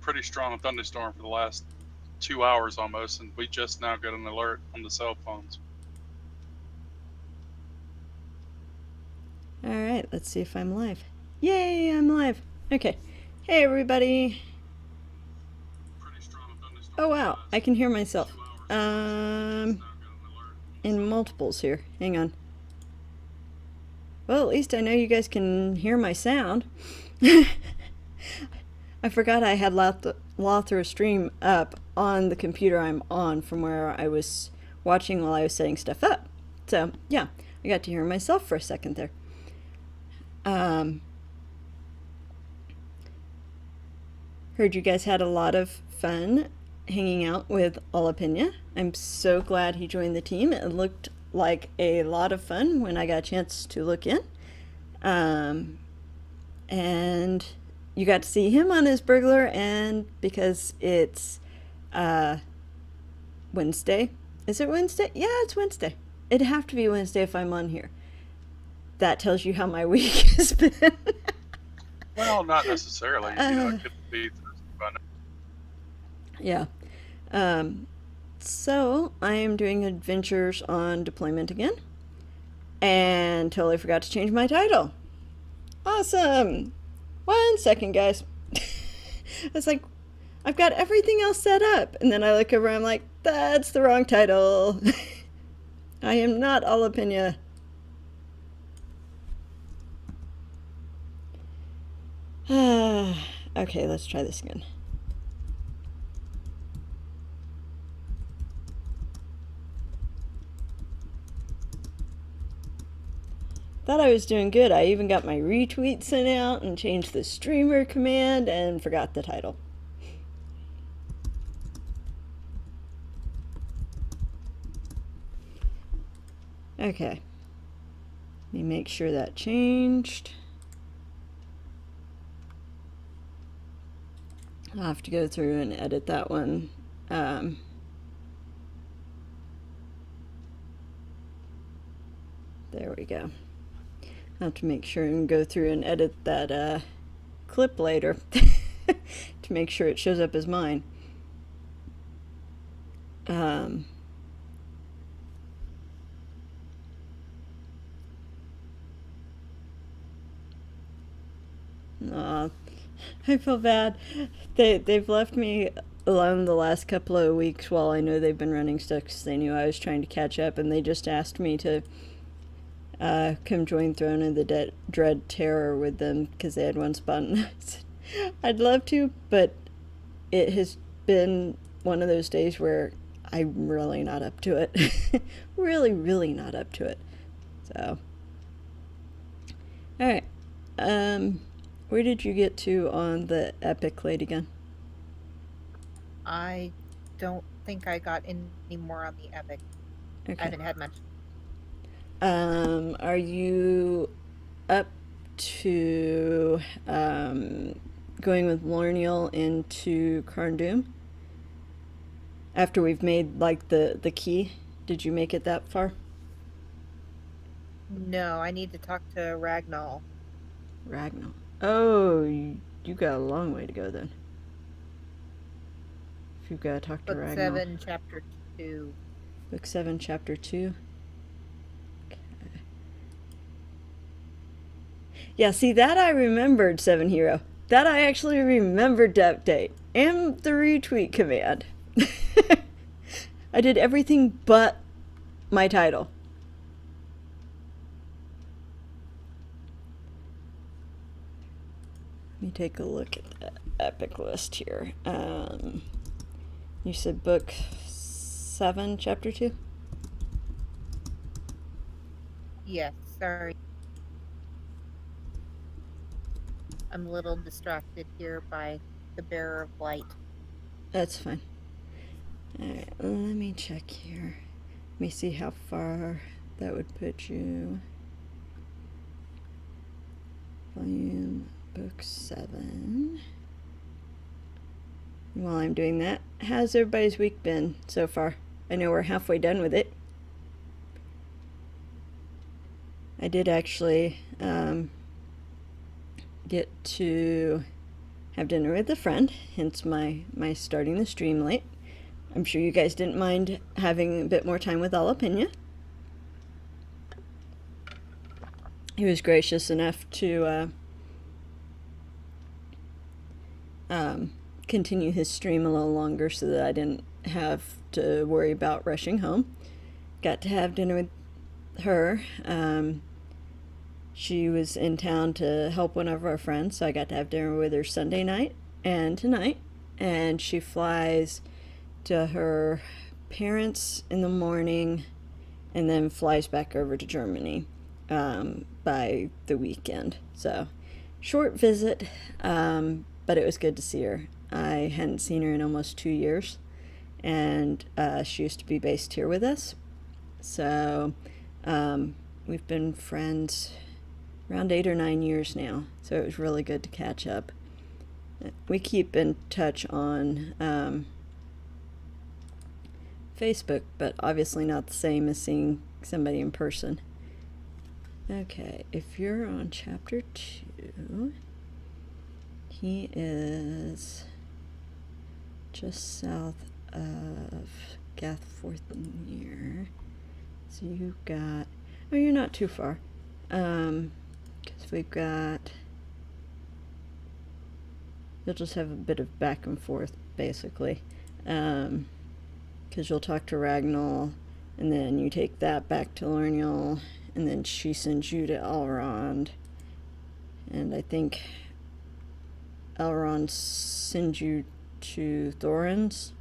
pretty strong thunderstorm for the last 2 hours almost, and we just now got an alert on the cell phones. Alright, let's see if I'm live. Yay, I'm live. Okay. Hey, everybody. Oh, wow. I can hear myself. In multiples here. Hang on. Well, at least I know you guys can hear my sound. I forgot I had LOTRO stream up on the computer I'm on from where I was watching while I was setting stuff up. So, yeah, I got to hear myself for a second there. Heard you guys had a lot of fun hanging out with Olapina. I'm so glad he joined the team. It looked like a lot of fun when I got a chance to look in. And you got to see him on his burglar, and because it's Wednesday. Is it Wednesday? Yeah, it's Wednesday. It'd have to be Wednesday if I'm on here. That tells you how my week has been. Well, not necessarily. It could be Thursday by now. Yeah. So I am doing adventures on deployment again, and totally forgot to change my title. Awesome. 1 second, guys. It's like, I've got everything else set up, and then I look over and I'm like, that's the wrong title. I am not Olapina. Okay, let's try this again. Thought I was doing good. I even got my retweet sent out and changed the streamer command and forgot the title. Okay. Let me make sure that changed. I'll have to go through and edit that one. There we go. I'll have to make sure and go through and edit that clip later to make sure it shows up as mine. I feel bad. They've left me alone the last couple of weeks while I know they've been running stuff because they knew I was trying to catch up, and they just asked me to come join Throne of the Dread Terror with them because they had one spot, and I said, I'd love to, but it has been one of those days where I'm really not up to it. Really not up to it. So, alright. Where did you get to on the epic late again? I don't think I got any more on the epic. Okay. I haven't had much. Are you up to going with Lorniel into Carndoom? After we've made like the key, did you make it that far? No, I need to talk to Ragnall. Ragnall. Oh, you got a long way to go then. If you've got to talk to Book Ragnall. 7, Chapter 2. Book 7, Chapter 2. Okay. Yeah, see, that I remembered, 7 Hero. That I actually remembered to update. And the retweet command. I did everything but my title. Let me take a look at the epic list here. You said book 7, chapter 2? Yes, sorry. I'm a little distracted here by the Bearer of Light. That's fine. Alright, let me check here. Let me see how far that would put you. Volume book 7. While I'm doing that, how's everybody's week been so far? I know we're halfway done with it. I did actually get to have dinner with a friend, hence my starting the stream late. I'm sure you guys didn't mind having a bit more time with Alapina. He was gracious enough to continue his stream a little longer so that I didn't have to worry about rushing home. Got to have dinner with her. She was in town to help one of our friends, so I got to have dinner with her Sunday night and tonight. And she flies to her parents in the morning and then flies back over to Germany by the weekend. So, short visit, but it was good to see her. I hadn't seen her in almost 2 years, and she used to be based here with us. So, we've been friends around 8 or 9 years now, so it was really good to catch up. We keep in touch on Facebook, but obviously not the same as seeing somebody in person. Okay, if you're on chapter 2, he is just south of Gathforthmere. So you've got, oh, you're not too far. Because we've got, you'll just have a bit of back and forth, basically. Because you'll talk to Ragnall, and then you take that back to Lornial, and then she sends you to Elrond. And I think Elrond sends you to Thorin's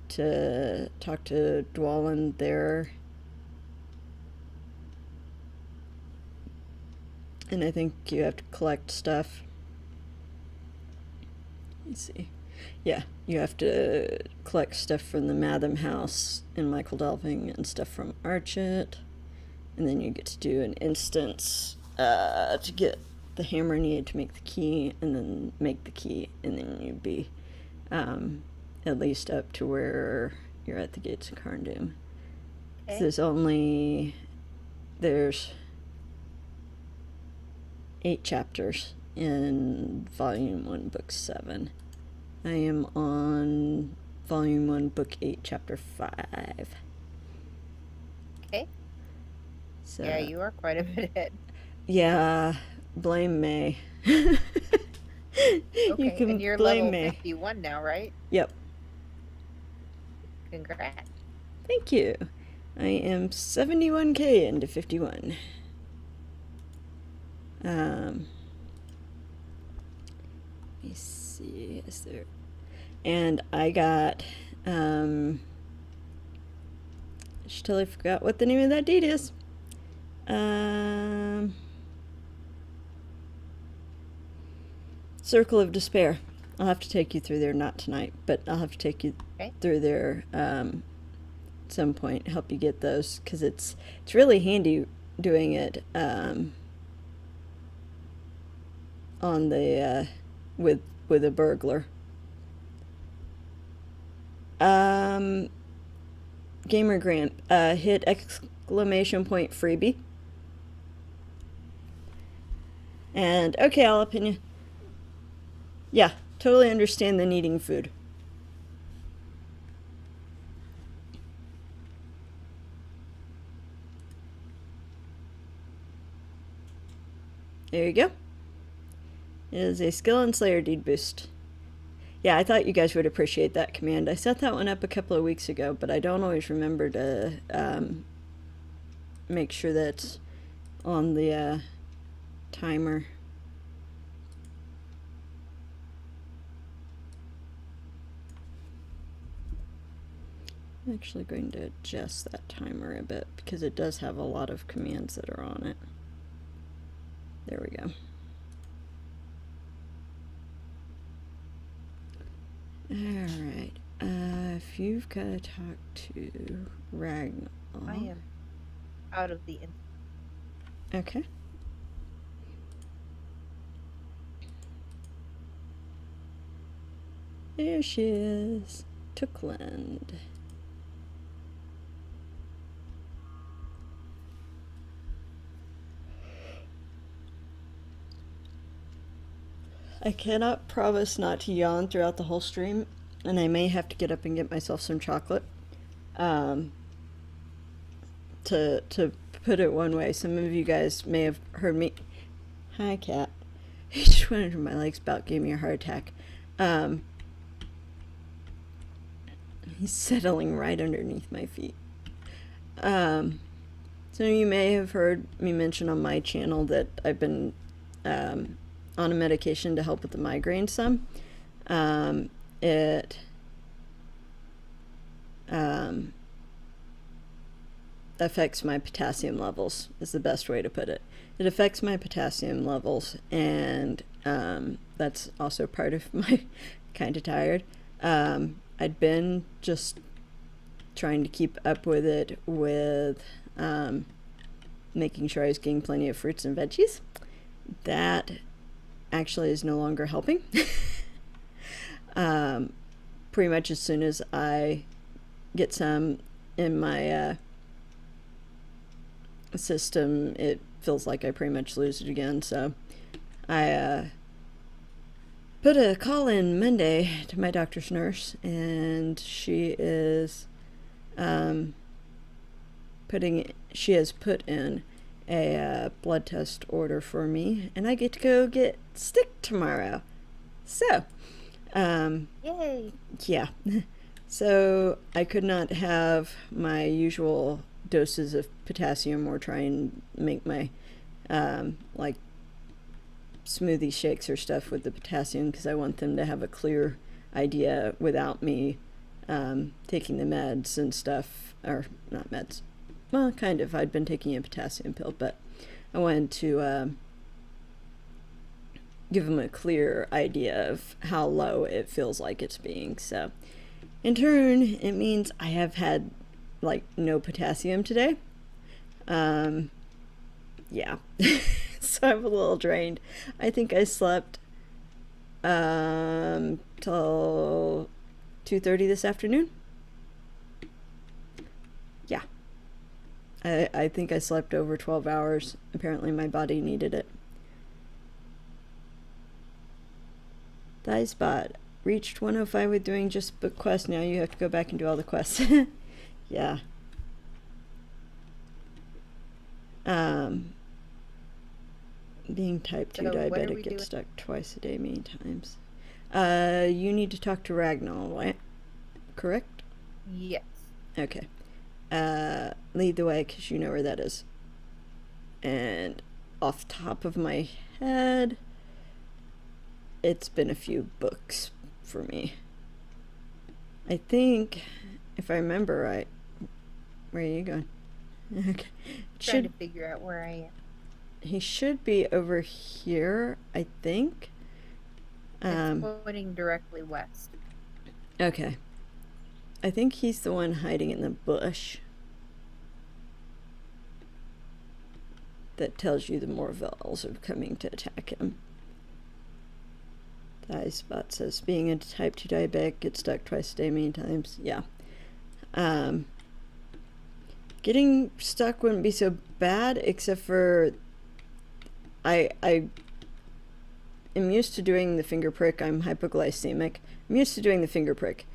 to talk to Dwalin there. And I think you have to collect stuff. Let's see. Yeah, you have to collect stuff from the Matham House in Michael Delving and stuff from Archet. And then you get to do an instance to get the hammer needed to make the key, and then make the key, and then you'd be at least up to where you're at the gates of Carndum. Okay. There's 8 chapters in Volume 1, Book 7. I am on Volume 1, Book 8, Chapter 5. Okay. So, Yeah, you are quite a bit ahead. yeah, blame May. You Okay, can and you're blame level May. 51 now, right? Yep. Congrats. Thank you. I am 71k into 51. Let me see. Is there? And I got. Just totally forgot what the name of that deed is. Circle of Despair. I'll have to take you through there, not tonight, but I'll have to take you through there at some point, help you get those, because it's really handy doing it on the with a burglar. Gamer Grant, hit exclamation point freebie. And okay, Alapina. Yeah, totally understand the needing food. There you go. It is a skill and slayer deed boost. Yeah, I thought you guys would appreciate that command. I set that one up a couple of weeks ago, but I don't always remember to make sure that's on the timer. I'm actually going to adjust that timer a bit because it does have a lot of commands that are on it. There we go. Alright, if you've got to talk to Ragnall. I am out of the... Okay. There she is. Tookland. I cannot promise not to yawn throughout the whole stream, and I may have to get up and get myself some chocolate. Um, to put it one way, some of you guys may have heard me. Hi, cat. He just went under my legs, about gave me a heart attack. He's settling right underneath my feet. So you may have heard me mention on my channel that I've been on a medication to help with the migraine some. It affects my potassium levels, is the best way to put it. It affects my potassium levels, and that's also part of my kind of tired. I'd been just trying to keep up with it with making sure I was getting plenty of fruits and veggies. That actually is no longer helping. Pretty much as soon as I get some in my system, it feels like I pretty much lose it again. So I put a call in Monday to my doctor's nurse, and she is she has put in a blood test order for me, and I get to go get stick tomorrow. So Yay! yeah. So I could not have my usual doses of potassium or try and make my like smoothie shakes or stuff with the potassium, because I want them to have a clear idea without me taking the meds and stuff, or not meds. Well, kind of. I'd been taking a potassium pill, but I wanted to give them a clear idea of how low it feels like it's being. So in turn, it means I have had like no potassium today. Yeah. So I'm a little drained. I think I slept till 2:30 this afternoon. Yeah. I think I slept over 12 hours. Apparently my body needed it. Thy spot. Reached 105 with doing just book quests. Now you have to go back and do all the quests. Yeah. Being type 2 diabetic gets stuck twice a day many times. You need to talk to Ragnall, right? Correct? Yes. Okay. Lead the way, because you know where that is. And off the top of my head, it's been a few books for me. I think, if I remember right, where are you going? Okay. Trying to figure out where I am. He should be over here, I think. It's pointing directly west. Okay. I think he's the one hiding in the bush that tells you the Morvells are coming to attack him. The spot says, being a type 2 diabetic, gets stuck twice a day many times. Yeah. Getting stuck wouldn't be so bad, except for I am used to doing the finger prick. I'm hypoglycemic. I'm used to doing the finger prick.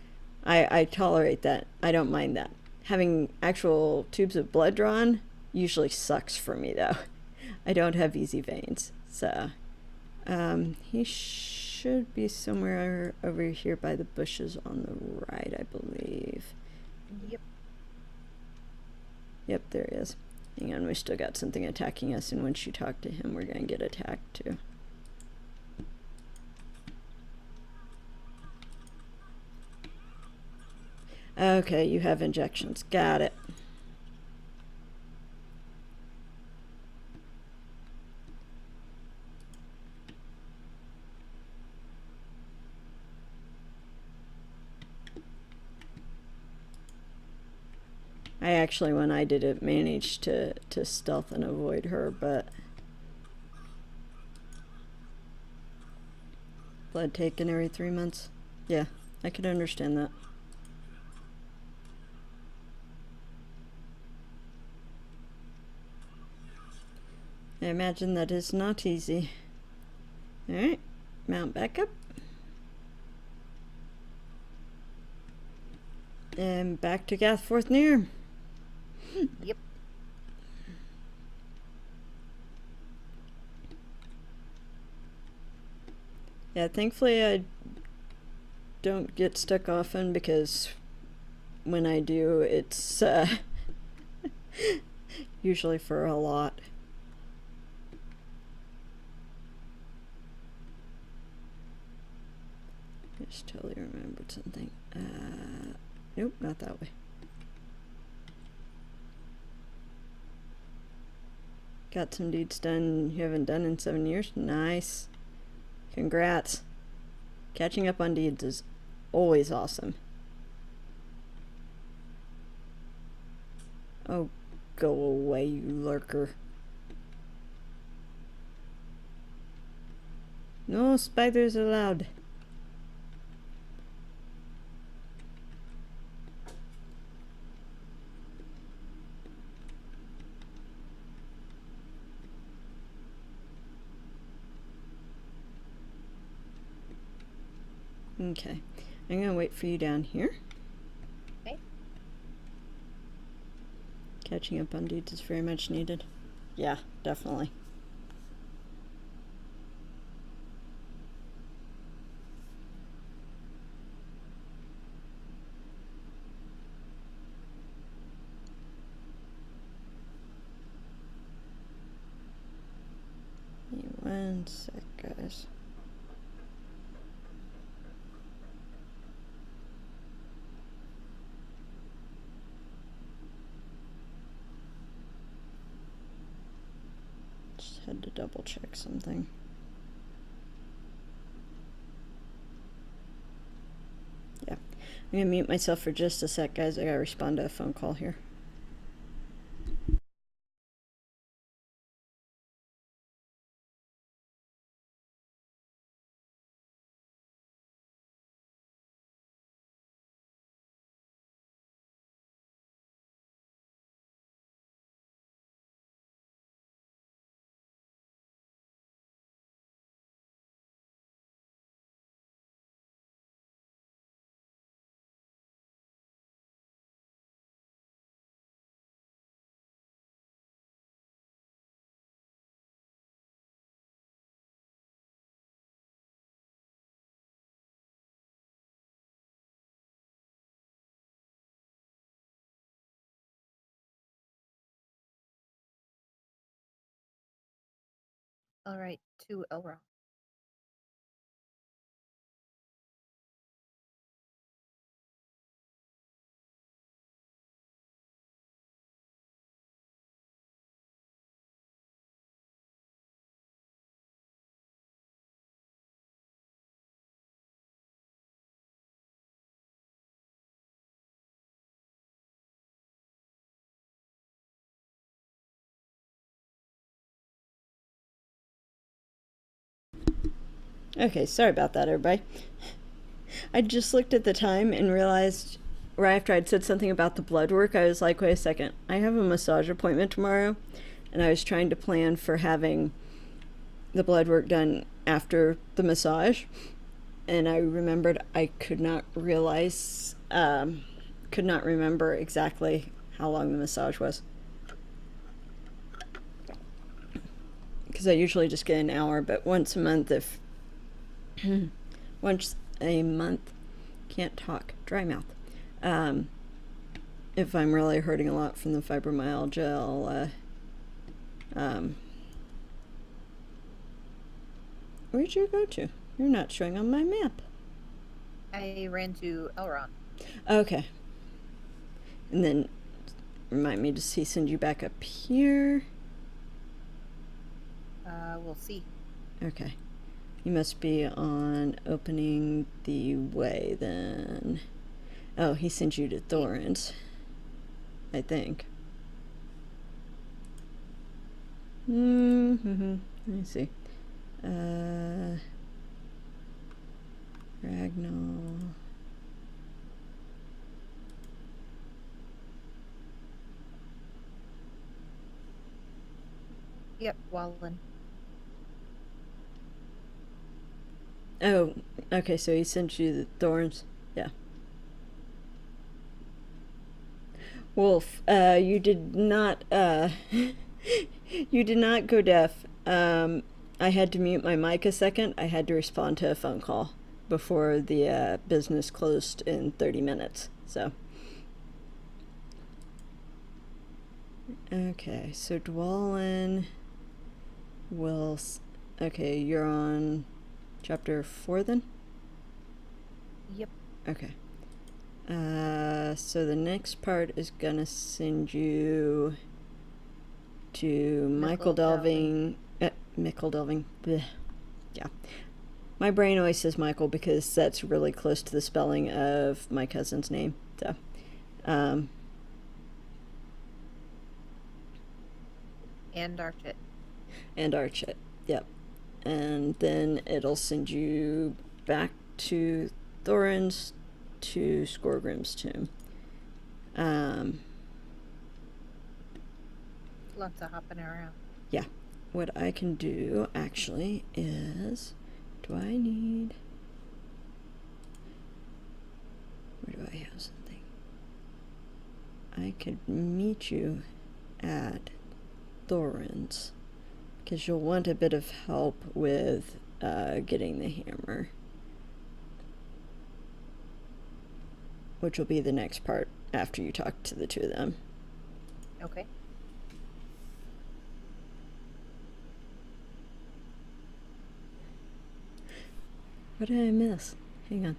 I tolerate that. I don't mind that. Having actual tubes of blood drawn usually sucks for me, though. I don't have easy veins. So he should be somewhere over here by the bushes on the right, I believe. Yep. Yep, there he is. Hang on, we still got something attacking us, and once you talk to him, we're going to get attacked too. Okay, you have injections. Got it. I actually, when I did it, managed to stealth and avoid her, but blood taken every 3 months. Yeah, I could understand that. I imagine that is not easy. Alright, Mount back up. And back to Gathforth Near. Yep. Yeah, thankfully I don't get stuck often, because when I do, it's usually for a lot. I just totally remembered something. Nope, not that way. Got some deeds done you haven't done in 7 years. Nice. Congrats. Catching up on deeds is always awesome. Oh, go away, you lurker. No spiders allowed. Okay, I'm gonna wait for you down here. Okay. Catching up on deeds is very much needed. Yeah, definitely. Give me 1 sec, guys. Just had to double check something. Yeah, I'm gonna mute myself for just a sec, guys. I gotta respond to a phone call here. All right, to Elrond. Okay, sorry about that, everybody. I just looked at the time and realized right after I'd said something about the blood work, I was like, wait a second, I have a massage appointment tomorrow, and I was trying to plan for having the blood work done after the massage, and I remembered I could not remember exactly how long the massage was. Because I usually just get an hour, but once a month, can't talk, dry mouth. If I'm really hurting a lot from the fibromyalgia, I'll, where'd you go to? You're not showing on my map. I ran to Elrond. Okay. And then remind me, does he send you back up here? We'll see. Okay. You must be on opening the way then. Oh, he sent you to Thorns, I think. Let me see. Ragnall. Yep, Wallen. Oh, okay, so he sent you the thorns. Yeah. Wolf, you did not, you did not go deaf. I had to mute my mic a second. I had to respond to a phone call before the business closed in 30 minutes. So, okay, so Dwalin will. Okay, you're on chapter 4 then? Yep. Okay. So the next part is gonna send you to Michael Delving. Michael Delving. Blech. Yeah. My brain always says Michael because that's really close to the spelling of my cousin's name. So, And Archit. and Archit. Yep. And then it'll send you back to Thorin's to Skorgrim's tomb. Lots of hopping around. Yeah. What I can do actually is, do I need, where do I have something? I could meet you at Thorin's because you'll want a bit of help with getting the hammer, which will be the next part after you talk to the two of them. Okay. What did I miss? Hang on.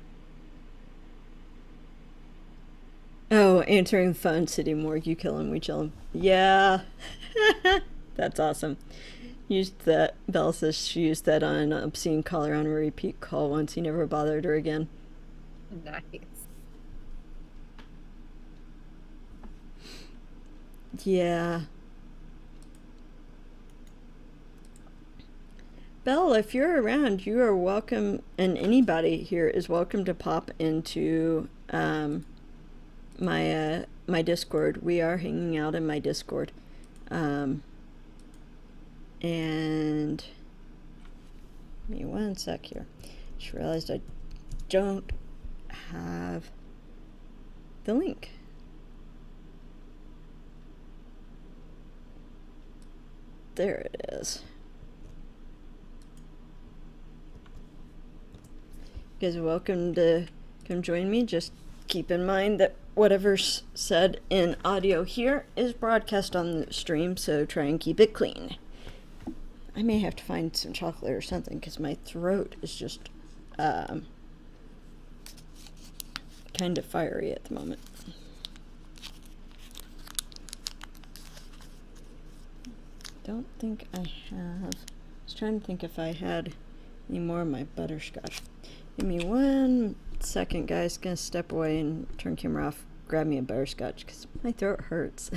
Oh, answering the phone, City Morgue. You kill him, we chill him. Yeah. That's awesome. Used that. Belle says she used that on an obscene caller on a repeat call once. He never bothered her again. Nice. Yeah. Belle, if you're around, you are welcome, and anybody here is welcome to pop into my Discord. We are hanging out in my Discord. And give me one sec here. Just realized I don't have the link. There it is. You guys are welcome to come join me. Just keep in mind that whatever's said in audio here is broadcast on the stream, so try and keep it clean. I may have to find some chocolate or something because my throat is just kind of fiery at the moment. Don't think I have. I was trying to think if I had any more of my butterscotch. Give me 1 second, guys. Gonna step away and turn camera off. Grab me a butterscotch because my throat hurts.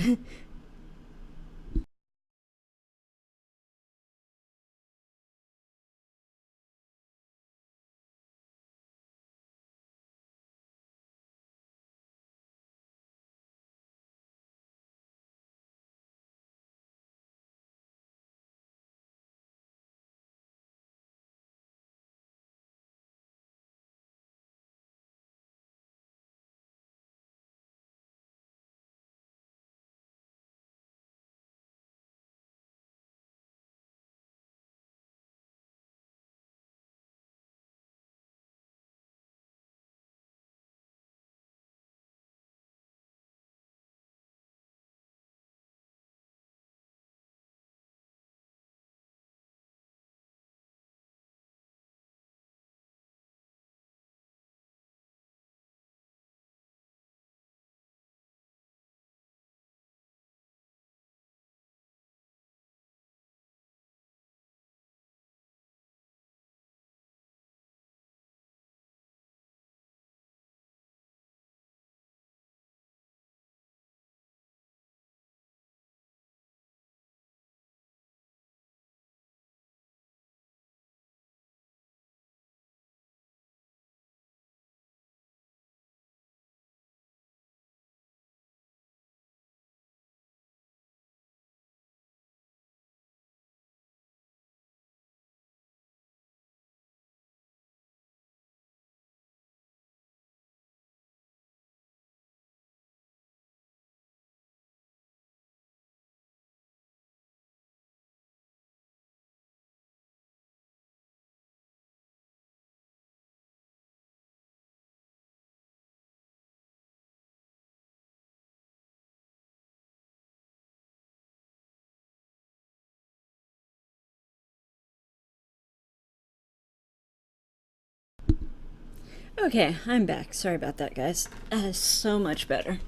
Okay, I'm back. Sorry about that, guys. So much better.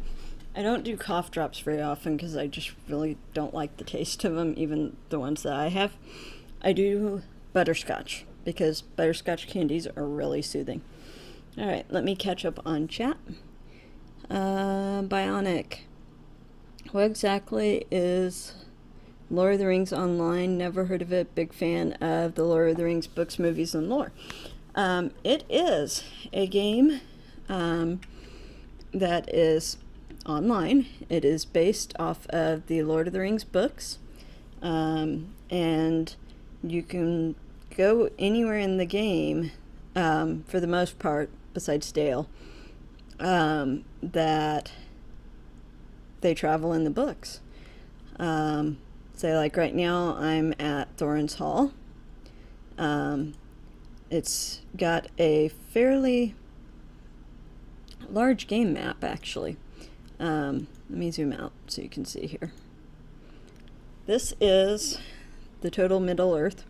I don't do cough drops very often because I just really don't like the taste of them, even the ones that I have. I do butterscotch because butterscotch candies are really soothing. All right, let me catch up on chat. Bionic. What exactly is Lord of the Rings Online? Never heard of it. Big fan of the Lord of the Rings books, movies, and lore. It is a game that is online. It is based off of the Lord of the Rings books, and you can go anywhere in the game, for the most part, besides Dale, that they travel in the books. Say, like right now, I'm at Thorin's Hall. It's got a fairly large game map, actually. Let me zoom out so you can see here. This is the total Middle Earth.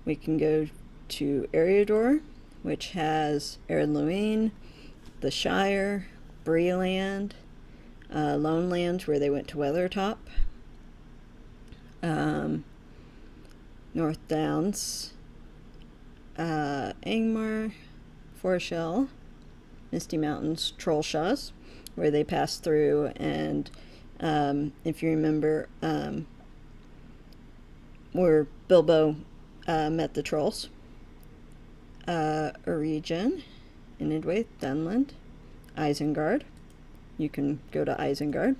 We can go to Eriador, which has Ered Luin, the Shire, Breeland, Lone Lands, where they went to Weathertop, North Downs, Angmar, Foreshell, Misty Mountains, Trollshaws, where they passed through, and if you remember, where Bilbo met the trolls. Eregion, Inidwaith, Dunland, Isengard. You can go to Isengard.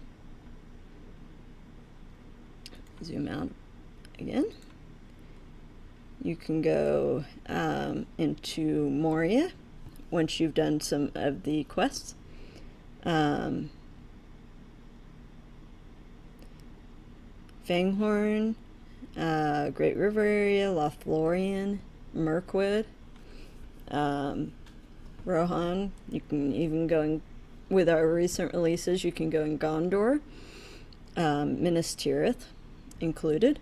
Zoom out again. You can go into Moria once you've done some of the quests. Fanghorn, Great River area, Lothlorien, Mirkwood, Rohan. You can even go in, with our recent releases, you can go in Gondor, Minas Tirith included.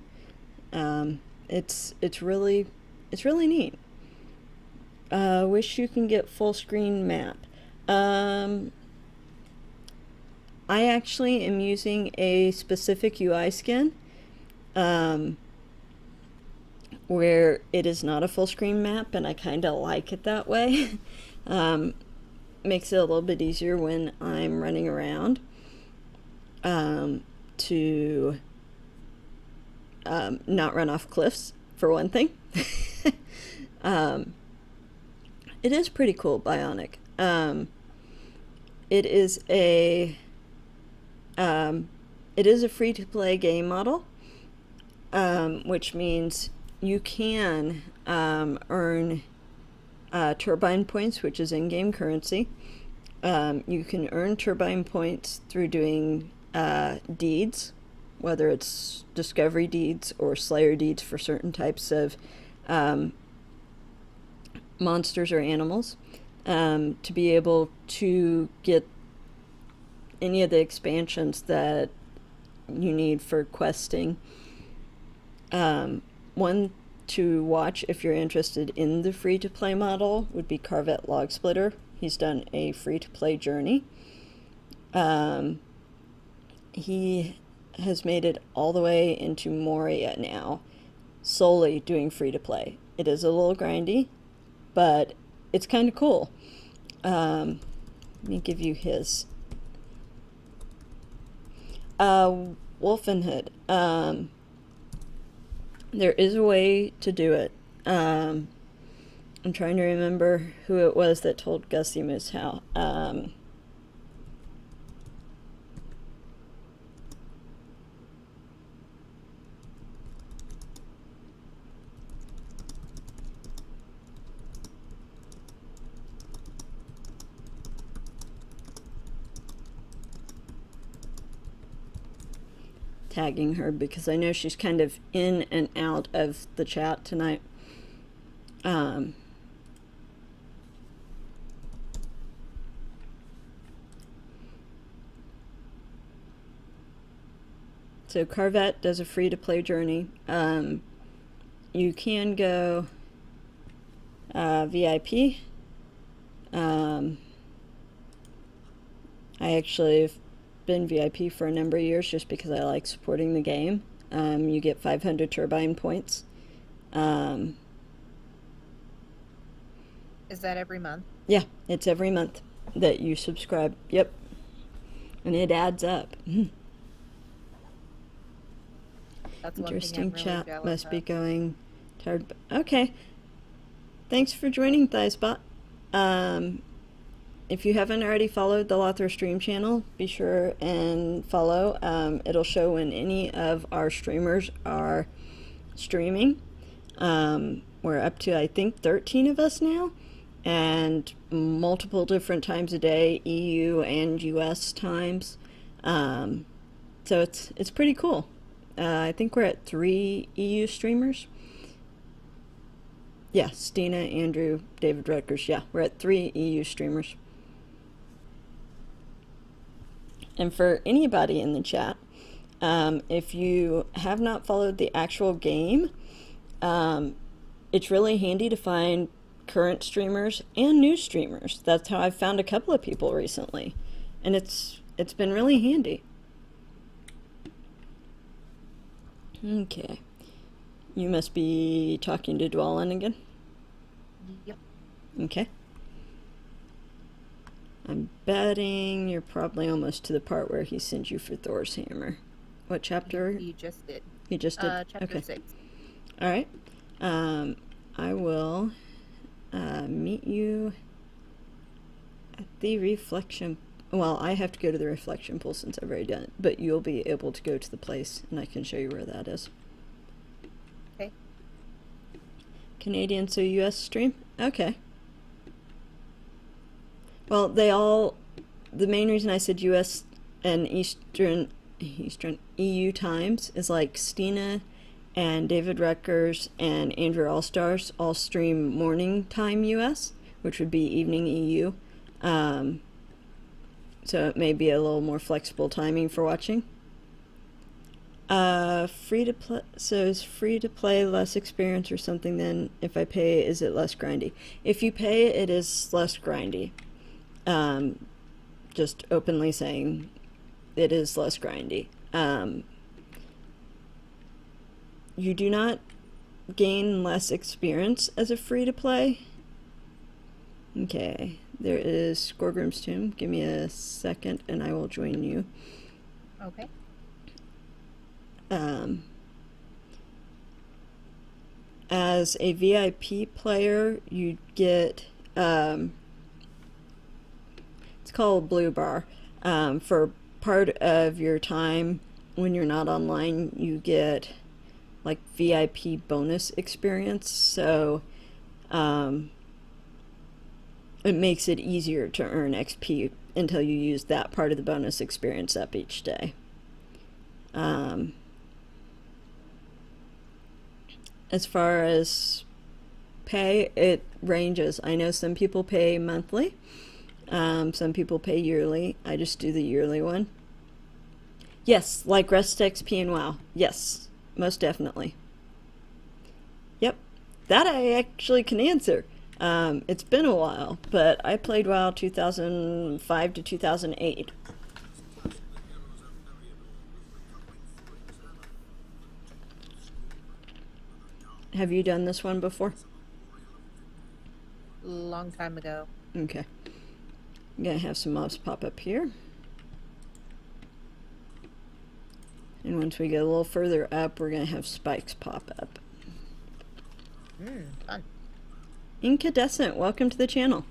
It's really neat. Wish you can get full screen map. I actually am using a specific UI skin where it is not a full screen map, and I kind of like it that way. Makes it a little bit easier when I'm running around to not run off cliffs, for one thing. It is pretty cool, Bionic. It is a free-to-play game model, which means you can earn turbine points, which is in-game currency. You can earn turbine points through doing deeds, whether it's discovery deeds or slayer deeds for certain types of monsters or animals, to be able to get any of the expansions that you need for questing. One to watch if you're interested in the free-to-play model would be Carvet Log Splitter. He's done a free-to-play journey. He has made it all the way into Moria now, solely doing free-to-play. It is a little grindy, but it's kind of cool. Let me give you his. Wolfenhood. There is a way to do it. I'm trying to remember who it was that told Gussimus how. Tagging her because I know she's kind of in and out of the chat tonight. So Carvet does a free-to-play journey. You can go. VIP. I actually have been VIP for a number of years just because I like supporting the game. You get 500 turbine points. Is that every month? Yeah, it's every month that you subscribe. Yep. And it adds up. That's one thing Interesting I'm really chat. jealous Must be of. going tired. Okay. Thanks for joining, Thighspot. If you haven't already followed the LOTRO stream channel, be sure and follow. It'll show when any of our streamers are streaming. We're up to, I think, 13 of us now, and multiple different times a day, EU and US times. So it's pretty cool. I think we're at 3 EU streamers. Yeah, Stina, Andrew, David Rutgers. Yeah, we're at 3 EU streamers. And for anybody in the chat, if you have not followed the actual game, it's really handy to find current streamers and new streamers. That's how I've found a couple of people recently, and it's been really handy. Okay, you must be talking to Dwalin again. Yep. Okay. I'm betting you're probably almost to the part where he sends you for Thor's hammer. What chapter? You just did. He just did? Chapter Okay. 6. All right. I will meet you at the reflection. Well, I have to go to the reflection pool since I've already done it, but you'll be able to go to the place, and I can show you where that is. Okay. Canadian, so US stream? Okay. Well, the main reason I said US and Eastern EU times is like Stina and David Rutgers and Andrew Allstars all stream morning time US, which would be evening EU. So it may be a little more flexible timing for watching. Free to play. So is free to play less experience or something? Then if I pay, is it less grindy? If you pay, it is less grindy. Just openly saying, it is less grindy. You do not gain less experience as a free to play. Okay, there is Scorgrim's Tomb. Give me a second and I will join you. Okay. As a VIP player, you get, it's called Blue Bar. For part of your time when you're not online, you get like VIP bonus experience. So, it makes it easier to earn XP until you use that part of the bonus experience up each day. As far as pay, it ranges. I know some people pay monthly, some people pay yearly. I just do the yearly one. Yes, like Rest XP and WoW. Yes, most definitely. Yep, that I actually can answer. It's been a while, but I played WoW 2005 to 2008. Have you done this one before? Long time ago. Okay. I'm gonna have some mobs pop up here. And once we get a little further up, we're gonna have spikes pop up. Fun. Incandescent, welcome to the channel.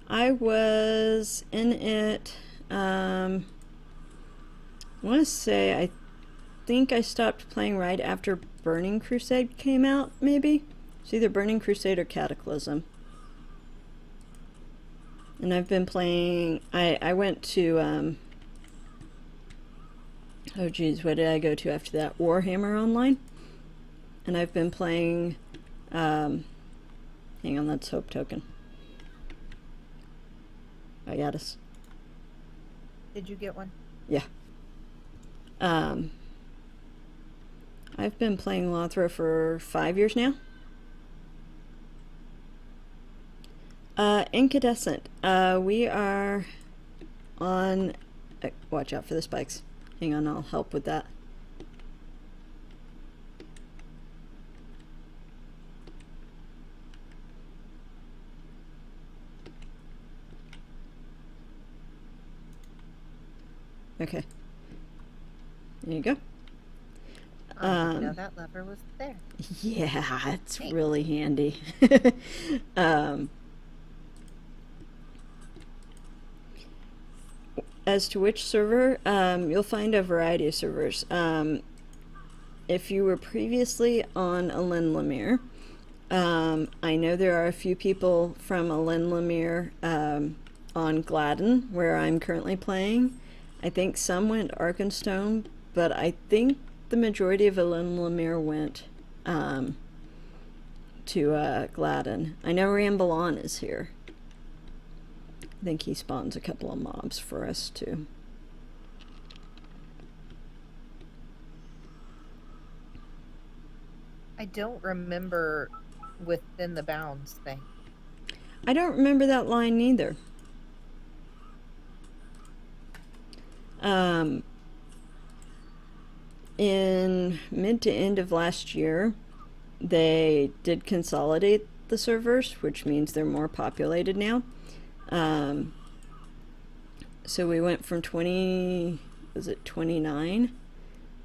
I was in it, I want to say, I think I stopped playing right after Burning Crusade came out, maybe? It's either Burning Crusade or Cataclysm. And I've been playing, I went to, oh geez, what did I go to after that? Warhammer Online. And I've been playing, hang on, that's Hope Token. I got us. Did you get one? Yeah. I've been playing LOTRO for 5 years now. Incandescent. We are on... watch out for the spikes. Hang on, I'll help with that. Okay. There you go. I didn't know that lever was there. Yeah, it's Thanks. really handy. As to which server, you'll find a variety of servers. If you were previously on Alin Lemire, I know there are a few people from Alin Lemire on Gladden, where I'm currently playing. I think some went Arkenstone, but I think the majority of Alin Lemire went to Gladden. I know Rambalon is here. I think he spawns a couple of mobs for us too. I don't remember within the bounds thing. I don't remember that line either. In mid to end of last year, they did consolidate the servers, which means they're more populated now. So we went from 29?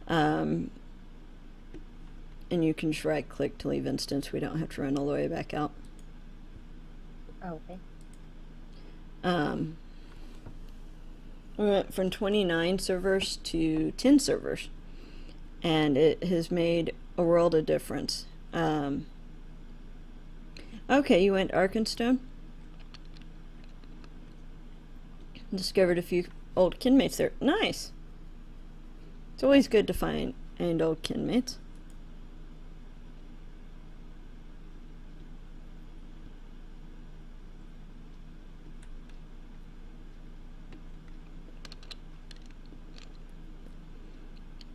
And you can just right click to leave instance. We don't have to run all the way back out. Oh, okay. We went from 29 servers to 10 servers, and it has made a world of difference. Okay, you went Arkenstone. Discovered a few old kinmates there. Nice. It's always good to find old kinmates.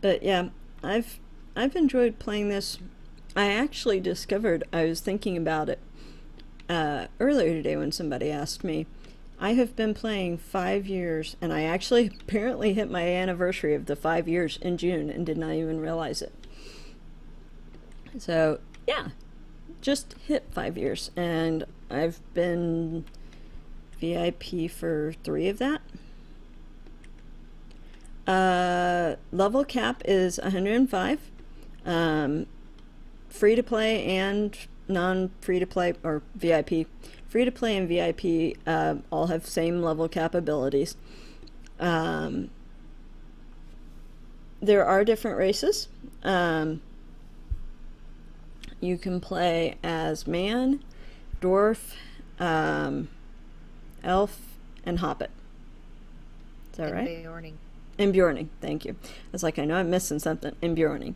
But yeah, I've enjoyed playing this. I actually discovered, I was thinking about it earlier today when somebody asked me. I have been playing 5 years, and I actually apparently hit my anniversary of the 5 years in June and did not even realize it. So yeah, just hit 5 years, and I've been VIP for 3 of that. Level cap is 105. Free to play and non-free to play, or VIP. Free to play and VIP all have same level cap abilities. There are different races. You can play as man, dwarf, elf, and hobbit. Is that right? Bjorning. And Bjorning, thank you. I was like, I know I'm missing something. And Bjorning.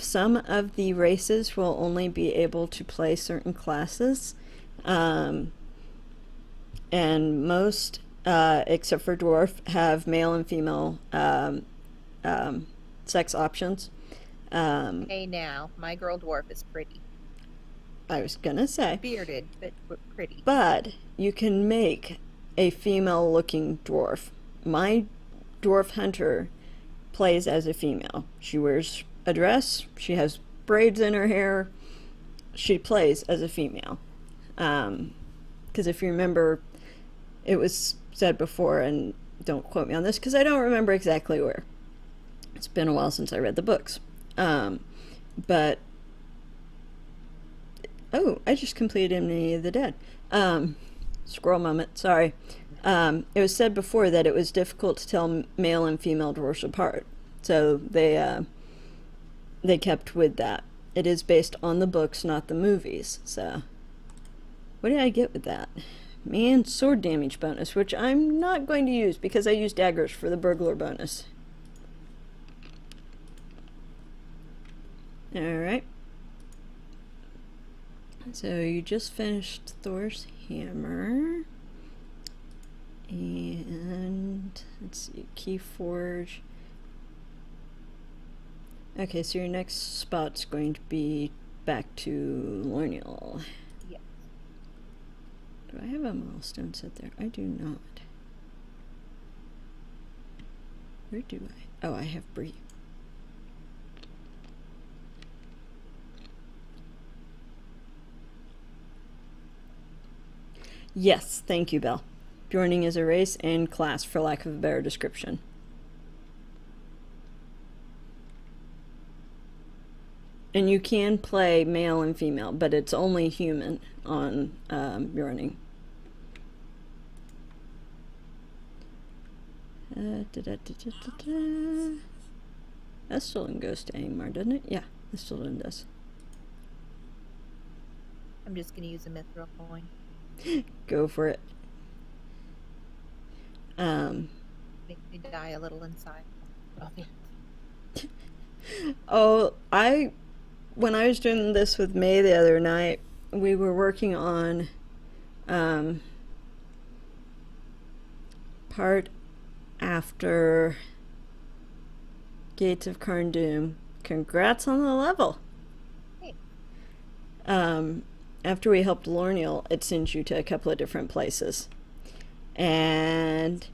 Some of the races will only be able to play certain classes. And most, except for dwarf, have male and female sex options. Hey now, my girl dwarf is pretty. I was gonna say. Bearded, but pretty. But you can make a female looking dwarf. My dwarf hunter plays as a female. She wears a dress, she has braids in her hair, she plays as a female. Because if you remember, it was said before, and don't quote me on this because I don't remember exactly where. It's been a while since I read the books. But oh, I just completed Enemy of the Dead. Scroll moment, sorry. It was said before that it was difficult to tell male and female dwarfs apart, so they kept with that. It is based on the books, not the movies. So, what did I get with that? Man, sword damage bonus, which I'm not going to use because I use daggers for the burglar bonus. Alright. So you just finished Thor's hammer. And let's see, Keyforge. Okay, so your next spot's going to be back to Lornial. Yes. Do I have a milestone set there? I do not. Where do I? Oh, I have Bree. Yes, thank you, Belle. Joining as a race and class, for lack of a better description. And you can play male and female, but it's only human on Joining. Estelin goes to Angmar, doesn't it? Yeah, Estelin does. I'm just going to use a mithril coin. Go for it. Make me die a little inside. Oh, yeah. Oh, when I was doing this with May the other night, we were working on part after Gates of Carndoom. Congrats on the level. Hey. After we helped Lornial, it sends you to a couple of different places. And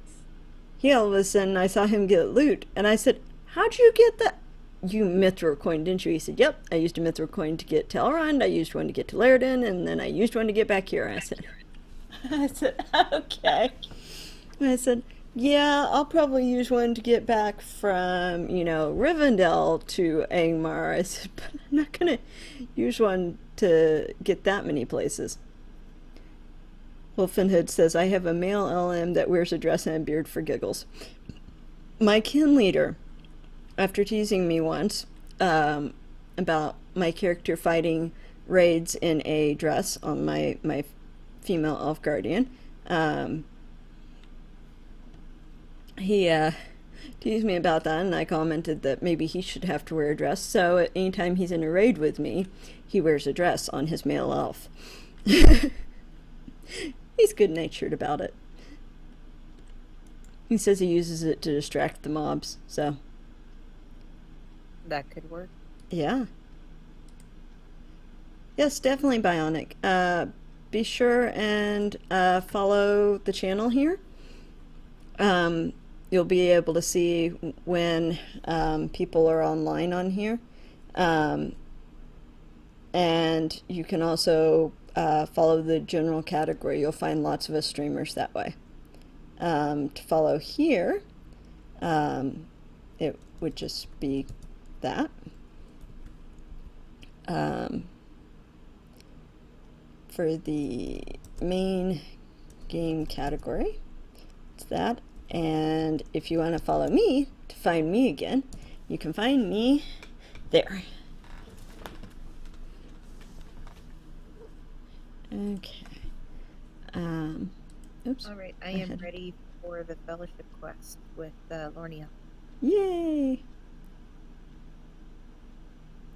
he all of a sudden, I saw him get loot, and I said, how'd you get that? You mithril coin, didn't you? He said, yep, I used a mithril coin to get to Elrond, I used one to get to Laridan, and then I used one to get back here. I said, okay. And I said, yeah, I'll probably use one to get back from, Rivendell to Angmar. I said, but I'm not going to use one to get that many places. Wolfenhood says, I have a male LM that wears a dress and a beard for giggles. My kin leader, after teasing me once about my character fighting raids in a dress on my female elf guardian, he teased me about that, and I commented that maybe he should have to wear a dress, so anytime he's in a raid with me, he wears a dress on his male elf. He's good-natured about it. He says he uses it to distract the mobs, so... That could work. Yeah. Yes, definitely Bionic. Be sure and follow the channel here. You'll be able to see when people are online on here. And you can also follow the general category. You'll find lots of us streamers that way. To follow here, it would just be that. For the main game category, it's that. And if you want to follow me to find me again, you can find me there. Okay. Oops. All right, I am ready for the fellowship quest with Lornia. Yay!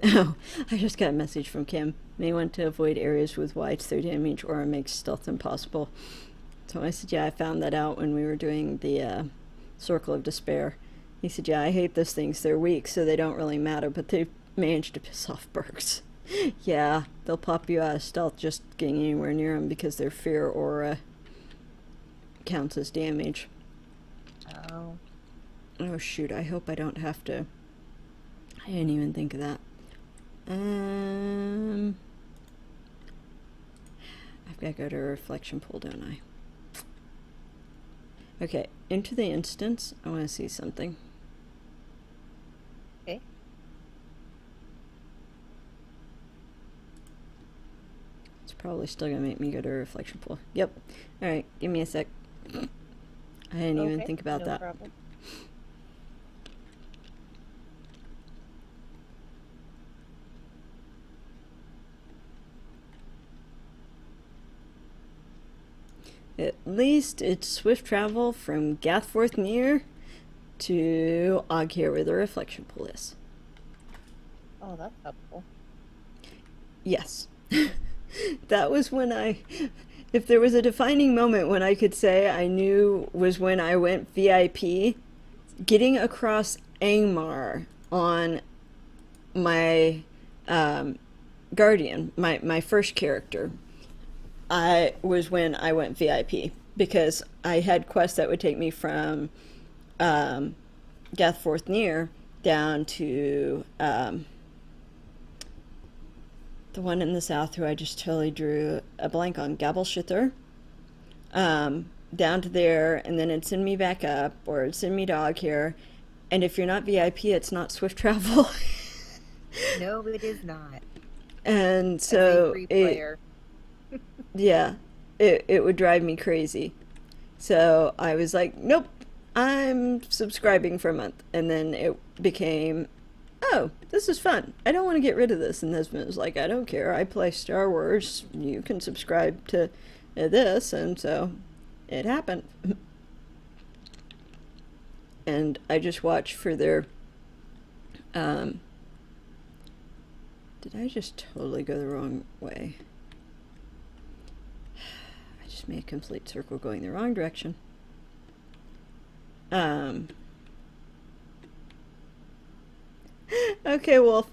Oh, I just got a message from Kim. May want to avoid areas with wide 3 damage or makes stealth impossible. So I said, yeah, I found that out when we were doing the Circle of Despair. He said, yeah, I hate those things. They're weak, so they don't really matter, but they've managed to piss off Bergs. Yeah, they'll pop you out of stealth just getting anywhere near them because their fear aura counts as damage. Oh. Oh, shoot, I hope I don't have to... I didn't even think of that. I've got to go to a reflection pool, don't I? Okay, into the instance, I want to see something. Okay. It's probably still going to make me go to a reflection pool. Yep. Alright, give me a sec. I didn't even think about that. Problem. At least it's swift travel from Gathforthmere to Oghir, where the reflection pool is. Oh, that's helpful. Yes. That was when If there was a defining moment when I could say I knew was when I went VIP, getting across Angmar on my Guardian, my first character, I was when I went VIP because I had quests that would take me from Gathforth Near down to the one in the south who I just totally drew a blank on, Gabelshither, down to there, and then it'd send me back up, or it'd send me to Oghere. And if you're not VIP, it's not swift travel. No, it is not. And As a so free it, player. yeah, it would drive me crazy. So I was like, nope, I'm subscribing for a month. And then it became, oh, this is fun. I don't want to get rid of this. And husband was like, I don't care. I play Star Wars. You can subscribe to this. And so it happened. And I just watched for their, did I just totally go the wrong way? I just made a complete circle going the wrong direction. Okay, Wolf.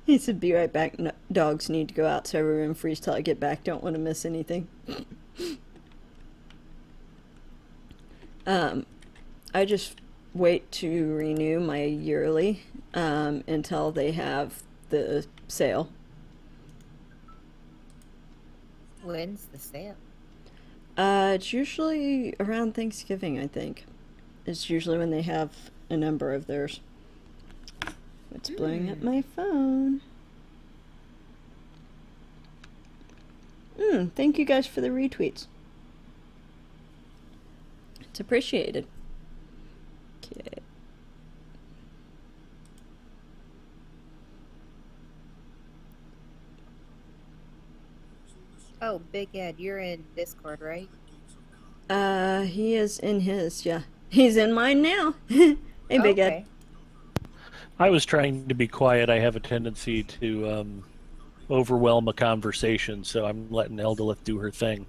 He said, be right back. No, dogs need to go out, so everyone freeze till I get back. Don't want to miss anything. I just wait to renew my yearly until they have the sale. When's the sale? It's usually around Thanksgiving, I think. It's usually when they have a number of theirs. It's blowing up my phone. Thank you guys for the retweets. It's appreciated. Okay. Oh, Big Ed, you're in Discord, right? He is in his, yeah. He's in mine now. Hey, Big Ed. Okay. I was trying to be quiet. I have a tendency to overwhelm a conversation, so I'm letting Elda do her thing.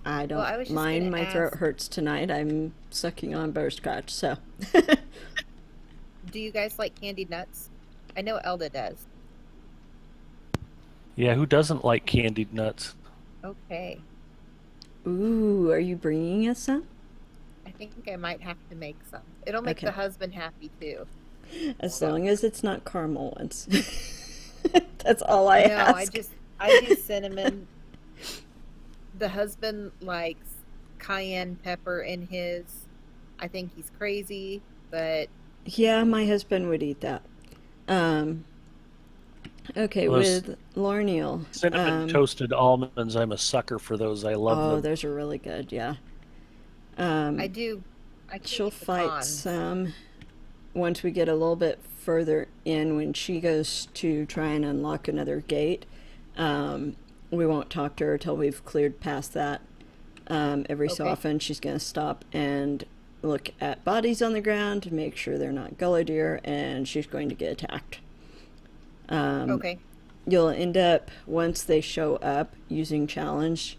I don't Well, I was just mind. gonna My throat ask- hurts tonight. I'm sucking on butterscotch, so. Do you guys like candied nuts? I know Elda does. Yeah, who doesn't like candied nuts? Okay. Ooh, are you bringing us some? I think I might have to make some. It'll make Okay. the husband happy too. As long as it's not caramel ones. That's all I No, ask. I do cinnamon. The husband likes cayenne pepper in his. I think he's crazy, but Yeah, my husband would eat that. Okay, Those with Lorneal. cinnamon toasted almonds, I'm a sucker for those. I love Oh, them. those are really good, yeah. I do. I can She'll eat the fight cons. some once we get a little bit further in when she goes to try and unlock another gate. We won't talk to her till we've cleared past that. Every so Okay. often she's going to stop and look at bodies on the ground to make sure they're not gullah deer, and she's going to get attacked. Okay. You'll end up, once they show up, using challenge.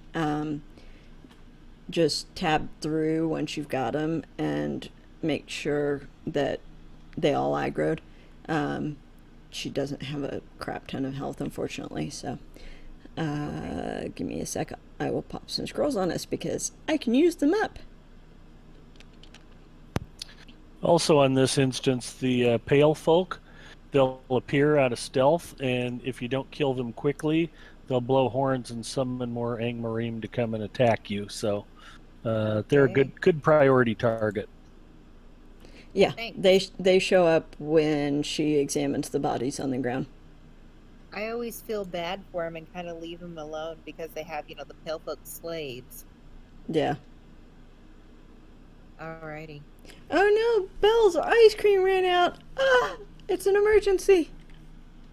Just tab through once you've got them and make sure that they all aggroed. She doesn't have a crap ton of health, unfortunately, so give me a sec. I will pop some scrolls on us because I can use them up. Also, on this instance, the pale folk, they'll appear out of stealth, and if you don't kill them quickly, they'll blow horns and summon more Angmarim to come and attack you. So they're a Okay. good priority target. Yeah, Thanks. they show up when she examines the bodies on the ground. I always feel bad for him and kind of leave him alone because they have, the pale folk slaves. Yeah. Alrighty. Oh no, Belle's ice cream ran out. Ah, it's an emergency.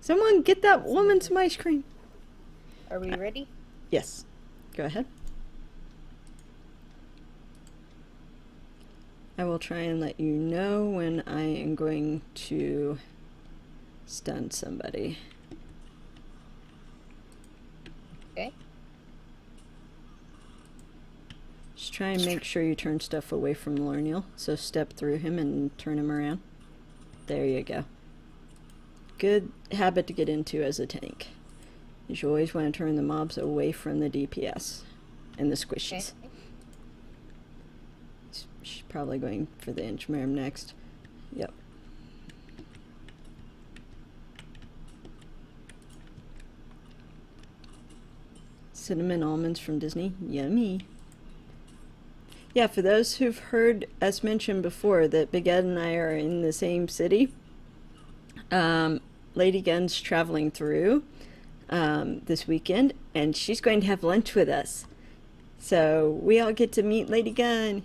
Someone get that woman some ice cream. Are we ready? Yes. Go ahead. I will try and let you know when I am going to stun somebody. Okay. Just try and make sure you turn stuff away from Lorneal. So step through him and turn him around. There you go. Good habit to get into as a tank. You always want to turn the mobs away from the DPS and the squishies. Okay. She's probably going for the Inchmarm next. Yep. Cinnamon almonds from Disney. Yummy. Yeah, for those who've heard us mention before that Big Ed and I are in the same city, Lady Gun's traveling through this weekend, and she's going to have lunch with us. So we all get to meet Lady Gun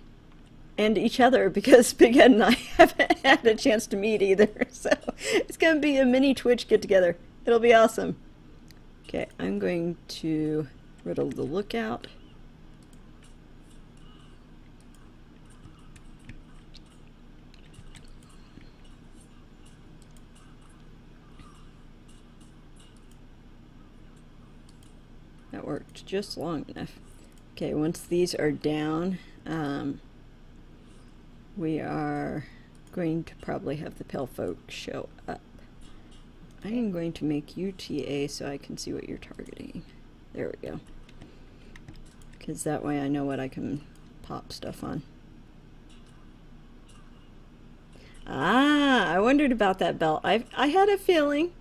and each other because Big Ed and I haven't had a chance to meet either. So it's going to be a mini Twitch get-together. It'll be awesome. Okay, I'm going to riddle the lookout. That worked just long enough. Okay, once these are down, we are going to probably have the Pale Folk show up. I am going to make you TA so I can see what you're targeting. There we go. Because that way I know what I can pop stuff on. Ah, I wondered about that belt. I had a feeling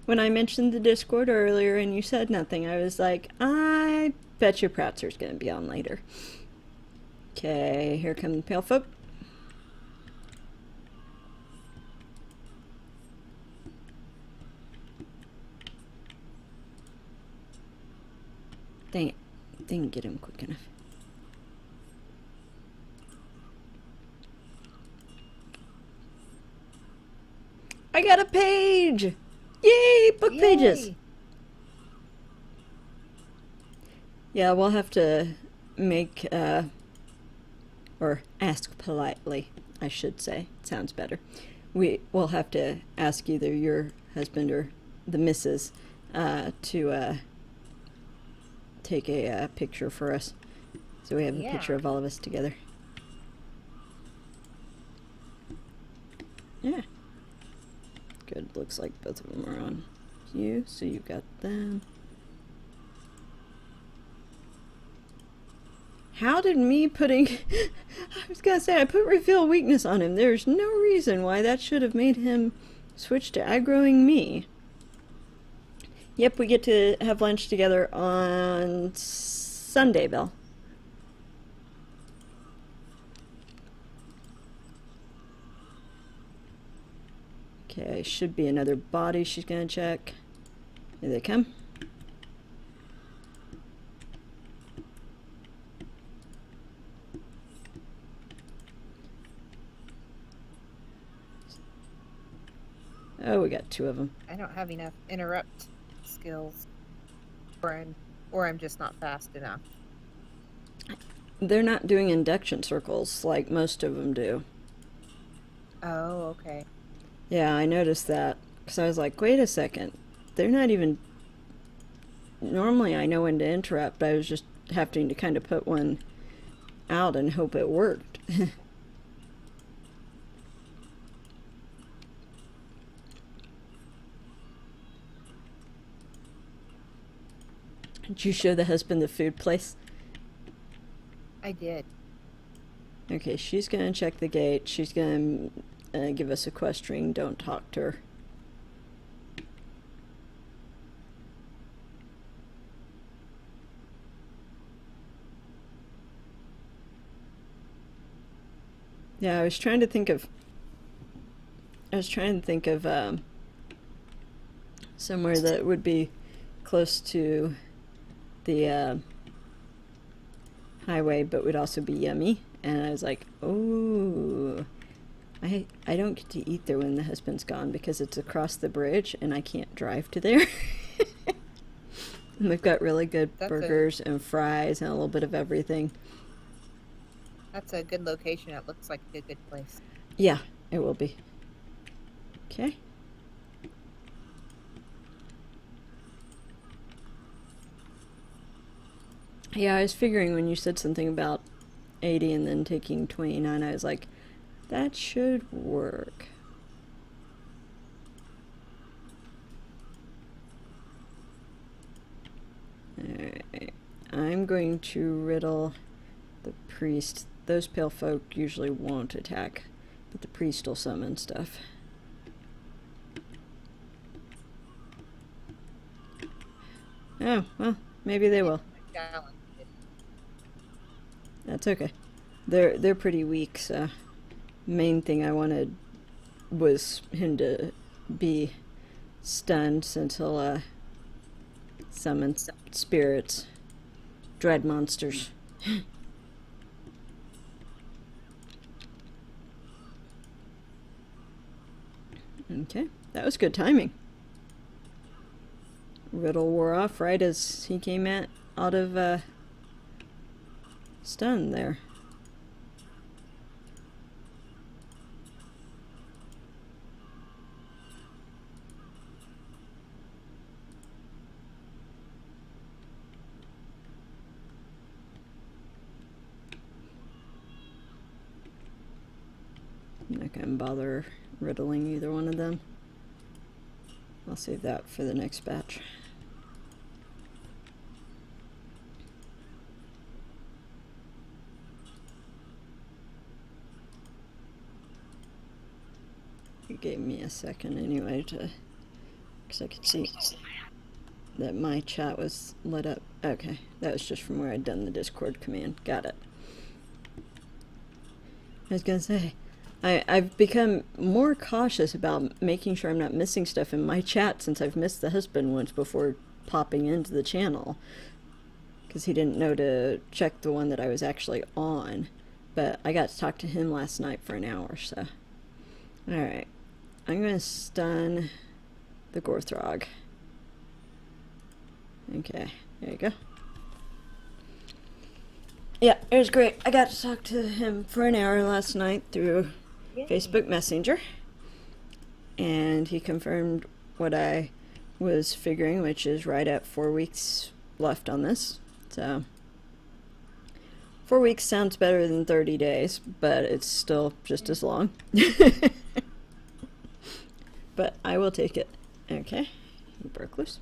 when I mentioned the Discord earlier and you said nothing. I was like, I bet your Pratzer's going to be on later. Okay, here come the Pale Folk. Dang it. Didn't get him quick enough. I got a page! Yay! Book pages! Yay. Yeah, we'll have to make, or ask politely, I should say. Sounds better. We'll have to ask either your husband or the missus to take a picture for us. So we have a picture of all of us together. Yeah. Good. Looks like both of them are on you, so you got them. How did me putting... I was gonna say, I put reveal weakness on him. There's no reason why that should have made him switch to aggroing me. Yep, we get to have lunch together on Sunday, Belle. Okay, should be another body she's gonna check. Here they come. Oh, we got two of them. I don't have enough interrupt skills, or I'm just not fast enough. They're not doing induction circles like most of them do. Oh, okay. Yeah, I noticed that because I was like, wait a second, they're not even... Normally I know when to interrupt, but I was just having to kind of put one out and hope it worked. Did you show the husband the food place? I did. Okay, she's gonna check the gate. She's gonna give us a questioning. Don't talk to her. Yeah, I was trying to think of somewhere that would be close to the highway, but would also be yummy. And I was like, oh, I don't get to eat there when the husband's gone because it's across the bridge and I can't drive to there. And they've got really good burgers and fries and a little bit of everything. That's a good location. It looks like a good place. Yeah, it will be. Okay. Yeah, I was figuring when you said something about 80 and then taking 29. I was like, that should work. Alright, I'm going to riddle the priest. Those pale folk usually won't attack, but the priest will summon stuff. Oh, well, maybe they will. That's okay. They're pretty weak, so main thing I wanted was him to be stunned since he'll summon spirits, dread monsters. Okay, that was good timing. Riddle wore off right as he came out of stun there. I'm not gonna bother riddling either one of them. I'll save that for the next batch. It gave me a second anyway because I could see that my chat was lit up. Okay, that was just from where I'd done the Discord command. Got it. I was gonna say, I've become more cautious about making sure I'm not missing stuff in my chat since I've missed the husband once before popping into the channel. Because he didn't know to check the one that I was actually on. But I got to talk to him last night for an hour, so. Alright. I'm going to stun the Gorthrog. Okay, there you go. Yeah, it was great. I got to talk to him for an hour last night through Facebook Messenger. And he confirmed what I was figuring, which is right at 4 weeks left on this. So 4 weeks sounds better than 30 days, but it's still just as long. But I will take it. Okay, he broke loose.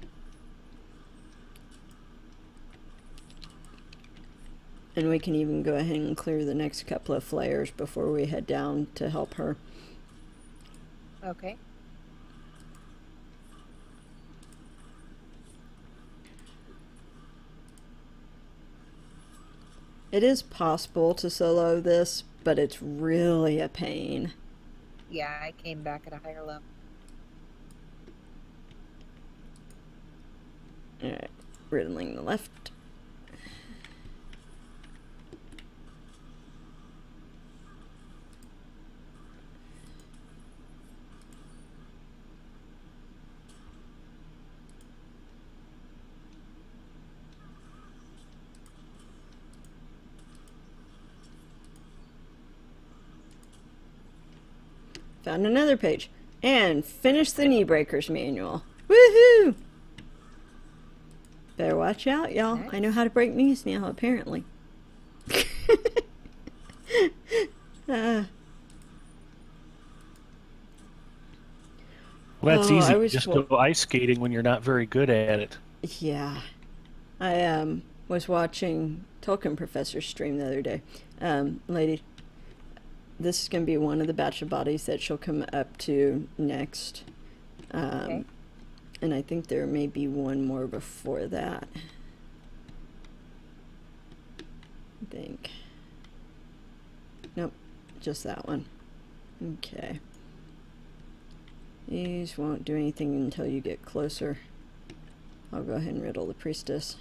And we can even go ahead and clear the next couple of flayers before we head down to help her. Okay. It is possible to solo this, but it's really a pain. Yeah, I came back at a higher level. Alright, riddling the left. Found another page. And finished the knee breakers manual. Woohoo! Better watch out, y'all. Nice. I know how to break knees now, apparently. Well, that's Oh, easy. Just go ice skating when you're not very good at it. Yeah. I was watching Tolkien Professor's stream the other day. Lady, this is going to be one of the batch of bodies that she'll come up to next. Okay. And I think there may be one more before that. I think. Nope, just that one. Okay. These won't do anything until you get closer. I'll go ahead and riddle the priestess.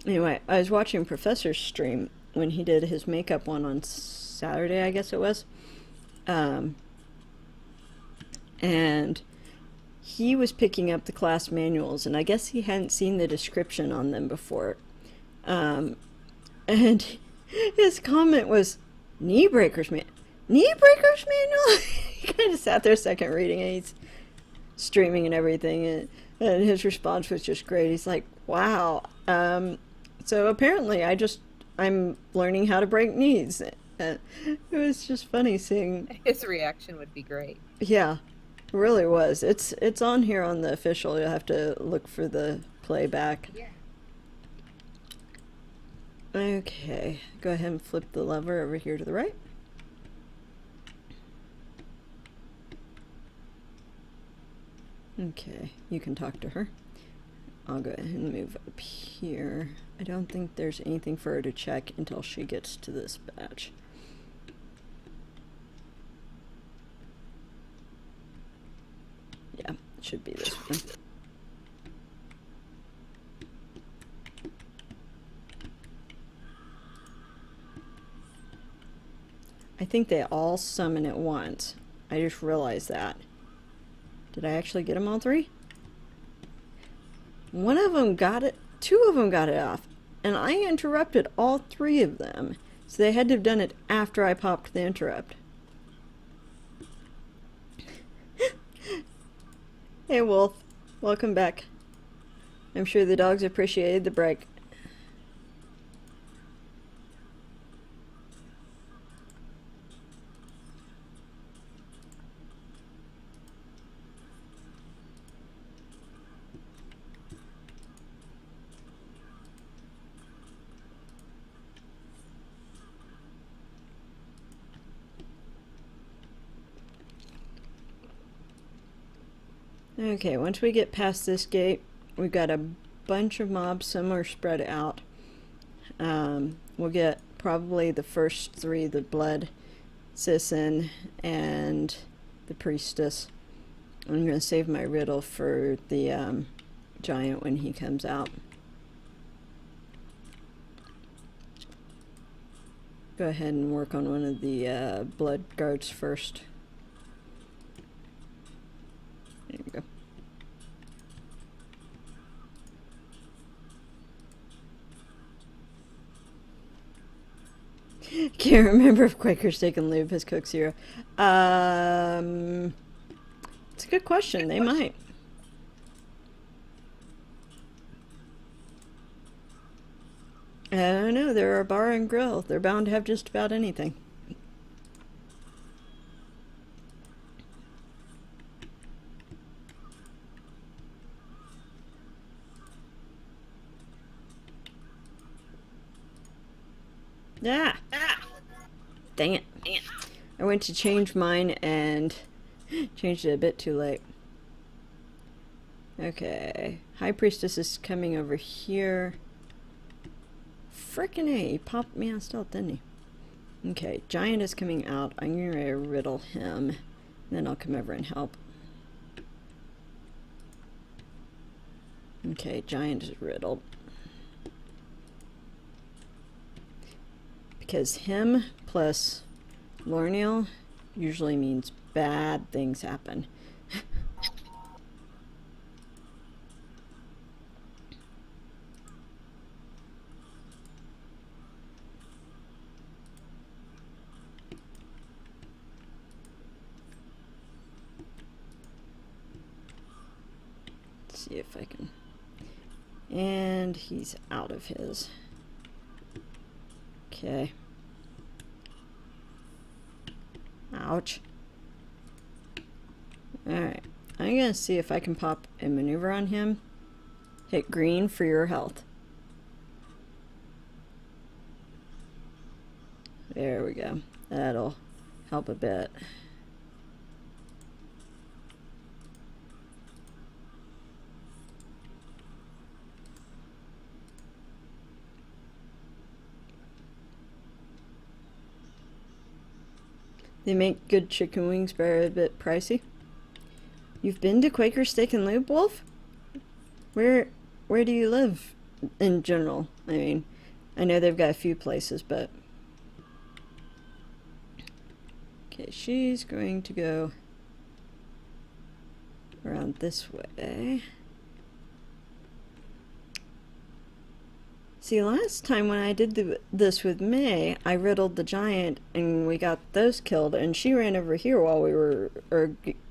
Anyway, I was watching Professor's stream when he did his makeup one on Saturday, I guess it was. And he was picking up the class manuals, and I guess he hadn't seen the description on them before. And his comment was, knee breakers, man. Knee breakers manual? He kind of sat there a second reading it. He's streaming and everything, and his response was just great. He's like, wow. So apparently I'm learning how to break knees. It was just funny seeing. His reaction would be great. Yeah, it really was. It's on here on the official. You'll have to look for the playback. Yeah. Okay, go ahead and flip the lever over here to the right. Okay, you can talk to her. I'll go ahead and move up here. I don't think there's anything for her to check until she gets to this batch. Yeah, it should be this one. I think they all summon at once. I just realized that. Did I actually get them all three? One of them got it, two of them got it off, and I interrupted all three of them. So they had to have done it after I popped the interrupt. Hey Wolf, welcome back. I'm sure the dogs appreciated the break. Okay, once we get past this gate, we've got a bunch of mobs. Some are spread out. We'll get probably the first three, the Blood Sisson and the Priestess. I'm going to save my riddle for the giant when he comes out. Go ahead and work on one of the Blood Guards first. There we go. Can't remember if Quaker Steak and Lube has Coke Zero. It's a good question. They might. I don't know. They're a bar and grill. They're bound to have just about anything. Ah! Dang it. I went to change mine and changed it a bit too late. Okay. High Priestess is coming over here. Frickin' A, he popped me on stealth, didn't he? Okay, Giant is coming out. I'm gonna riddle him. And then I'll come over and help. Okay, Giant is riddled. Because him plus Lorneal usually means bad things happen. Let's see if I can. And he's out of his. Okay. Ouch. Alright. I'm gonna see if I can pop a maneuver on him. Hit green for your health. There we go. That'll help a bit. They make good chicken wings, but are a bit pricey. You've been to Quaker Steak and Lube, Wolf? Where do you live in general? I mean, I know they've got a few places, but... Okay, she's going to go around this way. See, last time when I did this with May, I riddled the giant and we got those killed, and she ran over here while we were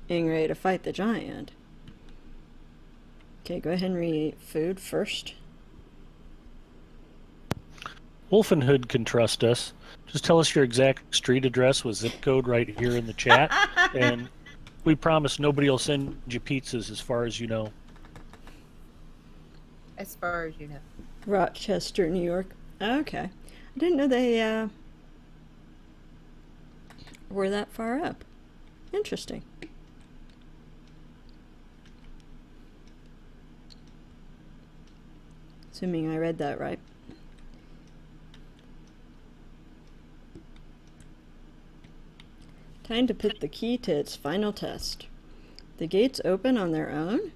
getting ready to fight the giant. Okay, go ahead and re-eat food first. Wolfenhood can trust us. Just tell us your exact street address with zip code right here in the chat, and we promise nobody will send you pizzas as far as you know. As far as you know. Rochester, New York. Okay. I didn't know they were that far up. Interesting. Assuming I read that right. Time to put the key to its final test. The gates open on their own?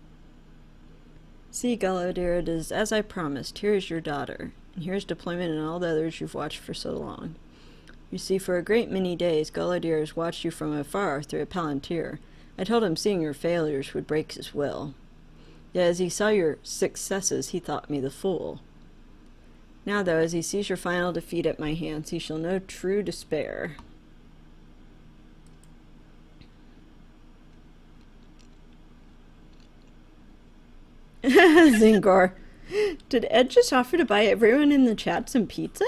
See, Gullo dear, it is as I promised. Here is your daughter, and here's deployment and all the others you've watched for so long. You see, for a great many days, Gullo dear has watched you from afar through a palantir. I told him seeing your failures would break his will. Yet as he saw your successes, he thought me the fool. Now, though, as he sees your final defeat at my hands, he shall know true despair. Zingor. Did Ed just offer to buy everyone in the chat some pizza?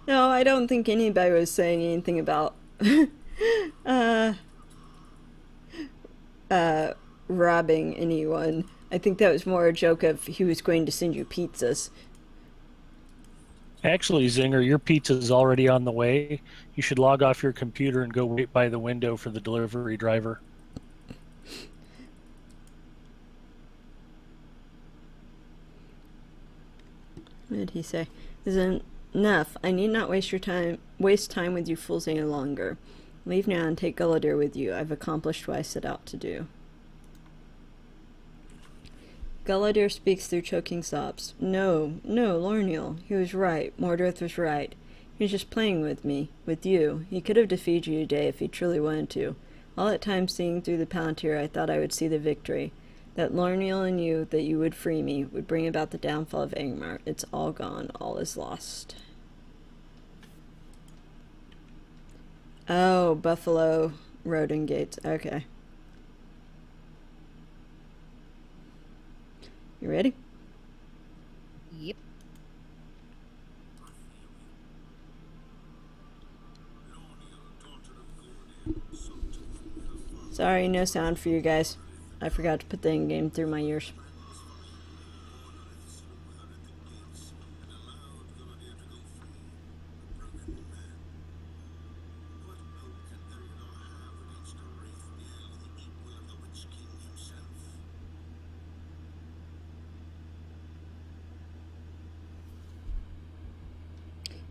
No, I don't think anybody was saying anything about robbing anyone. I think that was more a joke of he was going to send you pizzas. Actually, Zinger, your pizza's already on the way. You should log off your computer and go wait by the window for the delivery driver. What did he say? Is enough. I need not waste time with you fools any longer. Leave now and take Gullidir with you. I've accomplished what I set out to do. Gullidir speaks through choking sobs. No, Lorniel. He was right. Mordred was right. He was just playing with me, with you. He could have defeated you today if he truly wanted to. All that time seeing through the palantir, I thought I would see the victory. That Lorniel and you, that you would free me, would bring about the downfall of Angmar. It's all gone. All is lost. Oh, Buffalo Road and Gates. Okay. You ready? Yep. Sorry, no sound for you guys. I forgot to put the in-game through my ears.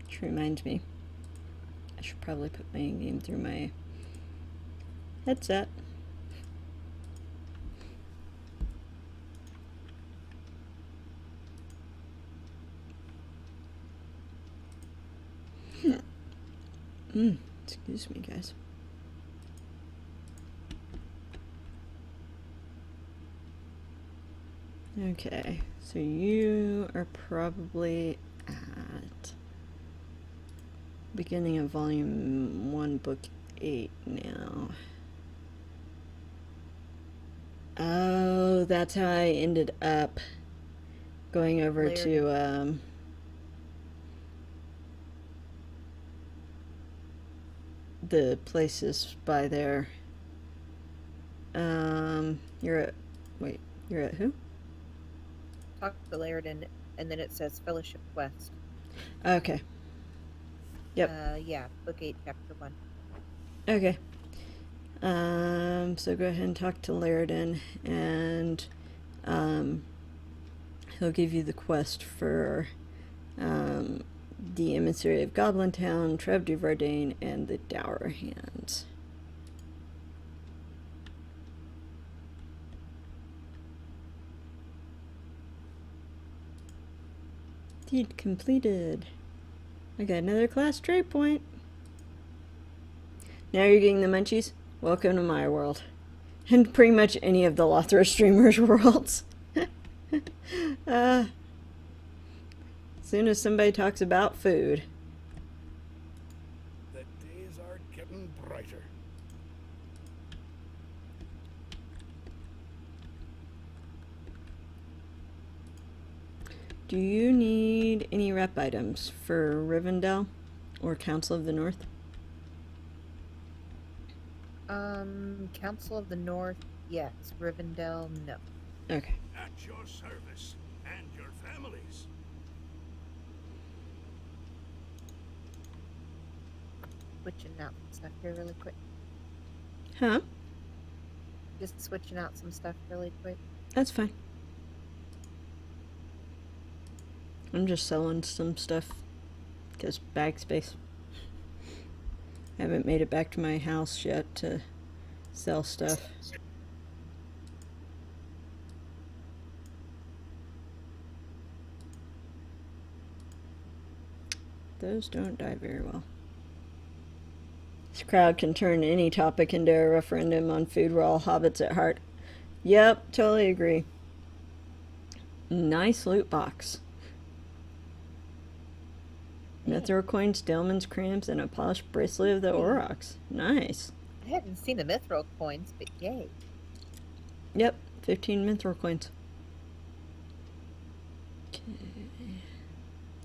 Which reminds me, I should probably put my in-game through my headset. Excuse me, guys. Okay, so you are probably at beginning of volume 1, book 8 now. Oh, that's how I ended up going over to the places by there. You're at who? Talk to Laird, and then it says Fellowship Quest. Okay. Yep. Yeah, book 8, chapter 1. Okay. So go ahead and talk to Laird, and he'll give you the quest for the Emissary of Goblin Town, Trev du Verdane, and the Dour Hands. Deed completed. I got another class trade point. Now you're getting the munchies? Welcome to my world. And pretty much any of the LOTRO streamers' worlds. As soon as somebody talks about food. The days are getting brighter. Do you need any rep items for Rivendell or Council of the North? Council of the North, yes. Rivendell, no. Okay. At your service and your families. Switching out some stuff here really quick. Huh? Just switching out some stuff really quick. That's fine. I'm just selling some stuff because bag space. I haven't made it back to my house yet to sell stuff. Those don't die very well. This crowd can turn any topic into a referendum on food. We're all hobbits at heart. Yep, totally agree. Nice loot box. Mithril coins, Delman's crams, and a polished bracelet of the Aurochs. Nice. I hadn't seen the mithril coins, but yay. Yep, 15 mithril coins. Okay.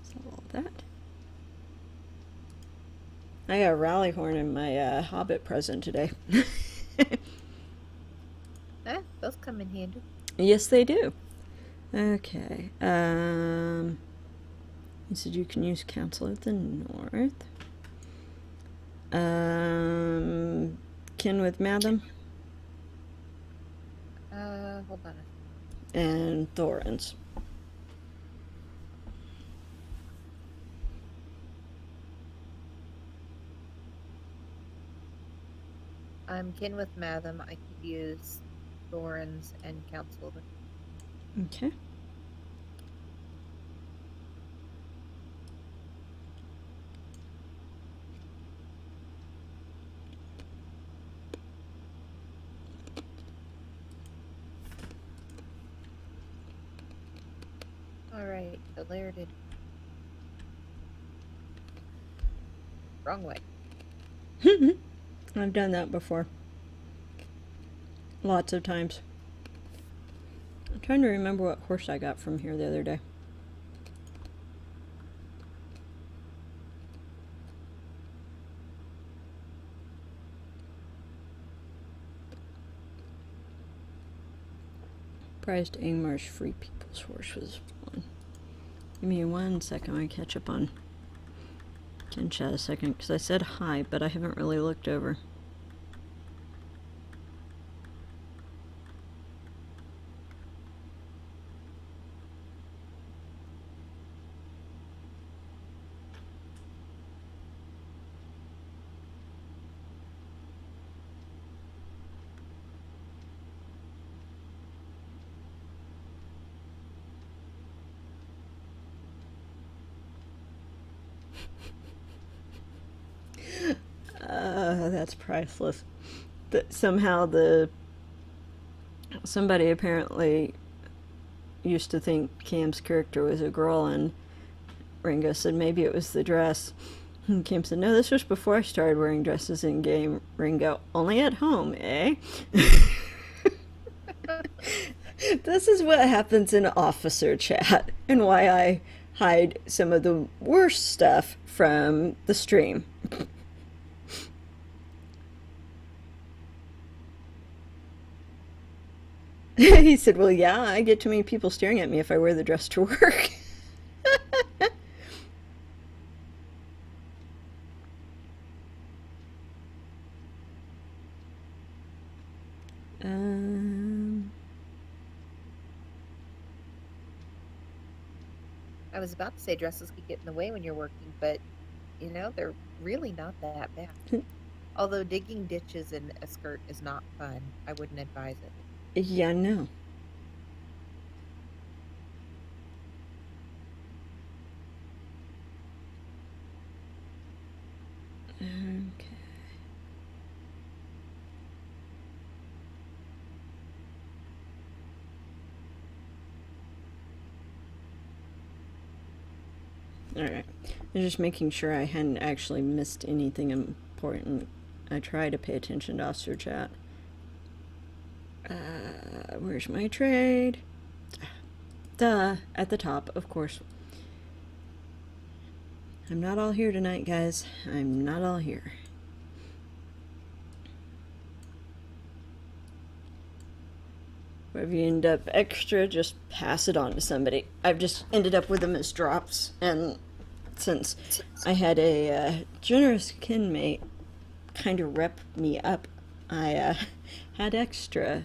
Sell all that. I got a rally horn in my Hobbit present today. Those come in handy. Yes, they do. Okay. You said you can use Council of the North. Kin with Madam. Hold on. And Thorns. I'm kin with Madam. I could use Thorns and Council of the... Okay. Alright, so there it is. Wrong way. I've done that before. Lots of times. I'm trying to remember what horse I got from here the other day. Prized Angmar's Free People's horse was one. Give me 1 second, I catch up on Ken chat a second, because I said hi, but I haven't really looked over. That's priceless. Somehow somebody apparently used to think Cam's character was a girl, and Ringo said maybe it was the dress. And Cam said, no, this was before I started wearing dresses in game. Ringo, only at home, eh? This is what happens in officer chat, and why I hide some of the worst stuff from the stream. He said, well, yeah, I get too many people staring at me if I wear the dress to work. I was about to say dresses could get in the way when you're working, but, you know, they're really not that bad. Although digging ditches in a skirt is not fun, I wouldn't advise it. Yeah, I know. Okay. Alright. I'm just making sure I hadn't actually missed anything important. I try to pay attention to officer chat. Where's my trade? Duh. At the top, of course. I'm not all here tonight, guys. I'm not all here. Wherever you end up extra, just pass it on to somebody. I've just ended up with them as drops, and since I had a generous kinmate kind of rep me up, I had extra.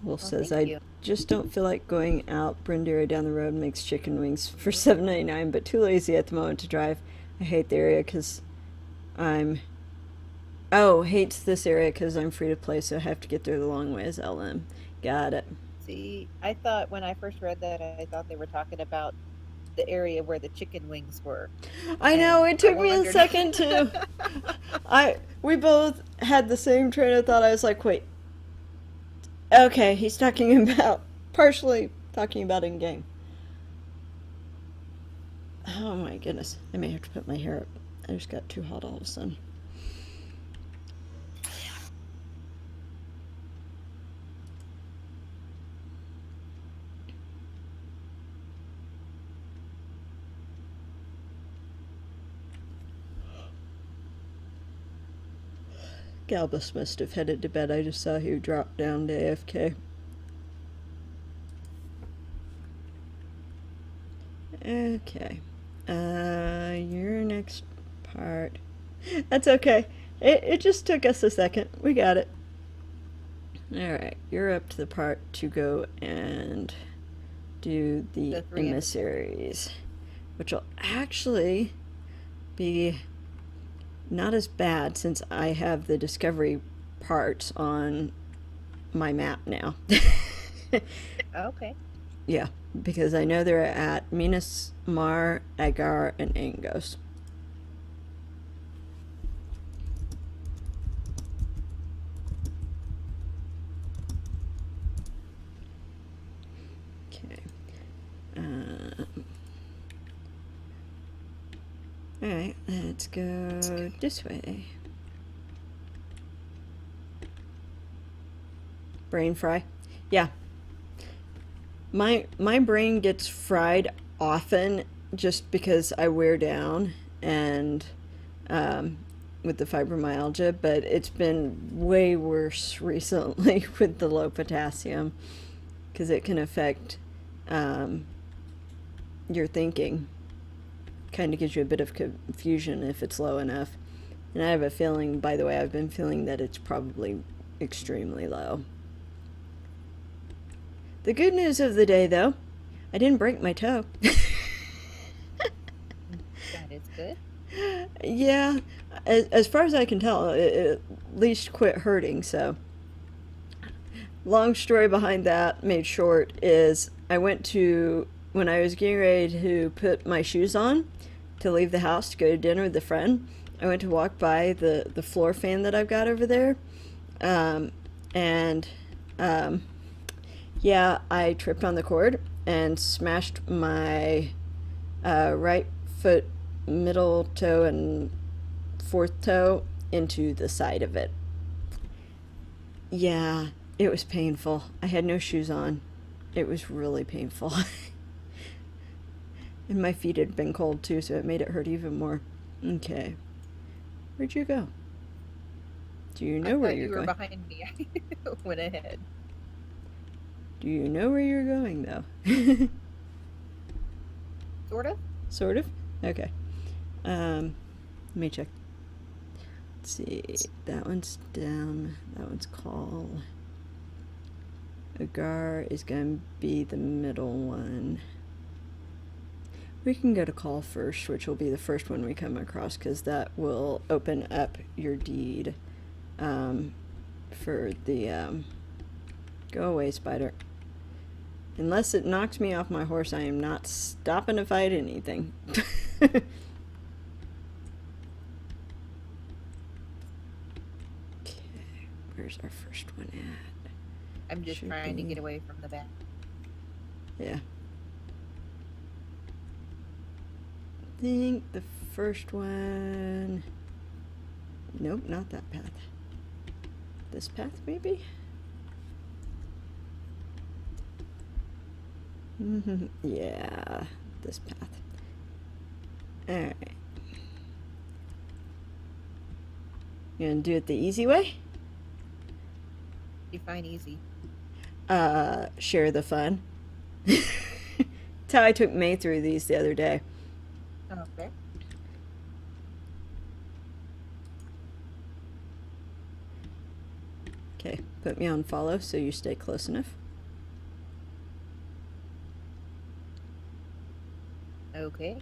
Wolf says, I just don't feel like going out Brindira down the road makes chicken wings for $7.99, but too lazy at the moment to drive. I hate the area because I'm... Oh, hates this area because I'm free to play, so I have to get there the long way as LM. Got it. See, I thought when I first read that, I thought they were talking about the area where the chicken wings were. I know, it took I me a wondered- second too. We both had the same train of thought. I was like, wait. Okay, he's talking about, partially talking about in game. Oh my goodness. I may have to put my hair up. I just got too hot all of a sudden. Galbus must have headed to bed. I just saw he dropped down to AFK. Okay. Your next part. That's okay. It just took us a second. We got it. Alright, you're up to the part to go and do the 3 emissaries, which will actually be not as bad since I have the discovery parts on my map now. Okay. Yeah, because I know they're at Minas, Mar, Agar, and Angos. Okay. Alright, let's go this way. Brain fry? Yeah. My brain gets fried often just because I wear down and with the fibromyalgia, but it's been way worse recently with the low potassium because it can affect your thinking. Kind of gives you a bit of confusion if it's low enough. And I have a feeling, by the way, I've been feeling that it's probably extremely low. The good news of the day, though, I didn't break my toe. That is good. Yeah, as far as I can tell, it at least quit hurting, so. Long story behind that, made short, is I went to, when I was getting ready to put my shoes on to leave the house to go to dinner with a friend, I went to walk by the floor fan that I've got over there, yeah, I tripped on the cord and smashed my right foot middle toe and fourth toe into the side of it. Yeah, it was painful. I had no shoes on. It was really painful. And my feet had been cold too, so it made it hurt even more. Okay. Where'd you go? Do you know where you're going? You were behind me. I went ahead. Do you know where you're going, though? Sort of. Sort of? Okay. Let me check. Let's see. That one's down. That one's call. Agar is going to be the middle one. We can go to call first, which will be the first one we come across, because that will open up your deed for the... Go away, spider. Unless it knocks me off my horse, I am not stopping to fight anything. Where's our first one at? I'm just Should trying to be- get away from the back. Yeah. I think the first one. Nope, not that path. This path, maybe? Yeah, this path. Alright. You gonna do it the easy way? Define easy. Share the fun. That's how I took May through these the other day. Okay. Okay, put me on follow so you stay close enough. Okay.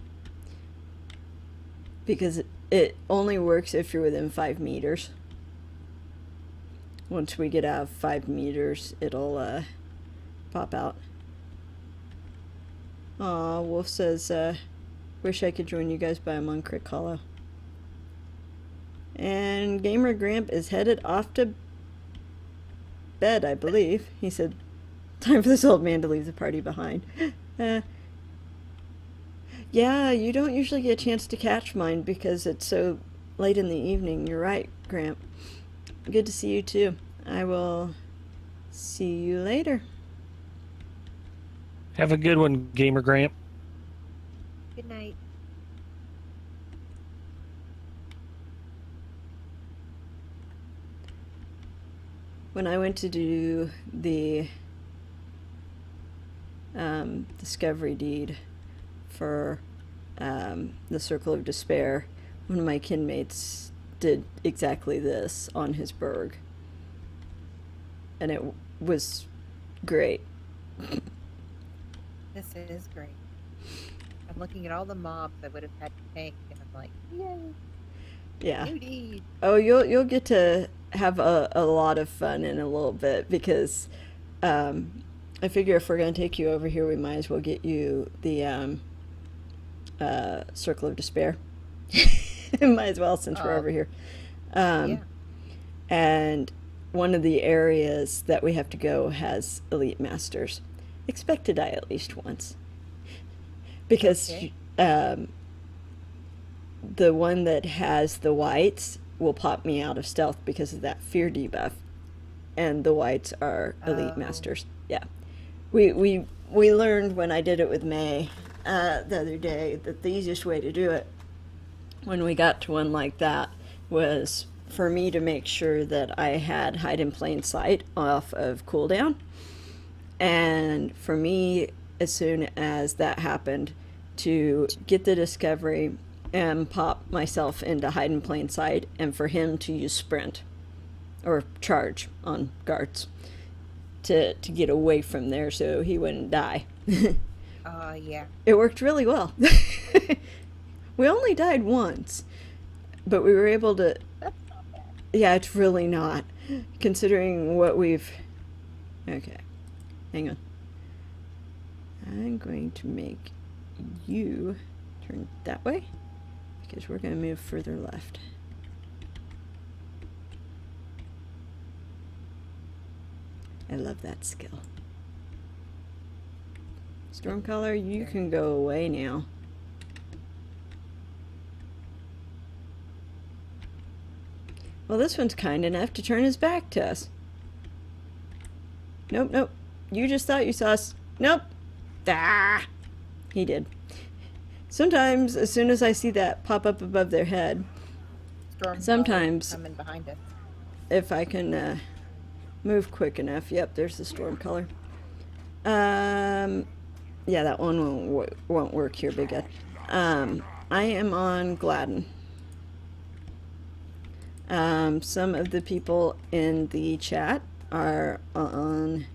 Because it only works if you're within 5 meters. Once we get out of 5 meters, it'll pop out. Aw, Wolf says, wish I could join you guys, but I'm on Crick Hollow. And Gamer Gramp is headed off to bed, I believe. He said, time for this old man to leave the party behind. Yeah, you don't usually get a chance to catch mine because it's so late in the evening. You're right, Gramp. Good to see you too. I will see you later. Have a good one, Gamer Gramp. Good night. When I went to do the discovery deed for the Circle of Despair, one of my kinmates did exactly this on his burg. And it was great. This is great. I'm looking at all the mobs I would have had to tank, and I'm like, yay, Yeah. new deed. Oh, you'll get to have a lot of fun in a little bit because I figure if we're going to take you over here, we might as well get you the Circle of Despair. Might as well since we're Oh. over here. Yeah. And one of the areas that we have to go has elite masters. Expect to die at least once. Because Okay. the one that has the whites will pop me out of stealth because of that fear debuff. And the whites are elite Oh. masters. Yeah. We learned when I did it with May the other day that the easiest way to do it when we got to one like that was for me to make sure that I had hide in plain sight off of cooldown. And for me, as soon as that happened, to get the discovery and pop myself into hide in plain sight, and for him to use sprint or charge on guards to get away from there so he wouldn't die. Yeah. It worked really well. We only died once, but we were able to. That's not bad. Yeah, it's really not, considering what we've. Okay, hang on. I'm going to make you turn that way because we're going to move further left. I love that skill. Stormcaller, you can go away now. Well, this one's kind enough to turn his back to us. Nope, nope. You just thought you saw us. Nope. Ah! He did. Sometimes, as soon as I see that pop up above their head, Storm Sometimes- coming behind us. if I can move quick enough. Yep, there's the storm color. Yeah, that one won't work here, Big Ed. I am on Gladden. Some of the people in the chat are on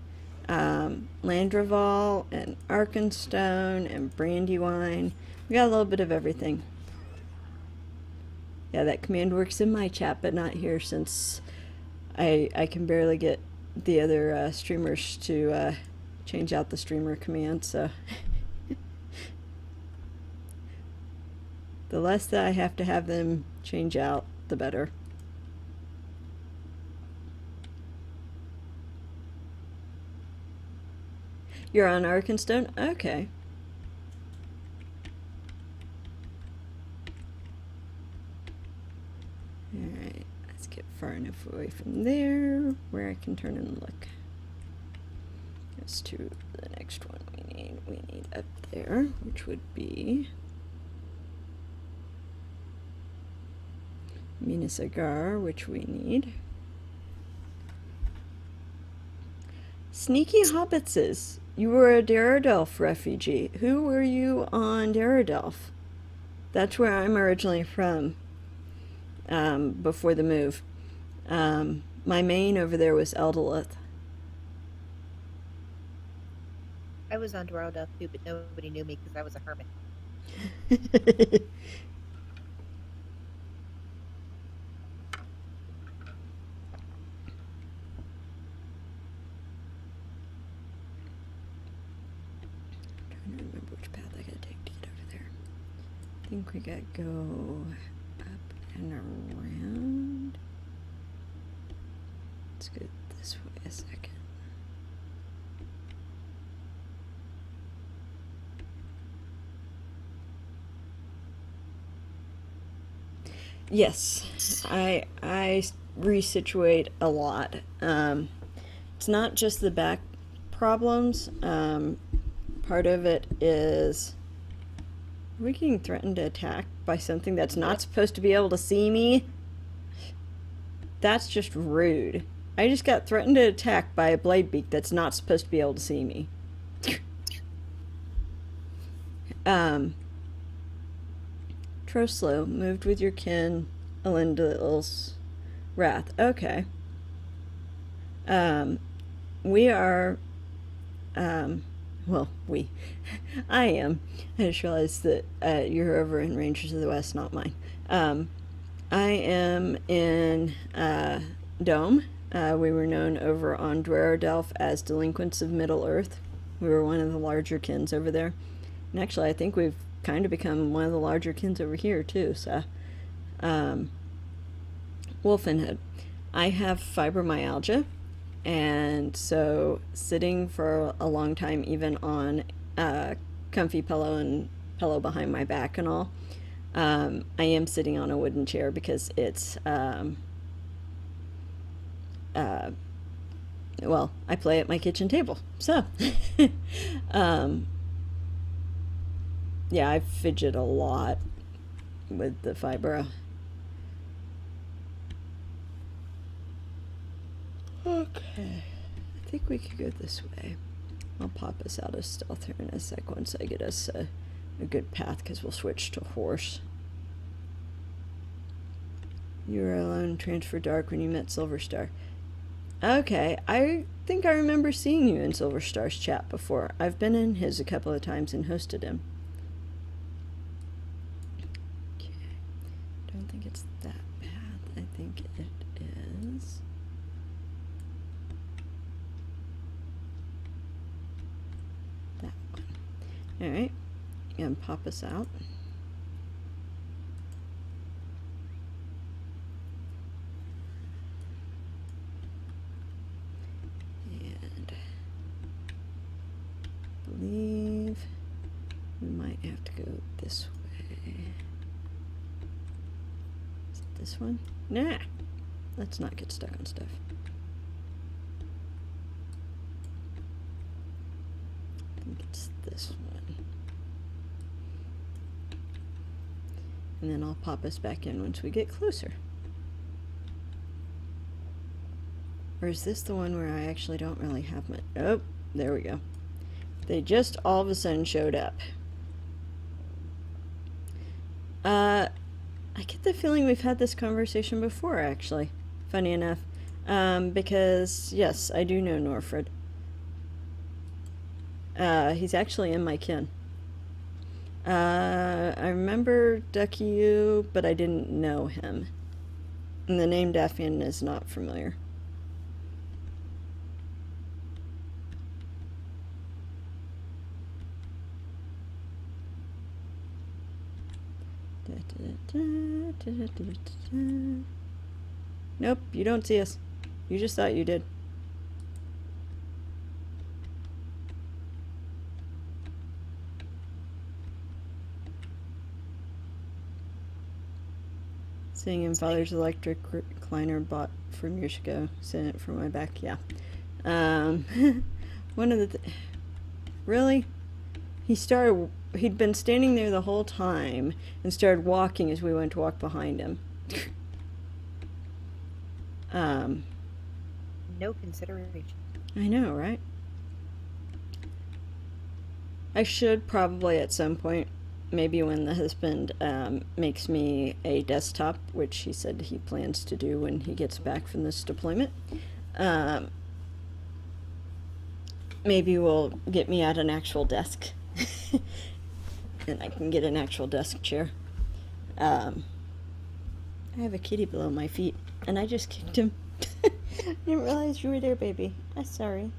Landraval and Arkenstone and Brandywine. We got a little bit of everything. Yeah, that command works in my chat, but not here since I can barely get the other streamers to change out the streamer command, so the less that I have to have them change out, the better. You're on Arkenstone? Okay. Alright, let's get far enough away from there where I can turn and look. As to the next one we need up there, which would be Munisagar, which we need. Sneaky Hobbitses. You were a Daradelf refugee. Who were you on Daradelf? That's where I'm originally from, before the move. My main over there was Eldalith. I was on Dwarrowduff too, but nobody knew me because I was a hermit. Trying to remember which path I gotta take to get over there. I think we gotta go up and around. Let's go this way a second. Yes, I resituate a lot. It's not just the back problems. Part of it is we're getting threatened to attack by something that's not supposed to be able to see me. That's just rude. I just got threatened to attack by a bladebeak that's not supposed to be able to see me. Troslow moved with your kin, Elendil's wrath. Okay. We are, well, we. I am. I just realized that you're over in Rangers of the West, not mine. I am in Dome. We were known over on Dwarrowdelf as Delinquents of Middle-earth. We were one of the larger kins over there. And actually, I think we've kind of become one of the larger kins over here, too. So, Wolfenhead. I have fibromyalgia. And so sitting for a long time, even on a comfy pillow and pillow behind my back and all, I am sitting on a wooden chair because it's, well, I play at my kitchen table. So, yeah, I fidget a lot with the fibro. Okay, I think we could go this way. I'll pop us out of stealth here in a sec once I get us a good path, because we'll switch to horse. You were alone, transfer dark when you met Silverstar. Okay, I think I remember seeing you in Silverstar's chat before. I've been in his a couple of times and hosted him. Okay, don't think it's that path. I think it is... that one. Alright, and pop us out. And I believe we might have to go this way. Is it this one? Nah, let's not get stuck on stuff. I think it's this one. And then I'll pop us back in once we get closer. Or is this the one where I actually don't really have my... Oh, there we go. They just all of a sudden showed up. I get the feeling we've had this conversation before, actually. Funny enough. Because, yes, I do know Norfred. He's actually in my kin. I remember Duckyou, but I didn't know him. And the name Daffian is not familiar. Nope, you don't see us. You just thought you did. Sitting in father's electric recliner bought from years ago. Sitting it for my back. Yeah. One of the... Really? He'd been standing there the whole time and started walking as we went to walk behind him. No consideration. I know, right? I should probably at some point, maybe when the husband makes me a desktop, which he said he plans to do when he gets back from this deployment, maybe will get me out an actual desk. And I can get an actual desk chair. I have a kitty below my feet, and I just kicked him. Didn't realize you were there, baby. I'm sorry.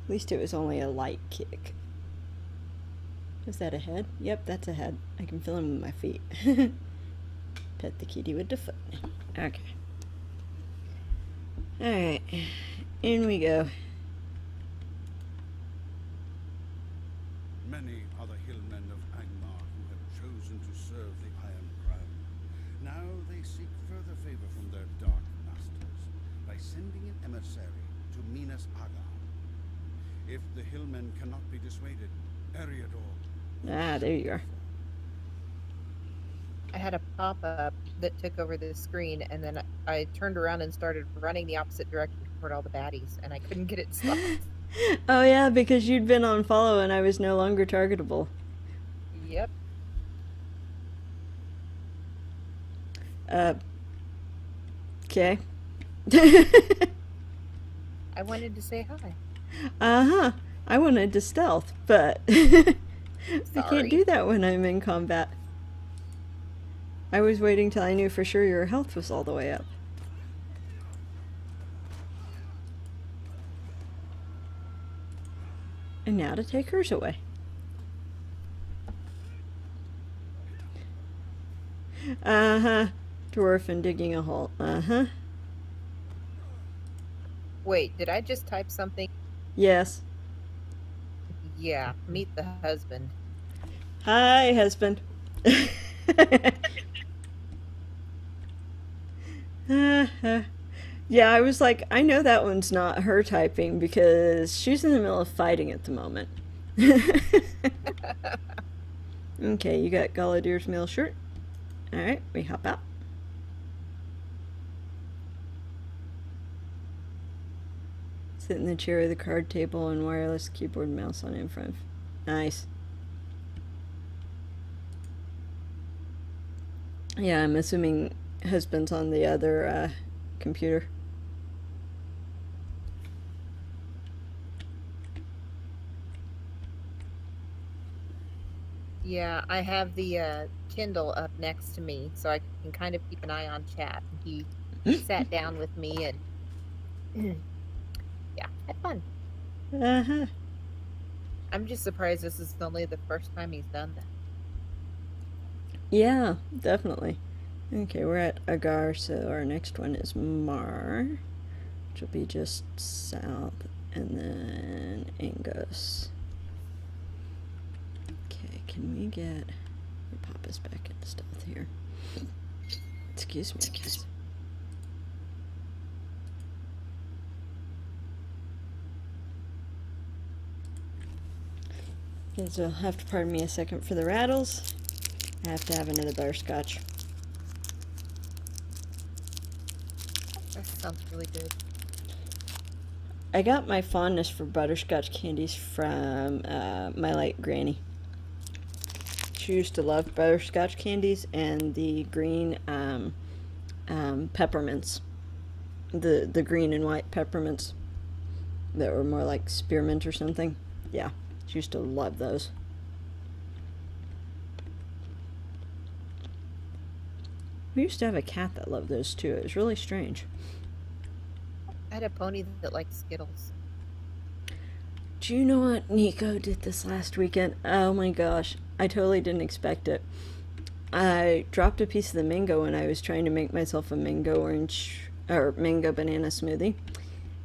At least it was only a light kick. Was that a head? Yep, that's a head. I can feel him with my feet. Pet the kitty with the foot. Okay. Alright. In we go. Many are the hillmen of Angmar who have chosen to serve the Iron Crown. Now they seek further favor from their dark masters by sending an emissary to Minas Aga. If the hillmen cannot be dissuaded, Eriador... Ah, there you are. I had a pop-up that took over the screen, and then I turned around and started running the opposite direction toward all the baddies, and I couldn't get it stopped. Oh yeah, because you'd been on follow and I was no longer targetable. Yep. Okay. I wanted to say hi. Uh-huh. I wanted to stealth, but I can't Sorry. do that when I'm in combat. I was waiting till I knew for sure your health was all the way up. And now to take hers away. Uh-huh. Dwarf and digging a hole. Uh-huh. Wait, did I just type something? Yes. Yeah, meet the husband. Hi, husband. Yeah, I was like, I know that one's not her typing because she's in the middle of fighting at the moment. Okay, you got Galadir's mail shirt. Alright, we hop out. Sit in the chair with a card table and wireless keyboard and mouse on it in front of. Nice. Yeah, I'm assuming husband's on the other computer. Yeah, I have the Kindle up next to me, so I can kind of keep an eye on chat. He sat down with me and yeah, had fun. Uh-huh. I'm just surprised this is only the first time he's done that. Yeah, definitely. Okay, we're at Agar, so our next one is Mar, which will be just south, and then Angos. Okay, can we get... we pop us back into stealth here. Excuse me, guys. Okay, so you'll have to pardon me a second for the rattles. I have to have another butterscotch. That sounds really good. I got my fondness for butterscotch candies from my late granny. She used to love butterscotch candies and the green peppermints. The green and white peppermints that were more like spearmint or something. Yeah, she used to love those. We used to have a cat that loved those too. It was really strange. I had a pony that liked Skittles. Do you know what Nico did this last weekend? Oh my gosh. I totally didn't expect it. I dropped a piece of the mango when I was trying to make myself a mango mango banana smoothie.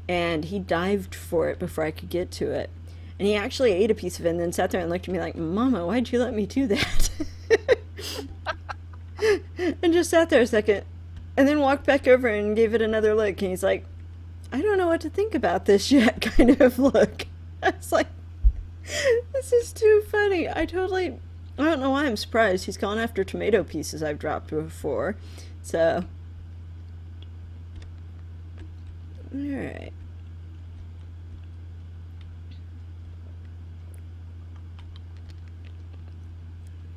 And he dived for it before I could get to it. And he actually ate a piece of it and then sat there and looked at me like, Mama, why'd you let me do that? and just sat there a second, and then walked back over and gave it another look. And he's like, I don't know what to think about this yet, kind of look. I was like, this is too funny. I don't know why I'm surprised. He's gone after tomato pieces I've dropped before. So, alright.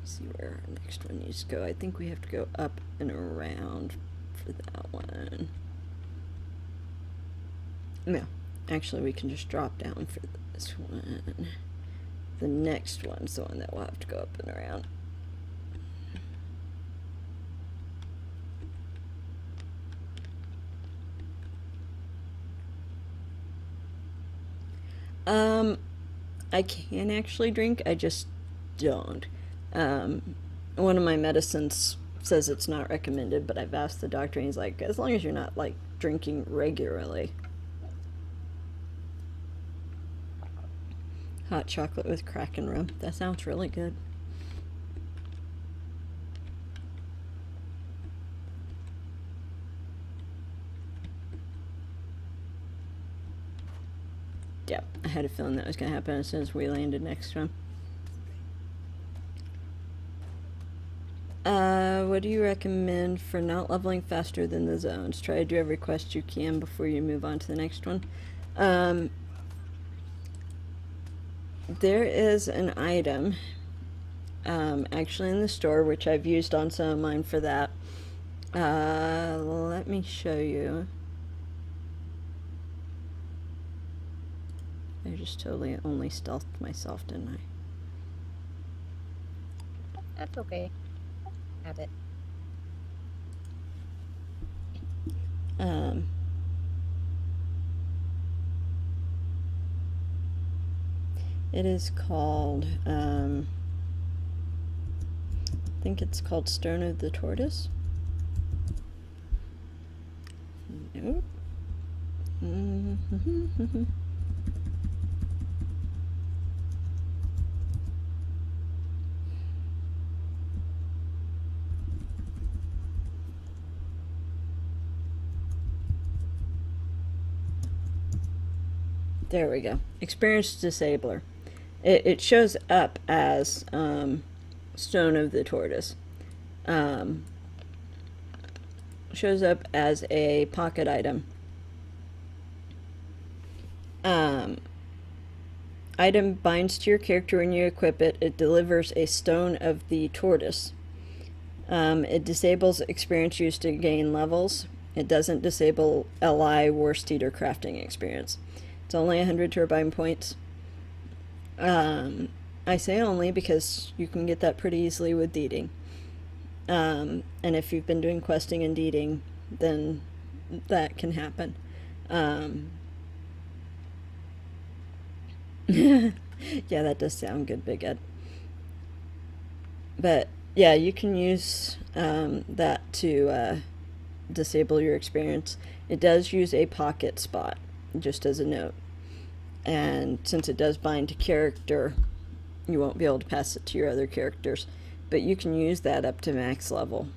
See where our next one needs to go. I think we have to go up and around for that one. No, actually we can just drop down for this one. The next one's the one that we'll have to go up and around. I can actually drink, I just don't. One of my medicines says it's not recommended, but I've asked the doctor and he's like, as long as you're not like drinking regularly. Hot chocolate with crack and rum. That sounds really good. Yeah, I had a feeling that was going to happen as soon as we landed next to him. What do you recommend for not leveling faster than the zones? Try to do every quest you can before you move on to the next one. There is an item, actually in the store, which I've used on some of mine for that. Let me show you. I just totally only stealthed myself, didn't I? That's okay. Have it. It is called, I think it's called Stone of the Tortoise. Nope. There we go. Experienced Disabler. It shows up as Stone of the Tortoise. Shows up as a pocket item. Item binds to your character when you equip it. It delivers a Stone of the Tortoise. It disables experience used to gain levels. It doesn't disable LI, Worsted, or crafting experience. It's only 100 turbine points. I say only because you can get that pretty easily with deeding. And if you've been doing questing and deeding, then that can happen. Yeah, that does sound good, Big Ed. But yeah, you can use that to disable your experience. It does use a pocket spot, just as a note. And since it does bind to character, you won't be able to pass it to your other characters. But you can use that up to max level.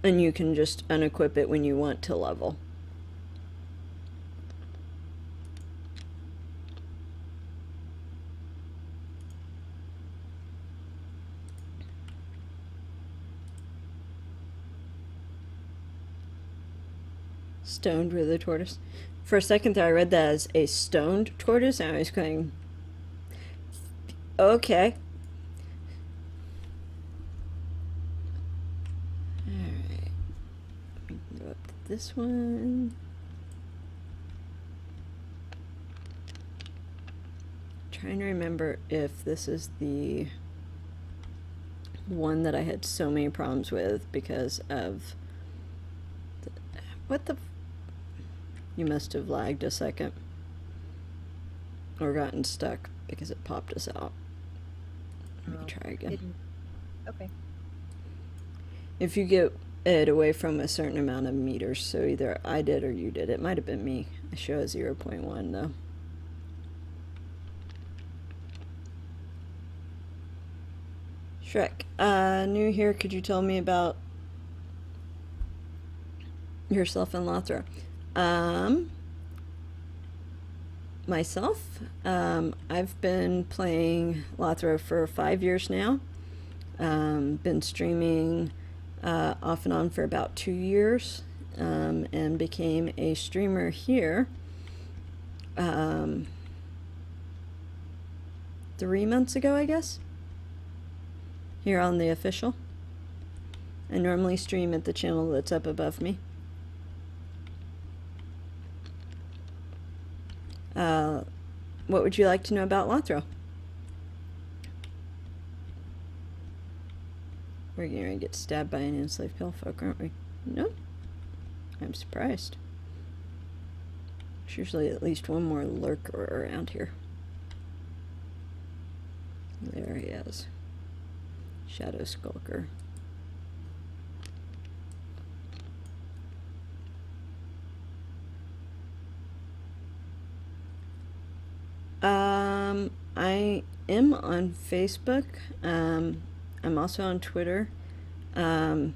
And you can just unequip it when you want to level. Stoned with a tortoise. For a second there, I read that as a stoned tortoise, and I was going, okay. Alright. Let me go up to this one. Trying to remember if this is the one that I had so many problems with because of what the you must have lagged a second or gotten stuck because it popped us out. Let me try again. Okay. If you get it away from a certain amount of meters, so either I did or you did, it might have been me. I show a 0.1 though. Shrek, new here. Could you tell me about yourself and LOTRO? Myself, I've been playing LOTRO for 5 years now. Been streaming off and on for about 2 years, and became a streamer here 3 months ago, I guess, here on the official. I normally stream at the channel that's up above me. What would you like to know about LOTRO? We're going to get stabbed by an enslaved pale folk, aren't we? No. I'm surprised. There's usually at least one more lurker around here. There he is. Shadow Skulker. I am on Facebook. I'm also on Twitter. I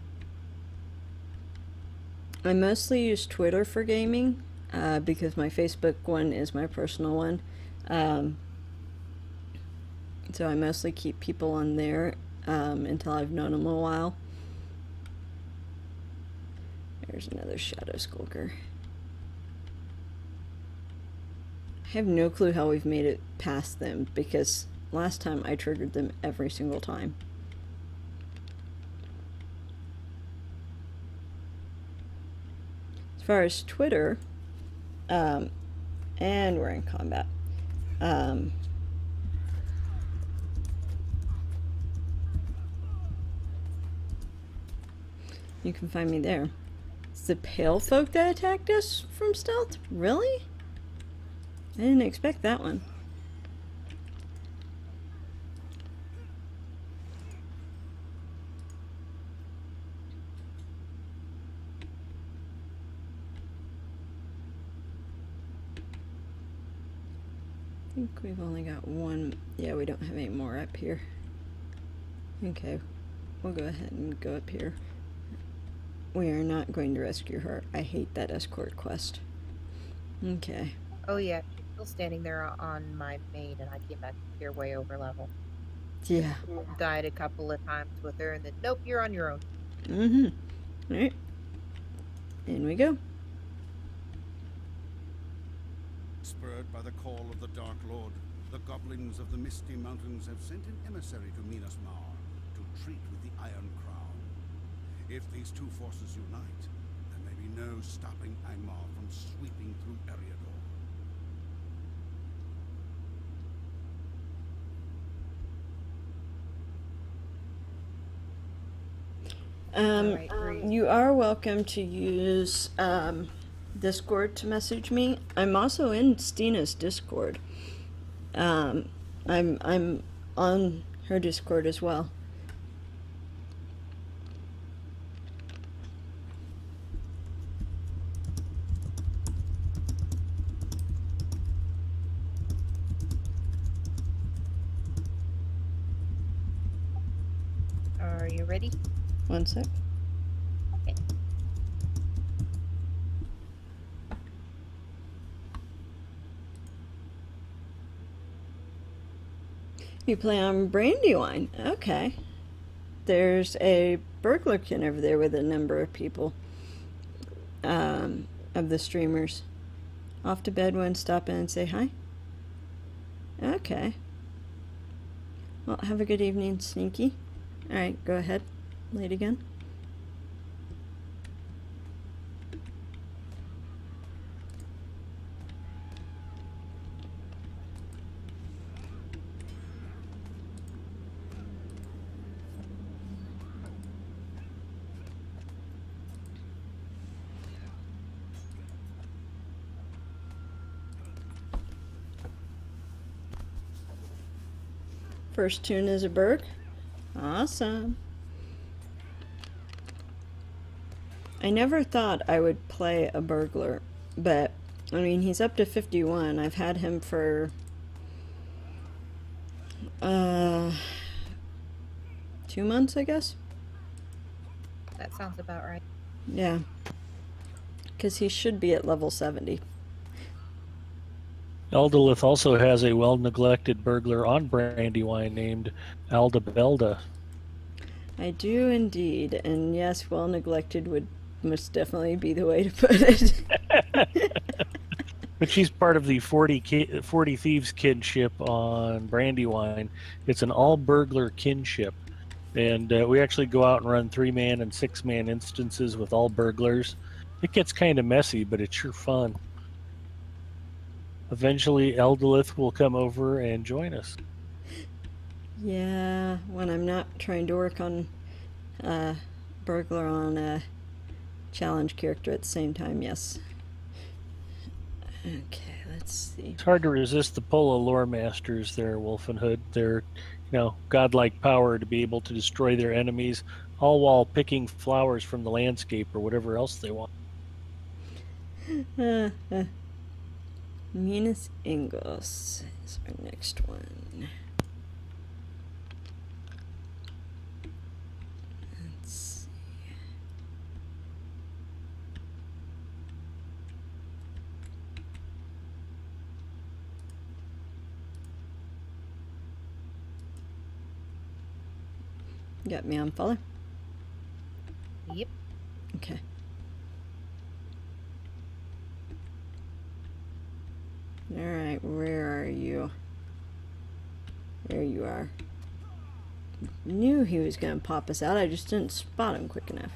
mostly use Twitter for gaming, because my Facebook one is my personal one. So I mostly keep people on there until I've known them a while. There's another Shadow Skulker. I have no clue how we've made it past them, because last time I triggered them every single time. As far as Twitter, and we're in combat. You can find me there. It's the pale folk that attacked us from stealth? Really? I didn't expect that one. I think we've only got one. Yeah, we don't have any more up here. Okay, we'll go ahead and go up here. We are not going to rescue her. I hate that escort quest. Okay. Oh yeah, she's still standing there on my main, and I came back here way over level. Yeah. Died a couple of times with her, and then nope, you're on your own. Mm-hmm. Alright. In we go. Spurred by the call of the Dark Lord, the goblins of the Misty Mountains have sent an emissary to Minas Mar to treat with the Iron Crown. If these two forces unite, there may be no stopping Angmar from sweeping through Eriador. You are welcome to use Discord to message me. I'm also in Stina's Discord. I'm on her Discord as well. Are you ready? One sec. Okay. You play on Brandywine. Okay. There's a burglarkin over there with a number of people. Of the streamers. Off to bed one, stop in and say hi. Okay. Well, have a good evening, Sneaky. Alright, go ahead. Late again. First tune is a burg. Awesome. I never thought I would play a burglar, but I mean, he's up to 51. I've had him for 2 months, I guess. That sounds about right. Yeah. Because he should be at level 70. Eldalith also has a well-neglected burglar on Brandywine named Elda. I do indeed, and yes, well neglected would most definitely be the way to put it. But she's part of the 40 Thieves kinship on Brandywine. It's an all-burglar kinship. And we actually go out and run 3-man and 6-man instances with all burglars. It gets kind of messy, but it's sure fun. Eventually, Eldalith will come over and join us. Yeah, when I'm not trying to work on burglar on a challenge character at the same time, yes. Okay, let's see. It's hard to resist the pull of lore masters there, Wolfenhood. Their, godlike power to be able to destroy their enemies, all while picking flowers from the landscape or whatever else they want. Minas Ingos is our next one. Let's see. Got me on follow? Yep. Okay. Alright, where are you? There you are. Knew he was gonna pop us out, I just didn't spot him quick enough.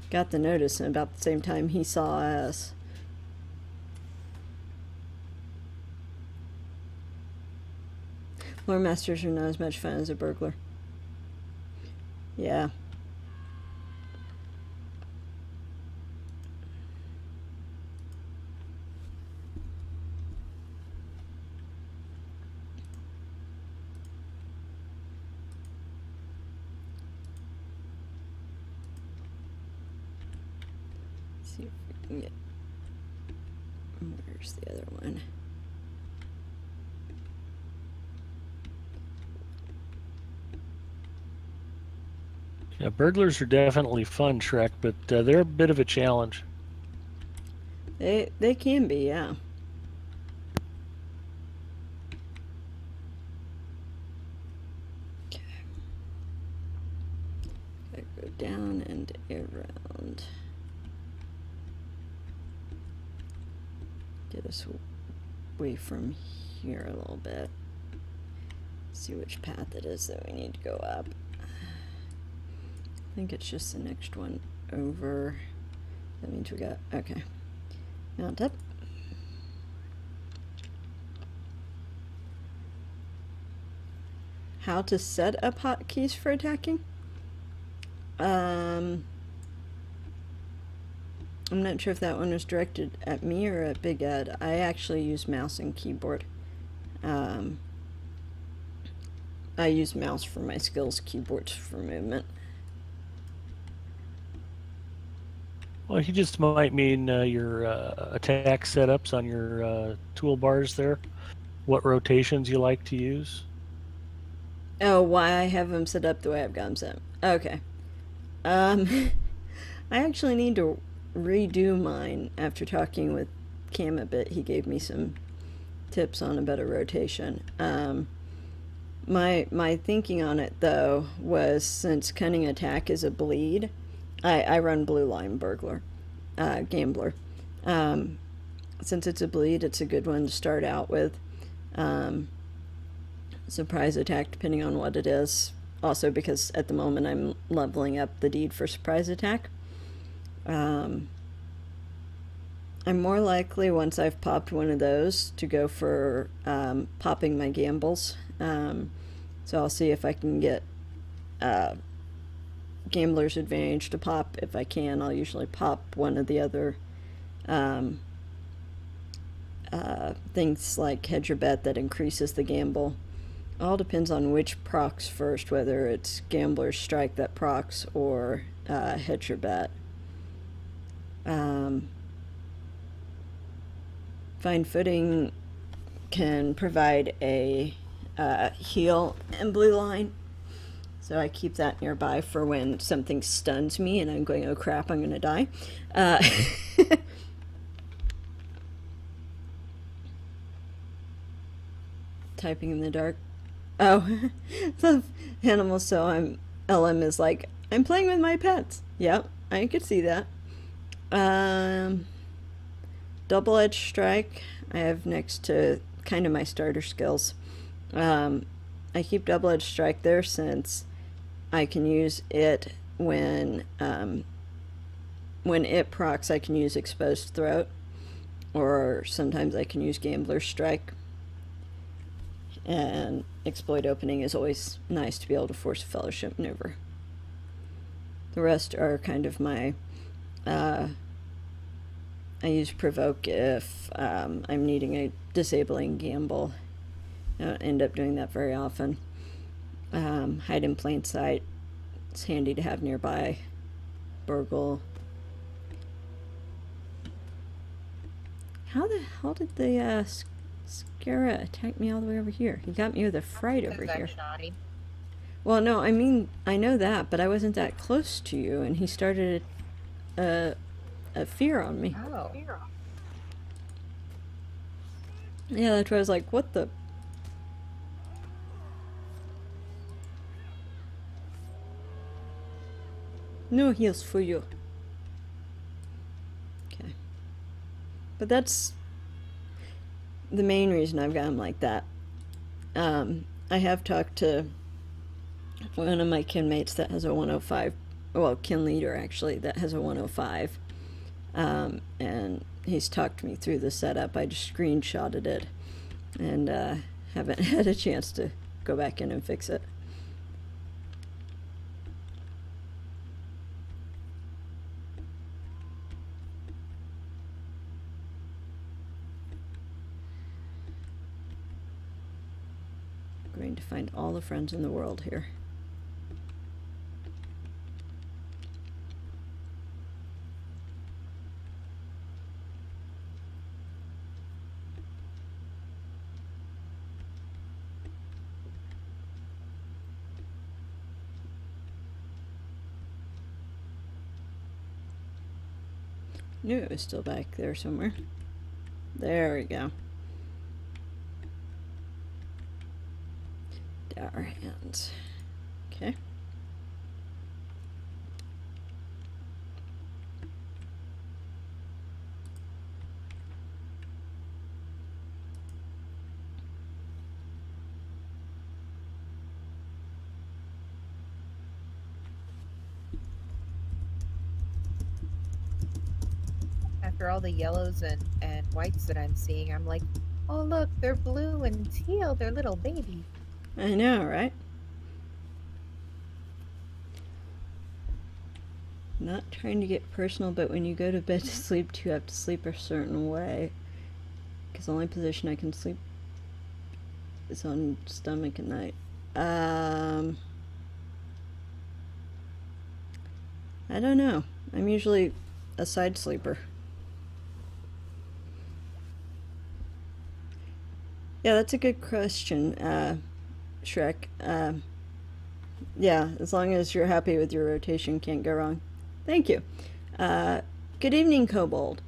Got the notice and about the same time he saw us. Lore masters are not as much fun as a burglar. Yeah. See if we can get. Where's the other one? Yeah, burglars are definitely fun, Shrek, but they're a bit of a challenge. They can be, yeah. Okay. Gotta go down and around. Get us away from here a little bit. See which path it is that we need to go up. I think it's just the next one over. That means we got, okay. Mount up. How to set up hotkeys for attacking? I'm not sure if that one was directed at me or at Big Ed. I actually use mouse and keyboard. I use mouse for my skills, keyboards for movement. Well, he just might mean your attack setups on your toolbars there. What rotations you like to use. Oh, why I have them set up the way I've got them set. Okay. I actually need to redo mine after talking with Cam a bit. He gave me some tips on a better rotation. My thinking on it, though, was since cunning attack is a bleed, I run blue line burglar, gambler. Since it's a bleed, it's a good one to start out with. Surprise attack, depending on what it is. Also, because at the moment I'm leveling up the deed for surprise attack. I'm more likely, once I've popped one of those, to go for popping my gambles. So I'll see if I can get Gambler's Advantage to pop. If I can, I'll usually pop one of the other things like Hedge or Bet that increases the gamble. All depends on which procs first, whether it's Gambler's Strike that procs or Hedge or Bet. Fine Footing can provide a heal and blue line. So I keep that nearby for when something stuns me and I'm going, oh crap, I'm going to die. Typing in the dark. Oh, the animal. So LM is like, I'm playing with my pets. Yep, I could see that. Double-edged strike I have next to kind of my starter skills. I keep double-edged strike there since I can use it when it procs. I can use exposed throat, or sometimes I can use gambler's strike. And exploit opening is always nice to be able to force a fellowship maneuver. The rest are kind of my I use provoke if I'm needing a disabling gamble. I don't end up doing that very often. Hide in plain sight. It's handy to have nearby. Burgle. How the hell did the Scara attack me all the way over here? He got me with a fright over here. Shot him. Well, no, I mean, I know that, but I wasn't that close to you, and he started a fear on me. Oh. Yeah, that's why I was like, what the? No heals for you. Okay. But that's the main reason I've got him like that. I have talked to one of my kin mates that has a 105, well, kin leader actually, that has a 105. And he's talked me through the setup. I just screenshotted it and haven't had a chance to go back in and fix it. Going to find all the friends in the world here. Knew it was still back there somewhere. There we go. Dour hands. Okay. After all the yellows and whites that I'm seeing, I'm like, oh look, they're blue and teal, they're little babies. I know, right? Not trying to get personal, but when you go to bed to sleep, you have to sleep a certain way. Because the only position I can sleep is on stomach at night. I don't know. I'm usually a side sleeper. Yeah, that's a good question, Shrek. Yeah, as long as you're happy with your rotation, can't go wrong. Thank you. Good evening, Kobold.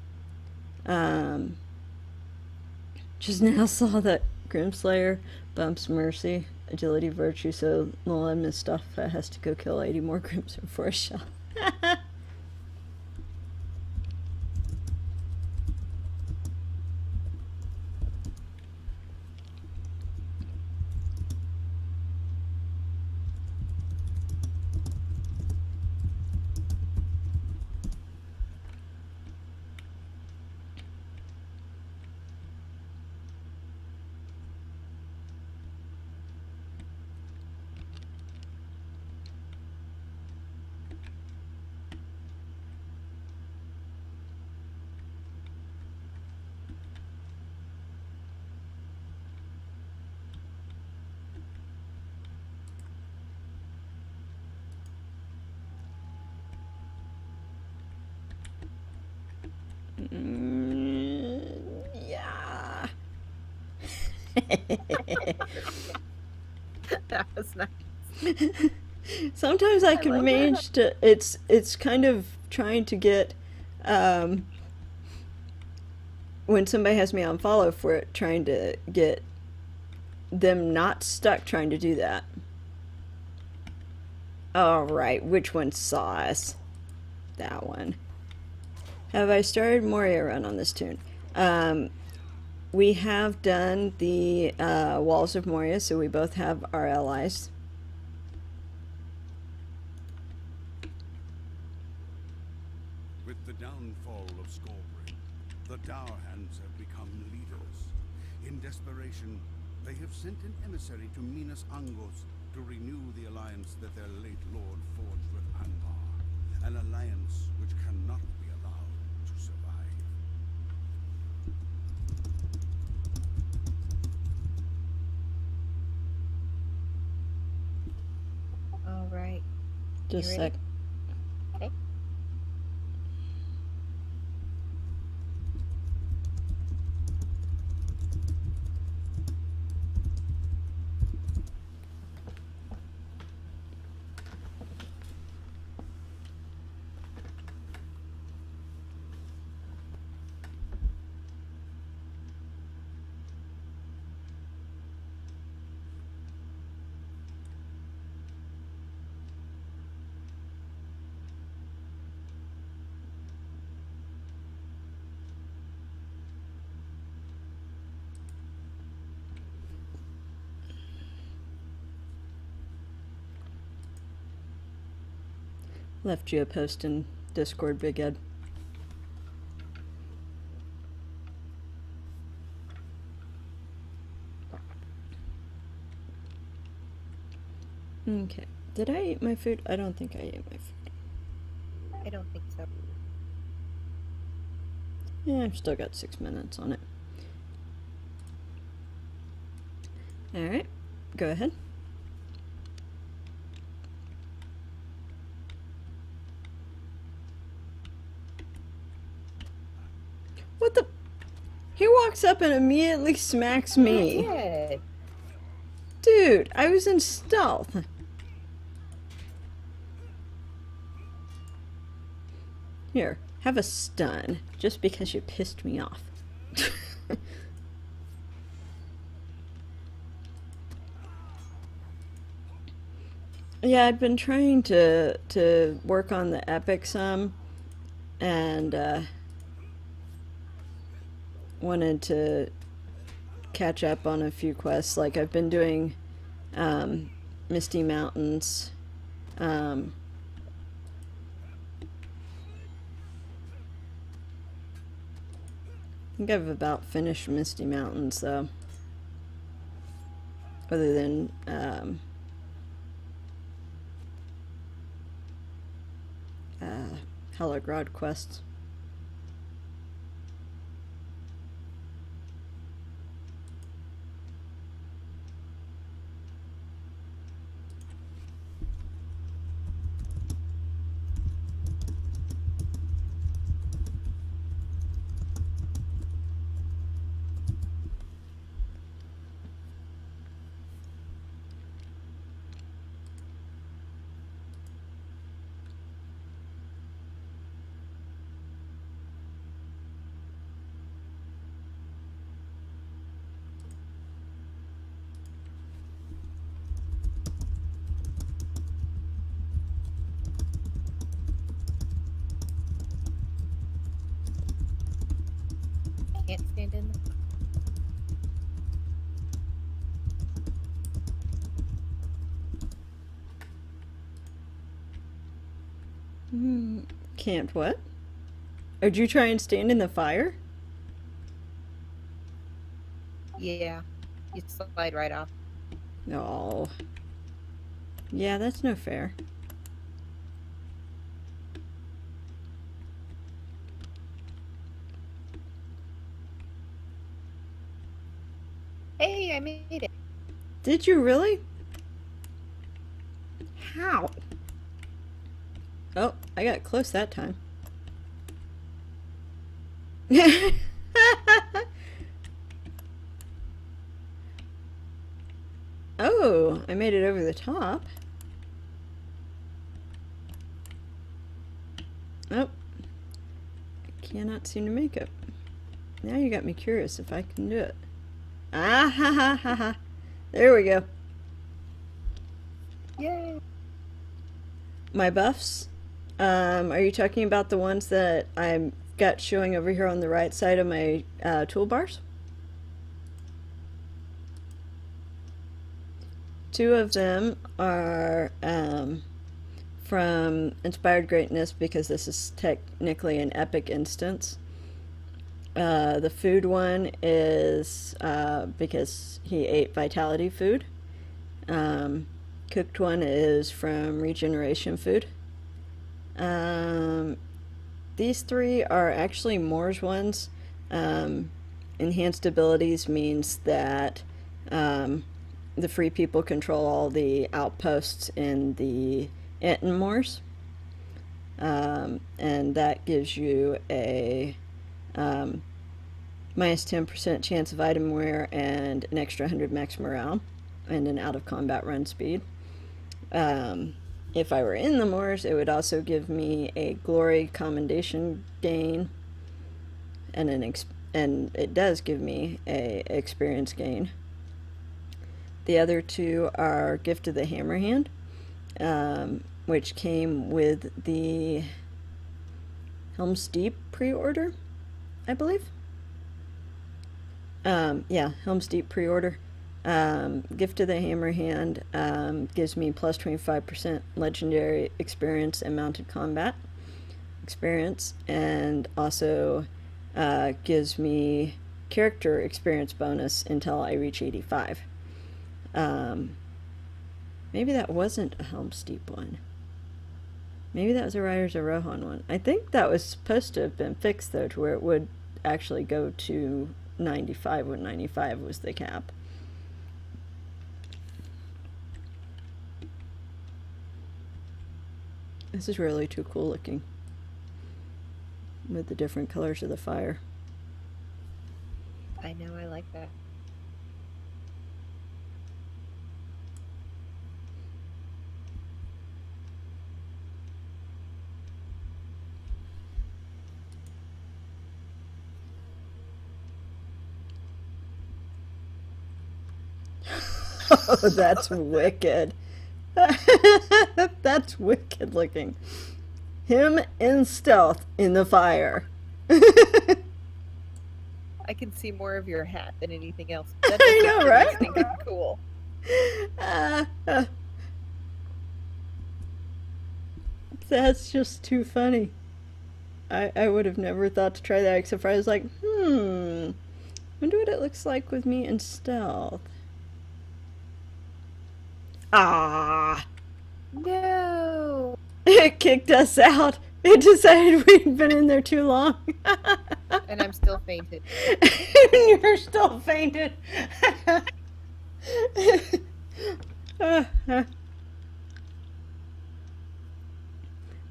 Just now saw that Grimslayer bumps Mercy, Agility, Virtue, so Lola and Miss Stuff has to go kill 80 more Grims for a shot. Yeah. was nice. Sometimes I can like manage to. It's kind of trying to get. When somebody has me on follow for it, trying to get them not stuck trying to do that. All right, which one saw us? That one. Have I started Moria run on this tune? We have done the Walls of Moria, so we both have our allies. With the downfall of Scorbrin, the Dourhands have become leaders. In desperation, they have sent an emissary to Minas Angos to renew the alliance that their late lord forged with Angmar, an alliance which cannot be allowed to survive. All right. Just a You sec. ready? Okay. Left you a post in Discord, Big Ed. Okay. Did I eat my food? I don't think I ate my food. I don't think so. Yeah, I've still got 6 minutes on it. Alright, go ahead. What the? He walks up and immediately smacks me. Good. Dude, I was in stealth. Here, have a stun, just because you pissed me off. Yeah, I'd been trying to work on the epic some, and wanted to catch up on a few quests. Like I've been doing Misty Mountains. I think I've about finished Misty Mountains though. Other than Hellegrod quests. Can't stand in the Can't what? Or did you try and stand in the fire? Yeah. You slide right off. No. Yeah, that's no fair. Hey, I made it. Did you really? How? Oh, I got close that time. Oh, I made it over the top. Oh, I cannot seem to make it. Now you got me curious if I can do it. Ah ha ha ha ha. There we go. Yay! My buffs. Are you talking about the ones that I've got showing over here on the right side of my toolbars? Two of them are from Inspired Greatness, because this is technically an epic instance. The food one is because he ate vitality food. Cooked one is from regeneration food. These three are actually Moore's ones. Enhanced abilities means that the free people control all the outposts in the Enton Moors. And that gives you a minus 10% chance of item wear and an extra 100 max morale and an out of combat run speed. If I were in the Moors, it would also give me a glory commendation gain and and it does give me a experience gain. The other two are Gift of the Hammerhand, which came with the Helm's Deep pre-order, I believe. Yeah, Helm's Deep pre-order. Gift of the Hammerhand gives me plus 25% legendary experience and mounted combat experience, and also gives me character experience bonus until I reach 85. Maybe that wasn't a Helm's Deep one. Maybe that was a Riders of Rohan one. I think that was supposed to have been fixed, though, to where it would actually go to 95 when 95 was the cap. This is really too cool looking with the different colors of the fire. I know, I like that. Oh, that's wicked. That's wicked looking. Him in stealth in the fire. I can see more of your hat than anything else. That I is know, right? interesting and cool. That's just too funny. I would have never thought to try that, except for I was like, wonder what it looks like with me in stealth. Ah! No! It kicked us out. It decided we'd been in there too long. And I'm still fainted. You're still fainted.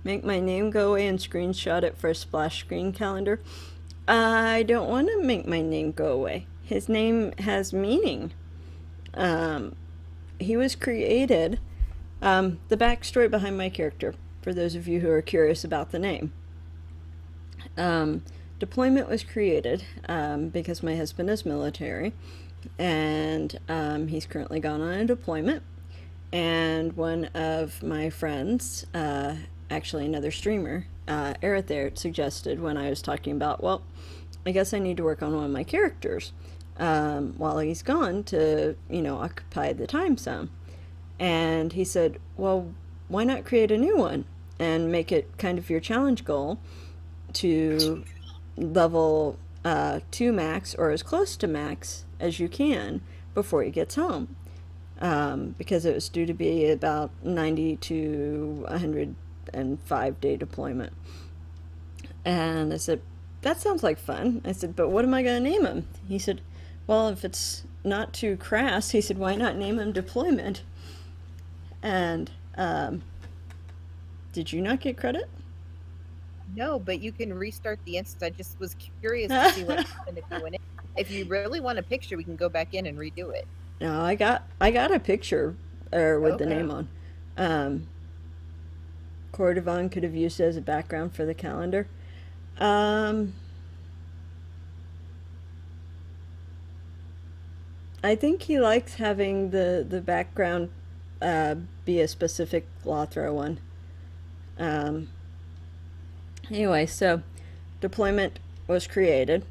Make my name go away and screenshot it for a splash screen calendar. I don't want to make my name go away. His name has meaning. He was created, the backstory behind my character, for those of you who are curious about the name. Deployment was created because my husband is military, and he's currently gone on a deployment. And one of my friends, actually another streamer, Aerith, suggested when I was talking about, well, I guess I need to work on one of my characters while he's gone to, occupy the time some. And he said, well, why not create a new one and make it kind of your challenge goal to level 2 max or as close to max as you can before he gets home. Because it was due to be about 90 to 105 day deployment. And I said, that sounds like fun. I said, but what am I going to name him? He said, well, if it's not too crass, he said, why not name him Deployment? And did you not get credit? No, but you can restart the instance. I just was curious to see what happened if you went in. If you really want a picture, we can go back in and redo it. No, I got a picture or with the Okay. name on. Cordovan could have used it as a background for the calendar. I think he likes having the background be a specific LOTRO one. Anyway, so deployment was created,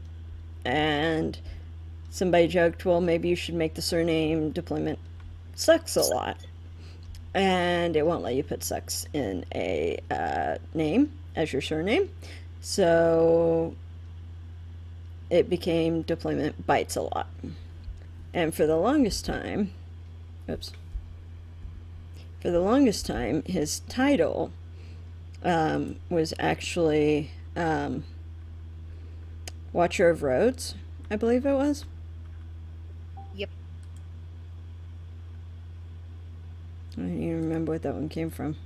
and somebody joked, well, maybe you should make the surname deployment sucks a lot. And it won't let you put sucks in a name as your surname. So it became deployment bites a lot. And for the longest time, his title was actually Watcher of Roads, I believe it was. Yep. I don't even remember what that one came from.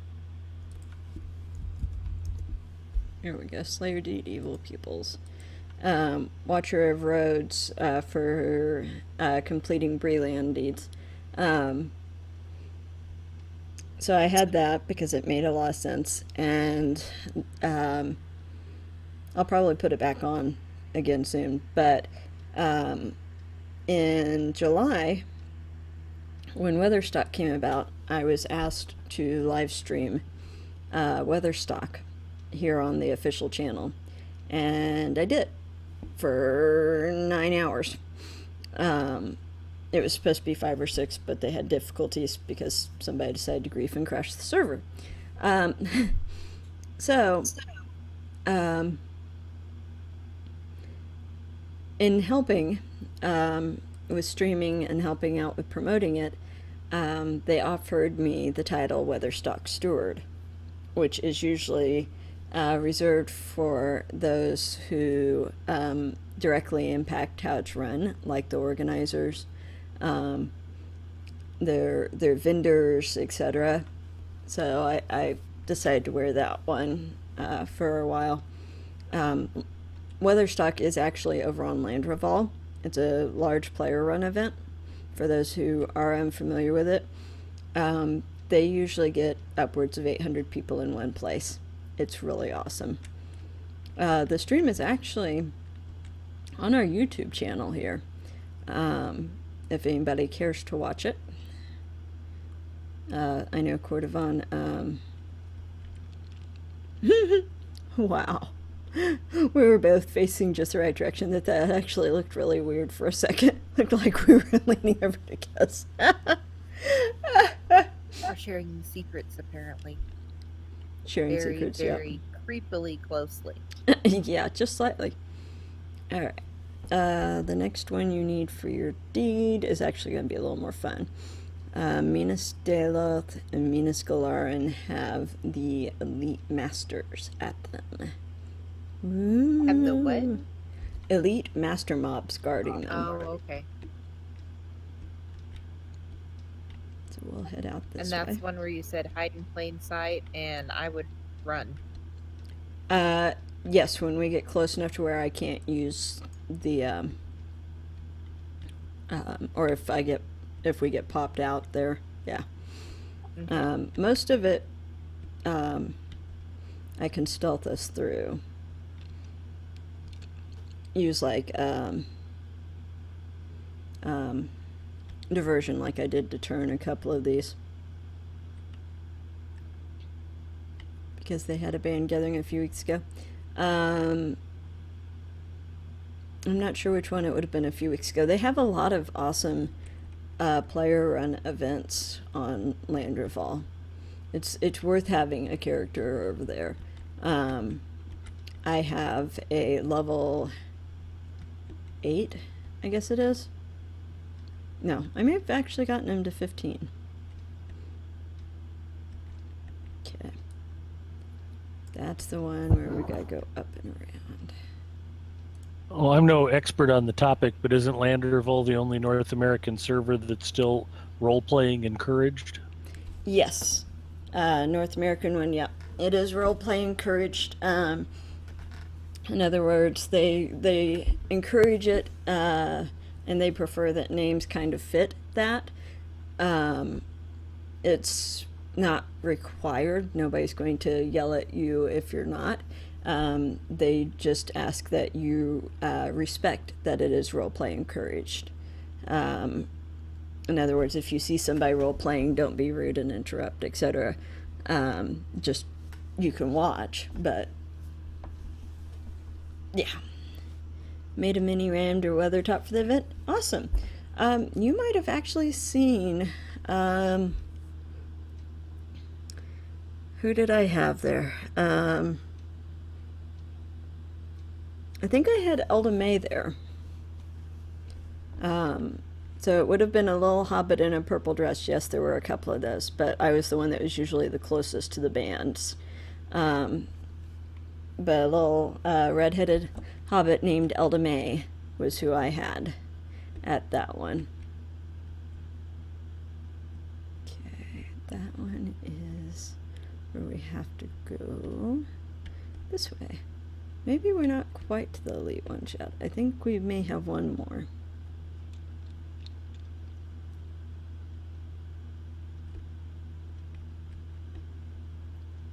Here we go. Slayer Deed Evil Pupils. Watcher of Roads for completing Breland deeds. So I had that because it made a lot of sense, and I'll probably put it back on again soon. But in July, when Weatherstock came about, I was asked to live stream Weatherstock here on the official channel, and I did for 9 hours. It was supposed to be 5 or 6, but they had difficulties because somebody decided to grief and crash the server. In helping with streaming and helping out with promoting it, they offered me the title Weatherstock Steward, which is usually reserved for those who directly impact how it's run, like the organizers, their vendors, etc. So I decided to wear that one for a while. Weatherstock is actually over on Land Revolve. It's a large player-run event. For those who are unfamiliar with it, they usually get upwards of 800 people in one place. It's really awesome. The stream is actually on our YouTube channel here, if anybody cares to watch it. I know Cordovan. Wow. We were both facing just the right direction. That actually looked really weird for a second. Looked like we were leaning over to kiss. We're sharing secrets, apparently. Sharing Very, secrets, very creepily closely. yeah, just slightly. All right. The next one you need for your deed is actually going to be a little more fun. Minas Deloth and Minas Galaran have the Elite Masters at them. Ooh. Have the what? Elite Master Mobs guarding them. Oh, okay. So we'll head out this And that's way. one where you said hide in plain sight, and I would run. Yes, when we get close enough to where I can't use the or if we get popped out there, yeah. Mhm. Most of it I can stealth us through. Use like diversion, like I did to turn a couple of these, because they had a band gathering a few weeks ago. I'm not sure which one it would have been a few weeks ago. They have a lot of awesome player-run events on Landrefall. It's worth having a character over there. I have a level 8, I guess it is. No, I may have actually gotten him to 15. Okay. That's the one where we gotta go up and around. Oh, I'm no expert on the topic, but isn't Landerville the only North American server that's still role-playing encouraged? Yes. North American one, yeah. It is role-play encouraged. In other words, they encourage it, and they prefer that names kind of fit that. it's not required. Nobody's going to yell at you if you're not. They just ask that you respect that it is role play encouraged. In other words, if you see somebody role playing, don't be rude and interrupt, etc. Just you can watch, but yeah. Made a mini rammed or weathertop for the event. Awesome. You might have actually seen. Who did I have there? I think I had Elda May there. So it would have been a little hobbit in a purple dress. Yes, there were a couple of those, but I was the one that was usually the closest to the bands. But a little red-headed hobbit named Elda May was who I had at that one. Okay, that one is where we have to go this way. Maybe we're not quite to the elite ones yet. I think we may have one more.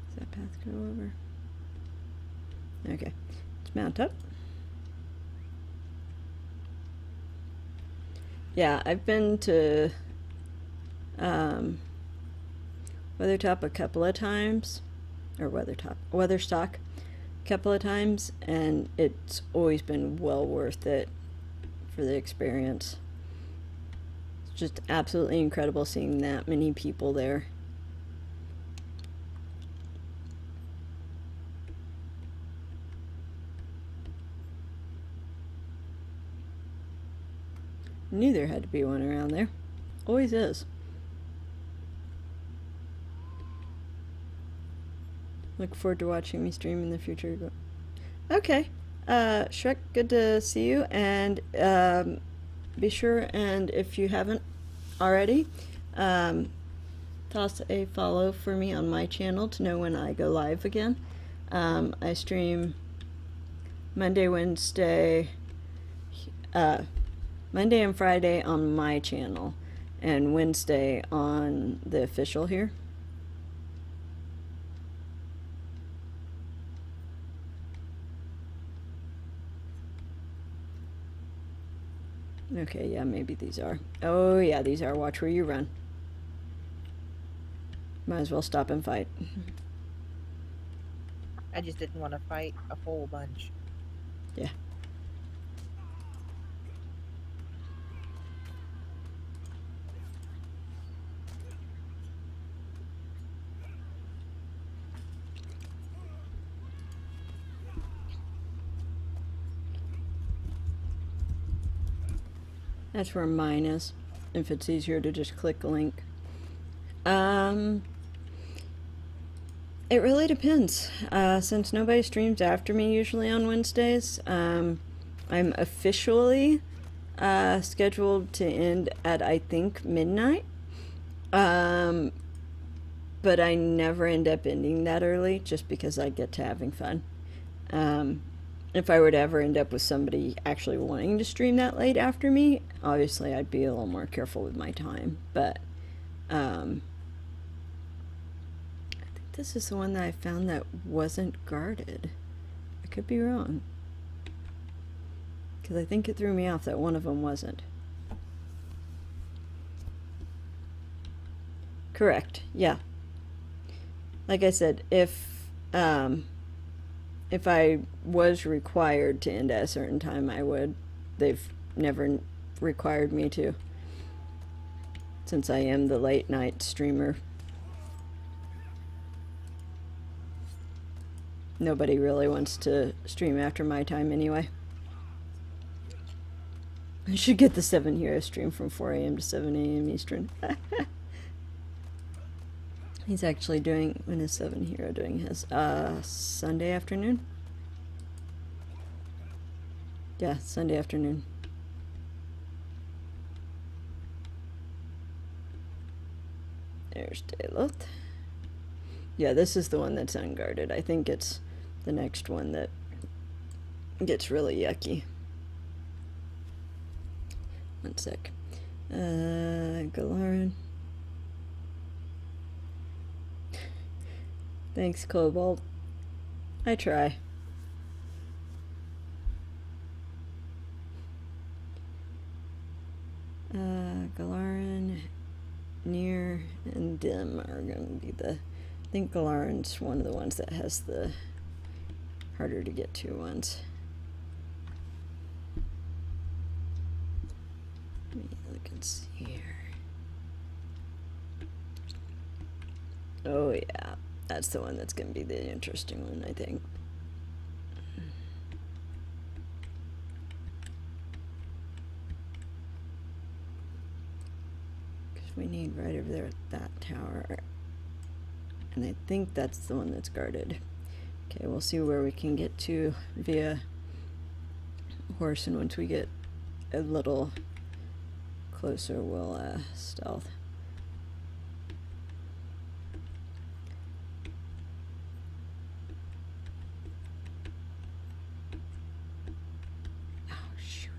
Does that path go over? Okay, let's mount up. Yeah, I've been to Weathertop a couple of times, or Weatherstock a couple of times, and it's always been well worth it for the experience. It's just absolutely incredible seeing that many people there. Knew there had to be one around there. Always is. Look forward to watching me stream in the future. Okay. Shrek, good to see you. And be sure, and if you haven't already, toss a follow for me on my channel to know when I go live again. I stream Monday, Wednesday, Monday and Friday on my channel, and Wednesday on the official here. Okay, yeah, maybe these are. Oh, yeah, these are. Watch where you run. Might as well stop and fight. I just didn't want to fight a whole bunch. Yeah. That's where mine is, if it's easier to just click a link. It really depends. Since nobody streams after me usually on Wednesdays, I'm officially scheduled to end at, I think, midnight. But I never end up ending that early just because I get to having fun. If I were to ever end up with somebody actually wanting to stream that late after me, obviously I'd be a little more careful with my time. But I think this is the one that I found that wasn't guarded. I could be wrong, because I think it threw me off that one of them wasn't. Correct, yeah. Like I said, if I was required to end at a certain time, I would. They've never required me to, since I am the late night streamer. Nobody really wants to stream after my time anyway. I should get the 7 Hero stream from 4 a.m. to 7 a.m. Eastern. He's actually doing, when is 7 Hero doing his? Sunday afternoon? Yeah, Sunday afternoon. There's Dayloth. Yeah, this is the one that's unguarded. I think it's the next one that gets really yucky. One sec. Galaran. Thanks, Cobalt. I try. Galaran, Near, and Dim are going to be the... I think Galaran's one of the ones that has the harder to get to ones. Let me look and see here. Oh yeah, that's the one that's going to be the interesting one, I think. Because we need right over there at that tower. And I think that's the one that's guarded. Okay, we'll see where we can get to via horse, and once we get a little closer, we'll stealth. Oh shoot!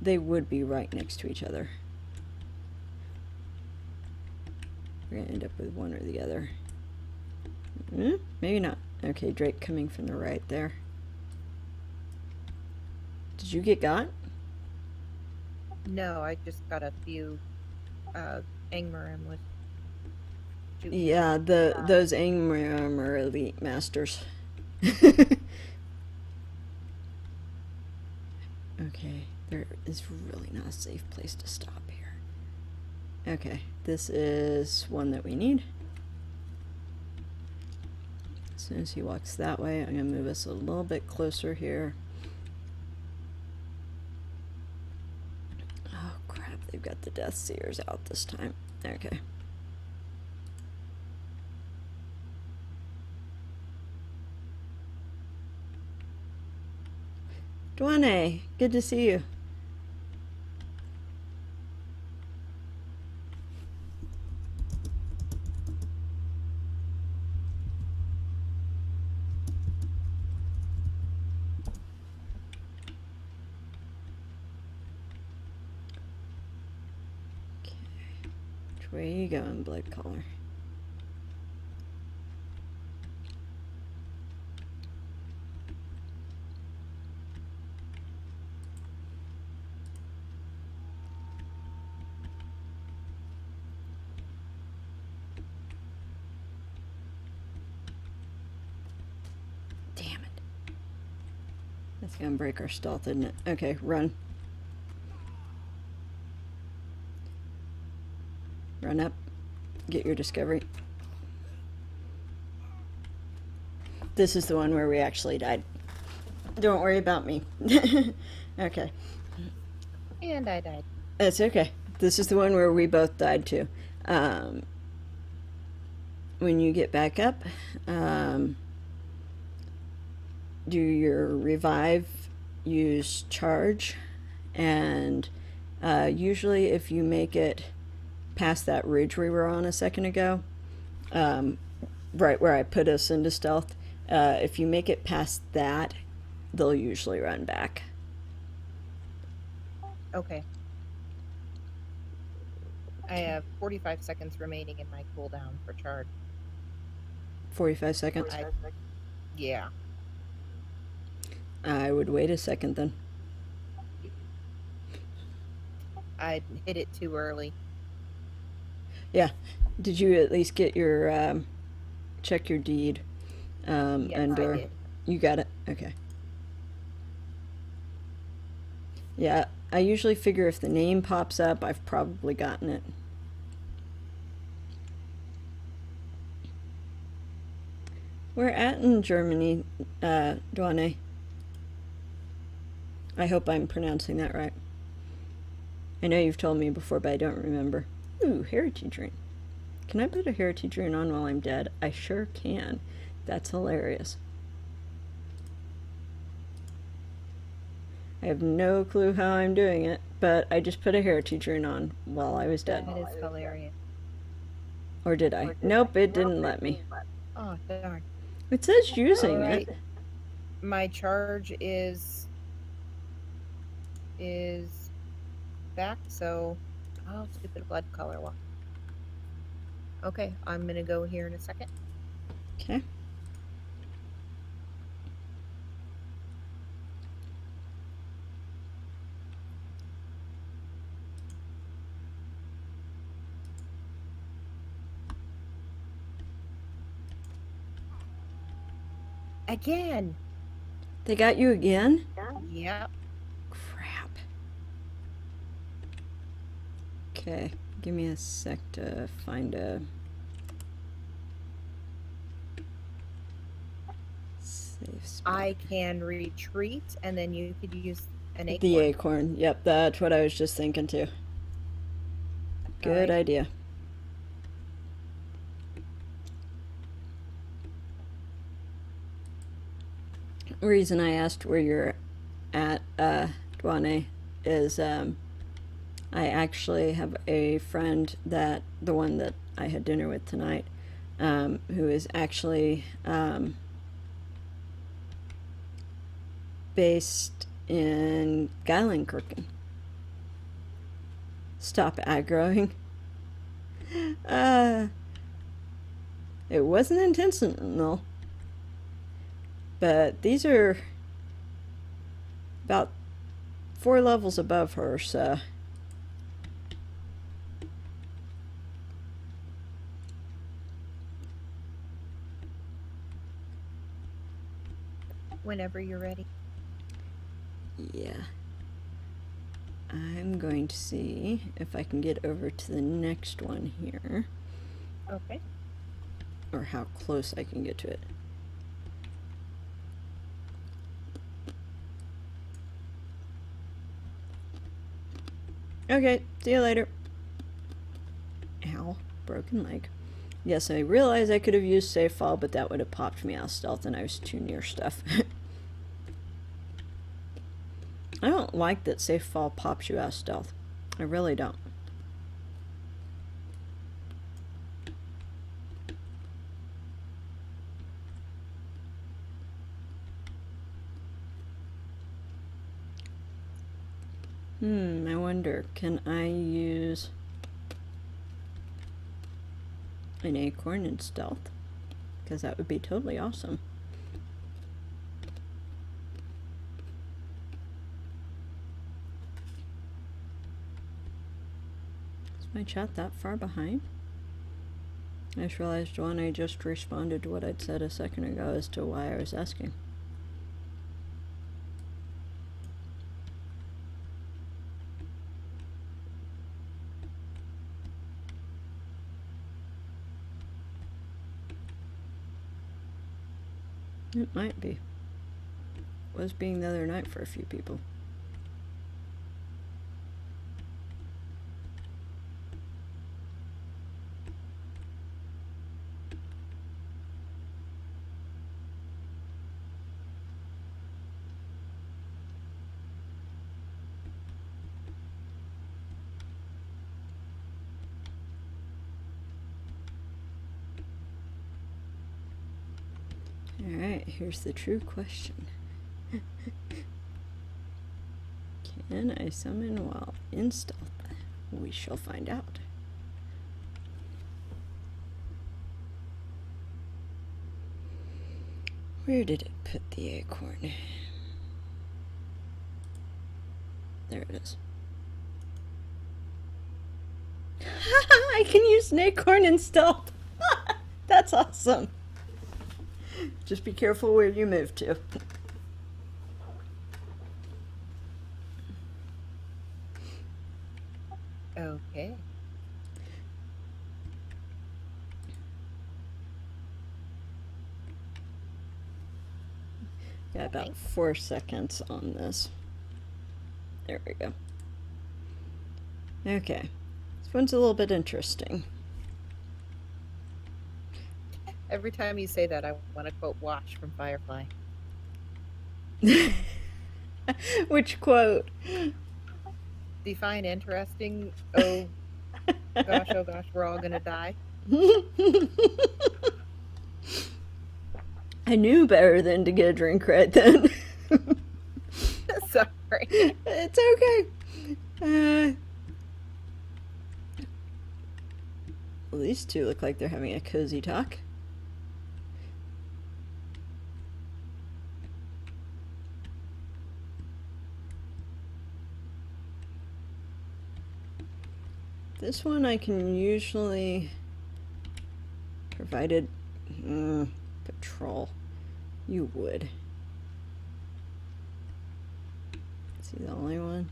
They would be right next to each other. We're gonna end up with one or the other. Maybe not. Okay, Drake coming from the right there. Did you get got? No, I just got a few Angmarim with shooting. Yeah, those Angmarim are elite masters. Okay, there is really not a safe place to stop here. Okay, this is one that we need. As soon as he walks that way, I'm going to move us a little bit closer here. Oh crap, they've got the Death Seers out this time. Okay. Dwane, good to see you. Where are you going, Blood Caller? Damn it. That's gonna break our stealth, isn't it? Okay, run. Run up, get your discovery. This is the one where we actually died. Don't worry about me. Okay. And I died. That's okay. This is the one where we both died too. When you get back up, do your revive, use charge, and usually if you make it past that ridge we were on a second ago, right where I put us into stealth, if you make it past that, they'll usually run back. Okay. I have 45 seconds remaining in my cooldown for charge. 45 seconds? Yeah. I would wait a second then. I hit it too early. Yeah. Did you at least get your, check your deed? Yes, and I did. You got it? Okay. Yeah, I usually figure if the name pops up, I've probably gotten it. We're at in Germany, Dwane. I hope I'm pronouncing that right. I know you've told me before, but I don't remember. Ooh, heritage rune. Can I put a heritage rune on while I'm dead? I sure can. That's hilarious. I have no clue how I'm doing it, but I just put a heritage rune on while I was dead. That is hilarious. Or did I? Nope, it didn't let me. Oh, darn. It says using Alright. it. My charge is back, so oh, stupid blood color one. Okay, I'm gonna go here in a second. Okay. Again. They got you again? Yep. Crap. Okay, give me a sec to find a safe spot. I can retreat, and then you could use an acorn. The acorn. Yep, that's what I was just thinking too. Good Alright. idea. Reason I asked where you're at, Dwane, is I actually have a friend that, the one that I had dinner with tonight, who is actually based in Geilenkirchen. Stop aggroing. It wasn't intentional. But these are about 4 levels above her, so. Whenever you're ready. Yeah. I'm going to see if I can get over to the next one here, Okay. or how close I can get to it. Okay, see you later. Ow, broken leg. Yes, I realize I could have used safe fall, but that would have popped me out of stealth and I was too near stuff. I don't like that safe fall pops you out of stealth. I really don't. I wonder, can I use an acorn in stealth? Because that would be totally awesome. Is my chat that far behind? I just realized when I just responded to what I'd said a second ago as to why I was asking. It might be. Was being the other night for a few people. Alright, here's the true question. Can I summon while in stealth? We shall find out. Where did it put the acorn? There it is. I can use an acorn in stealth. That's awesome. Just be careful where you move to. Okay. Got about 4 seconds on this. There we go. Okay. This one's a little bit interesting. Every time you say that, I want to quote Wash from Firefly. Which quote? Define interesting. Oh gosh, we're all gonna die. I knew better than to get a drink right then. Sorry. It's okay. Well, these two look like they're having a cozy talk. This one I can usually, provided patrol, you would. Is he the only one?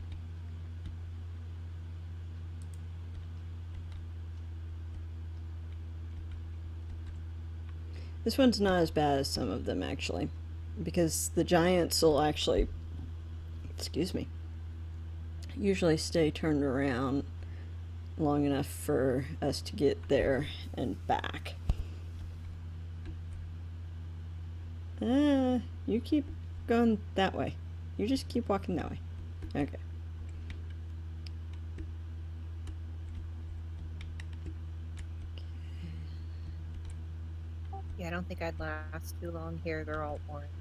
This one's not as bad as some of them, actually, because the giants will actually, excuse me, usually stay turned around long enough for us to get there and back. You keep going that way. You just keep walking that way. Okay. Yeah, I don't think I'd last too long here. They're all orange.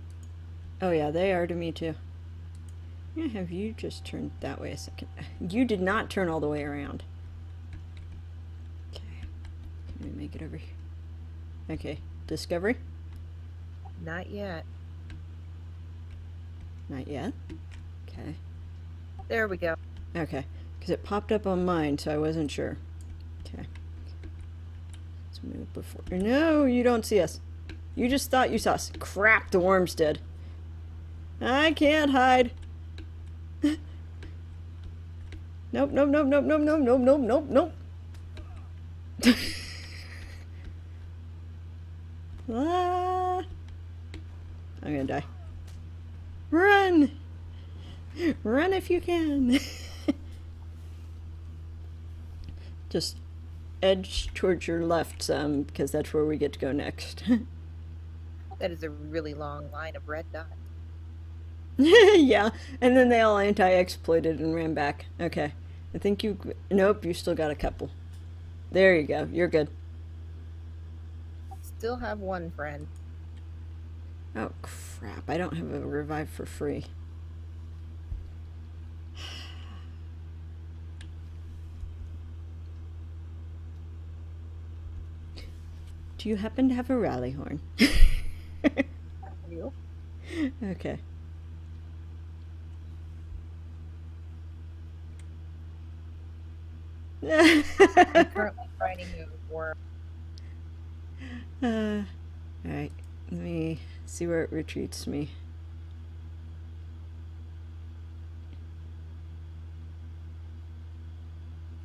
Oh yeah, they are to me too. I'm gonna have you just turn that way a second. You did not turn all the way around. Okay. Can we make it over here? Okay. Discovery? Not yet. Not yet. Okay. There we go. Okay. Because it popped up on mine, so I wasn't sure. Okay. Let's move before. No, you don't see us. You just thought you saw us. Crap, the worms did. I can't hide. Nope, nope, nope, nope, nope, nope, nope, nope, nope, nope. Ah. I'm gonna die. Run! Run if you can. Just edge towards your left some, because that's where we get to go next. That is a really long line of red dots. Yeah, and then they all anti-exploited and ran back. Okay. I think you... Nope, you still got a couple. There you go. You're good. Still have one friend. Oh, crap. I don't have a revive for free. Do you happen to have a rally horn? You? Okay. I'm currently fighting a worm. Alright, let me see where it retreats me.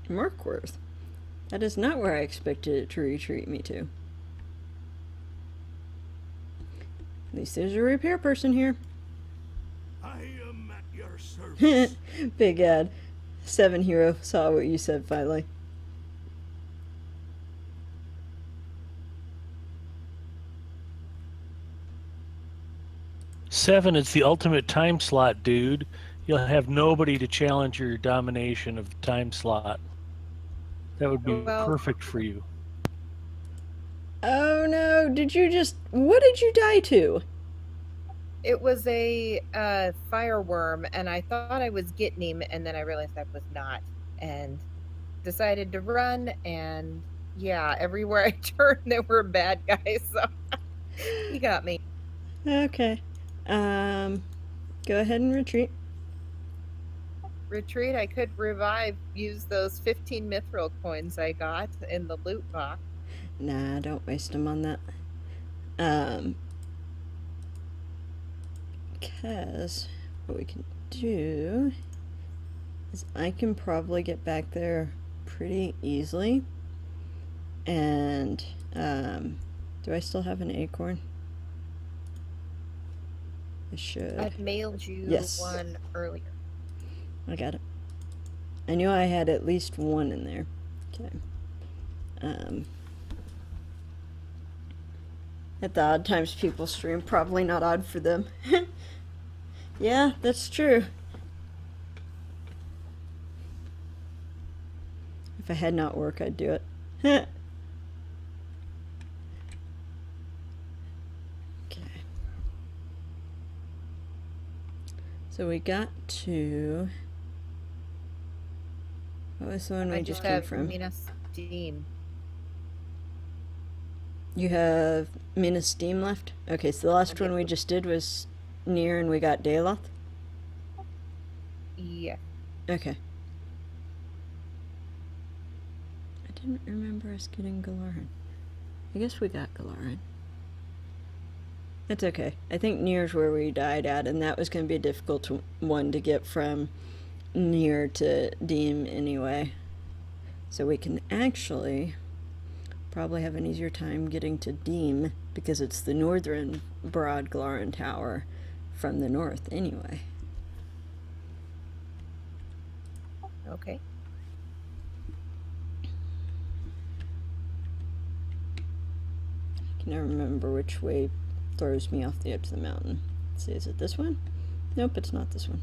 Merkworth. That is not where I expected it to retreat me to. At least there's a repair person here. I am at your service. Big ad. 7 hero saw what you said finally. Seven is the ultimate time slot, dude. You'll have nobody to challenge your domination of the time slot. That would be Well- perfect for you. Oh no, did you just... What did you die to? It was a fireworm, and I thought I was getting him, and then I realized I was not, and decided to run. And yeah, everywhere I turned, there were bad guys. So he got me. Okay. Go ahead and retreat. Retreat. I could revive. Use those 15 mithril coins I got in the loot box. Nah, don't waste them on that. Because what we can do is I can probably get back there pretty easily. And, do I still have an acorn? I should. I mailed you Yes. one earlier. I got it. I knew I had at least one in there. Okay. At the odd times people stream, probably not odd for them. Yeah, that's true. If I had not work, I'd do it. Okay. So we got to... What was the one we I just just came have from? Minas Dean. You have Minas Steam left? Okay, so the last one we just did was near and we got Dayloth? Yeah. Okay. didn't remember us getting Galaran. I guess we got Galaran. That's okay. I think Near's where we died at, and that was going to be a difficult one to get from Near to Deem anyway. So we can actually probably have an easier time getting to Deem because it's the northern Broad Galaran Tower from the north anyway. Okay. I can never remember which way throws me off the edge of the mountain. Let's see, is it this one? Nope, it's not this one.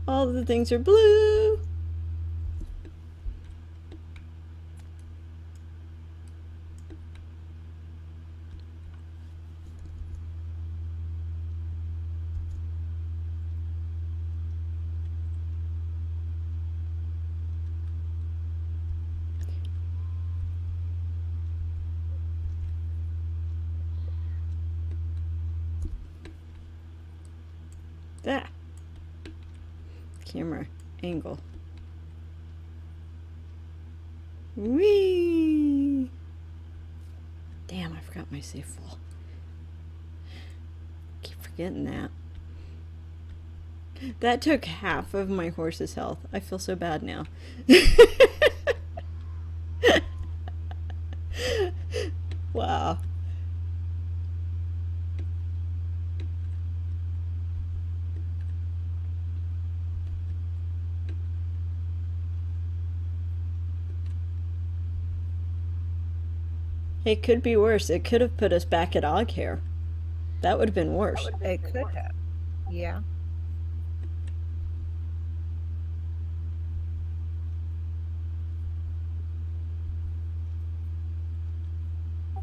All the things are blue. That camera angle. Whee! Damn, I forgot my safe full. Keep forgetting that. That took half of my horse's health. I feel so bad now. Wow. It could be worse. It could have put us back at Oghair. That would have been worse. It could have. Yeah.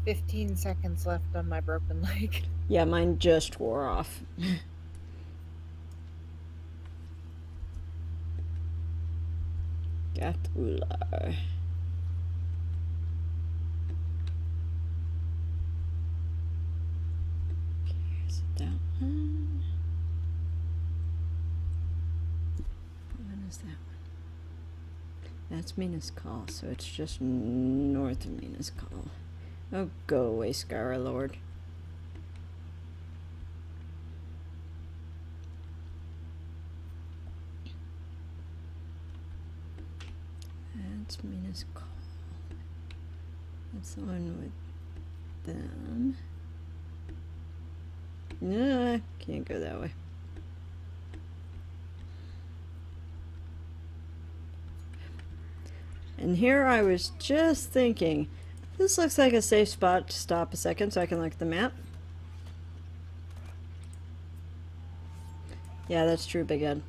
"15 seconds left on my broken leg." Yeah, mine just wore off. Gatula. Is it that one? What is that one? That's Minas Call, so it's just north of Minas Call. Oh, go away, Skyra Lord. That's Minas Call. That's the one with them. Nah, can't go that way. And here I was just thinking, this looks like a safe spot to stop a second so I can look at the map. Yeah, that's true, Big Ed.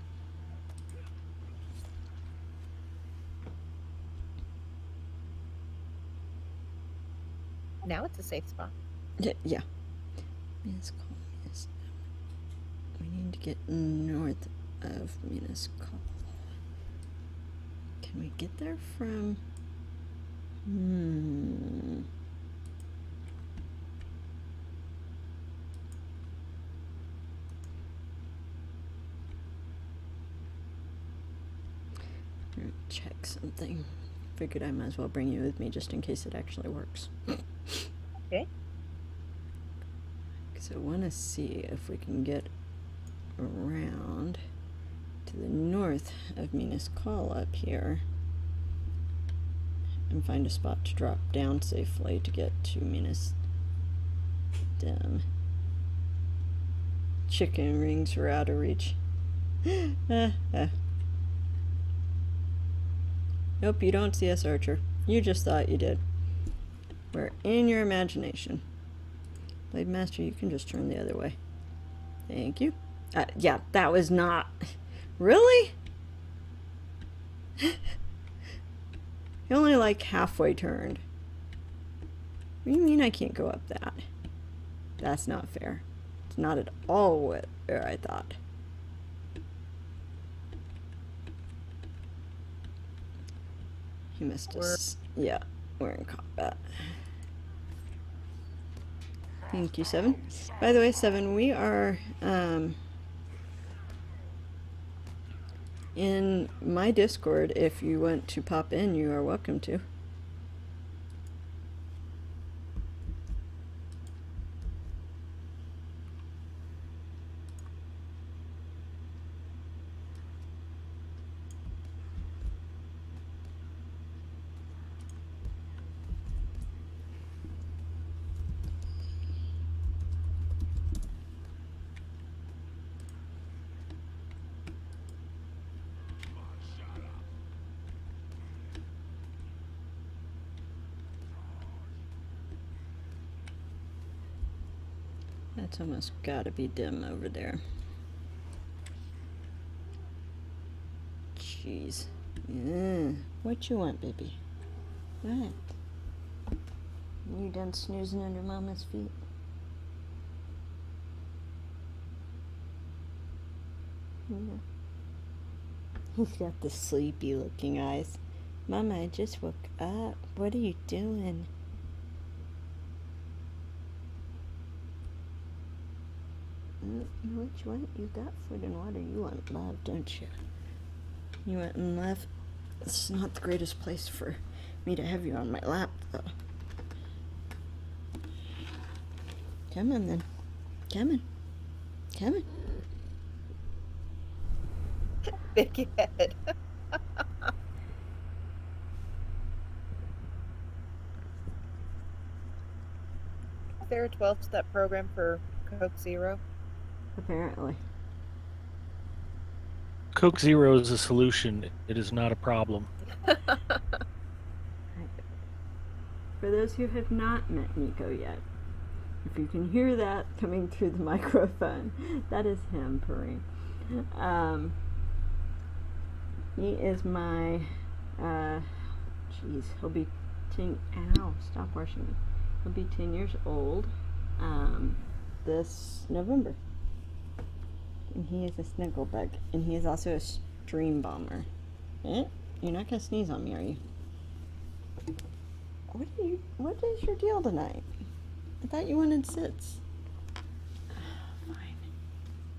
Now it's a safe spot. Yeah. Minas Call is. We need to get north of Minas Call. Can we get there from? Check something. Figured I might as well bring you with me just in case it actually works. Okay. Because I want to see if we can get around to the north of Minas Call up here and find a spot to drop down safely to get to Minas Dem. Chicken rings were out of reach. Nope, you don't see us, Archer. You just thought you did. We're in your imagination. Blade Master, you can just turn the other way. Thank you. Yeah, that was not... Really? You only like halfway turned. What do you mean I can't go up that? That's not fair. It's not at all what I thought. He missed us. Yeah, we're in combat. Thank you, Seven. By the way, Seven, we are in my Discord. If you want to pop in, you are welcome to. That's almost gotta be dim over there. Jeez. Yeah. What you want, baby? What? You done snoozing under Mama's feet? Yeah. He's got the sleepy looking eyes. Mama, I just woke up. What are you doing? What you want? You got food and water. You want love, don't you? You want love? This is not the greatest place for me to have you on my lap, though. Come on, then. Come on. Come on. Big head. Is there a 12-step program for Coke Zero? Apparently. Coke Zero is a solution. It is not a problem. For those who have not met Nico yet, if you can hear that coming through the microphone, that is him purring. He is my, he'll be 10, ow, stop rushing me. He'll be 10 years old, this November. And he is a snuggle bug, and he is also a stream bomber. You're not gonna sneeze on me, are you? What is your deal tonight? I thought you wanted sits. Fine.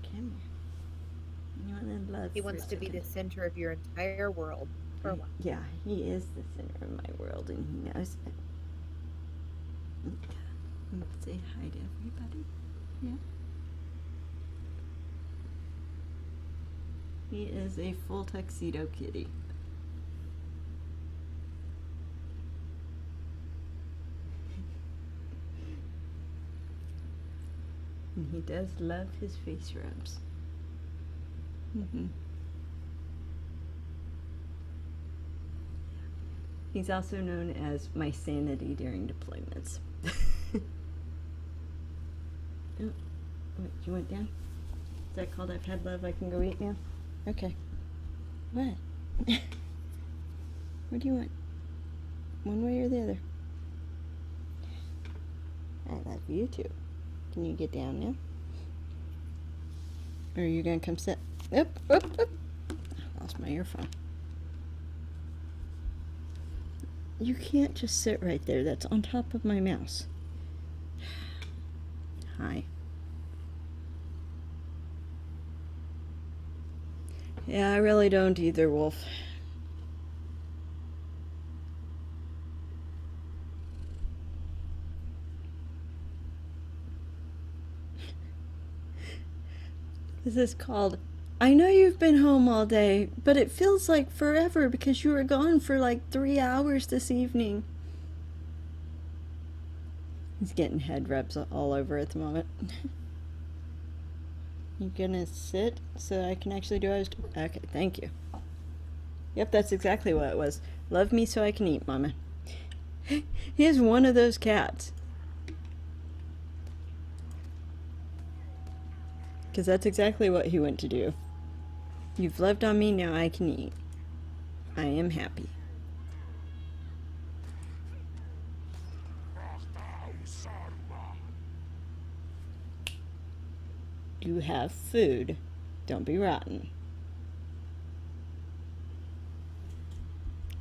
Come here. You wanted love. He wants to be the center of your entire world. For a while. Yeah, he is the center of my world, and he knows it. Say hi to everybody. Yeah. He is a full tuxedo kitty. And he does love his face rubs. He's also known as my sanity during deployments. Oh, what, you went down? Is that called I've had love, I can go eat now? Okay. What? What do you want? One way or the other? I love you too. Can you get down now? Or are you gonna come sit? Up. I lost my earphone. You can't just sit right there. That's on top of my mouse. Hi. Yeah, I really don't either, Wolf. This is called, I know you've been home all day, but it feels like forever because you were gone for like 3 hours this evening. He's getting head rubs all over at the moment. You gonna sit so I can actually do what I was doing? Okay, thank you. Yep, that's exactly what it was. Love me so I can eat, Mama. He is one of those cats. Because that's exactly what he went to do. You've loved on me, now I can eat. I am happy. You have food. Don't be rotten.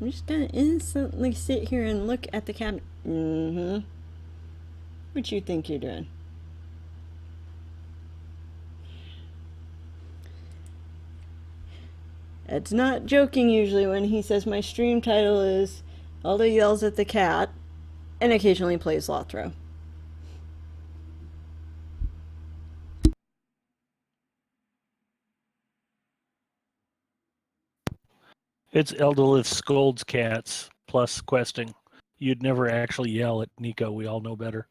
I'm just gonna instantly sit here and look at the cabinet. What you think you're doing? Ed's not joking usually when he says my stream title is Elda Yells at the Cat and occasionally plays LOTRO. It's Eldolith scolds cats plus questing. You'd never actually yell at Nico. We all know better.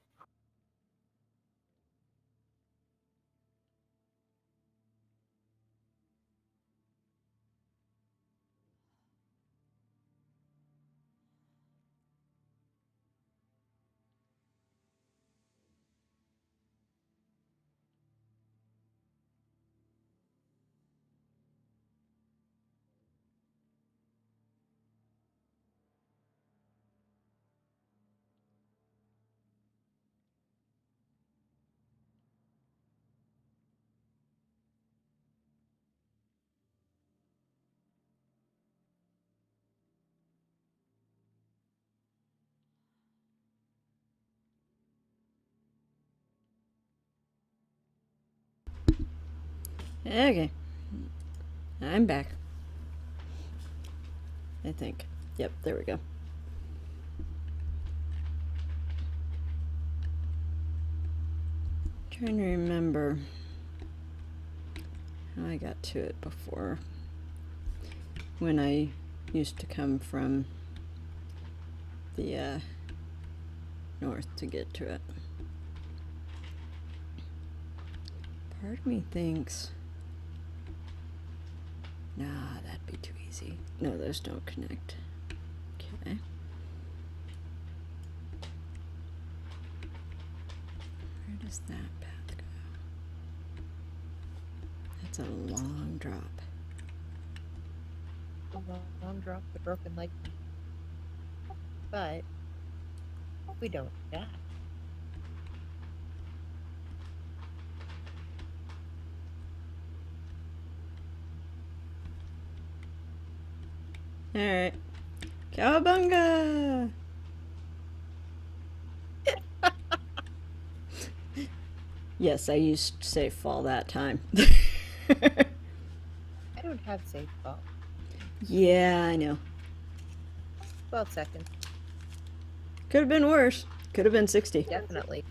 Okay. I'm back. I think. Yep, there we go. Trying to remember how I got to it before, when I used to come from the north to get to it. Part of me thinks, nah, that'd be too easy. No, those don't connect. Okay. Where does that path go? That's a long drop. A long drop, the broken leg. But we don't die. Alright. Cowabunga! Yes, I used safe fall that time. I don't have safe fall. Yeah, I know. 12 seconds. Could have been worse. Could have been 60. Definitely.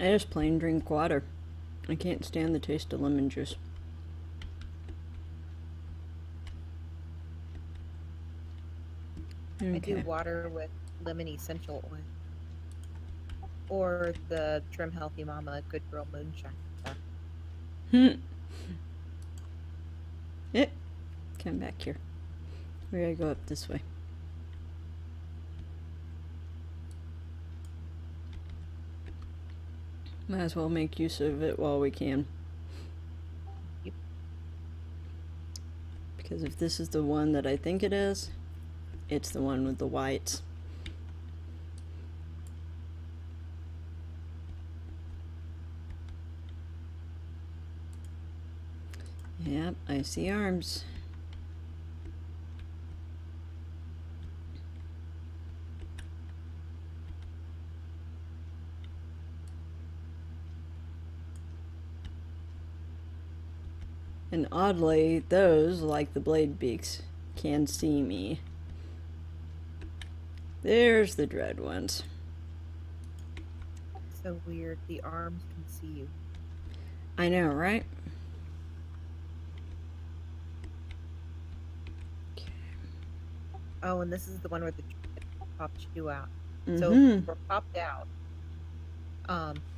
I just plain drink water. I can't stand the taste of lemon juice. Okay. I do water with lemon essential oil. Or the Trim Healthy Mama Good Girl Moonshine. Come back here. We're gonna go up this way. Might as well make use of it while we can. Yep. Because if this is the one that I think it is, it's the one with the whites. Yep, I see arms. And oddly, those, like the blade beaks, can see me. There's the dread ones. So weird. The arms can see you. I know, right? Oh, and this is the one where the pops you out. Mm-hmm. So if we're popped out,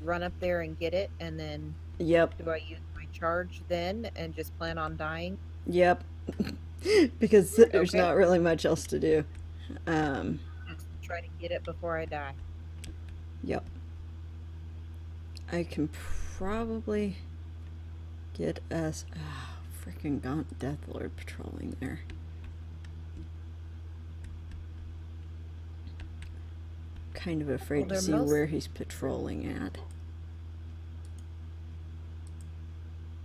run up there and get it, and then Yep. do I use my charge then and just plan on dying? Yep. Because there's Okay. not really much else to do. Just try to get it before I die. Yep. I can probably get us... Oh, freaking Gaunt Deathlord patrolling there. kind of afraid to they're see where he's patrolling at.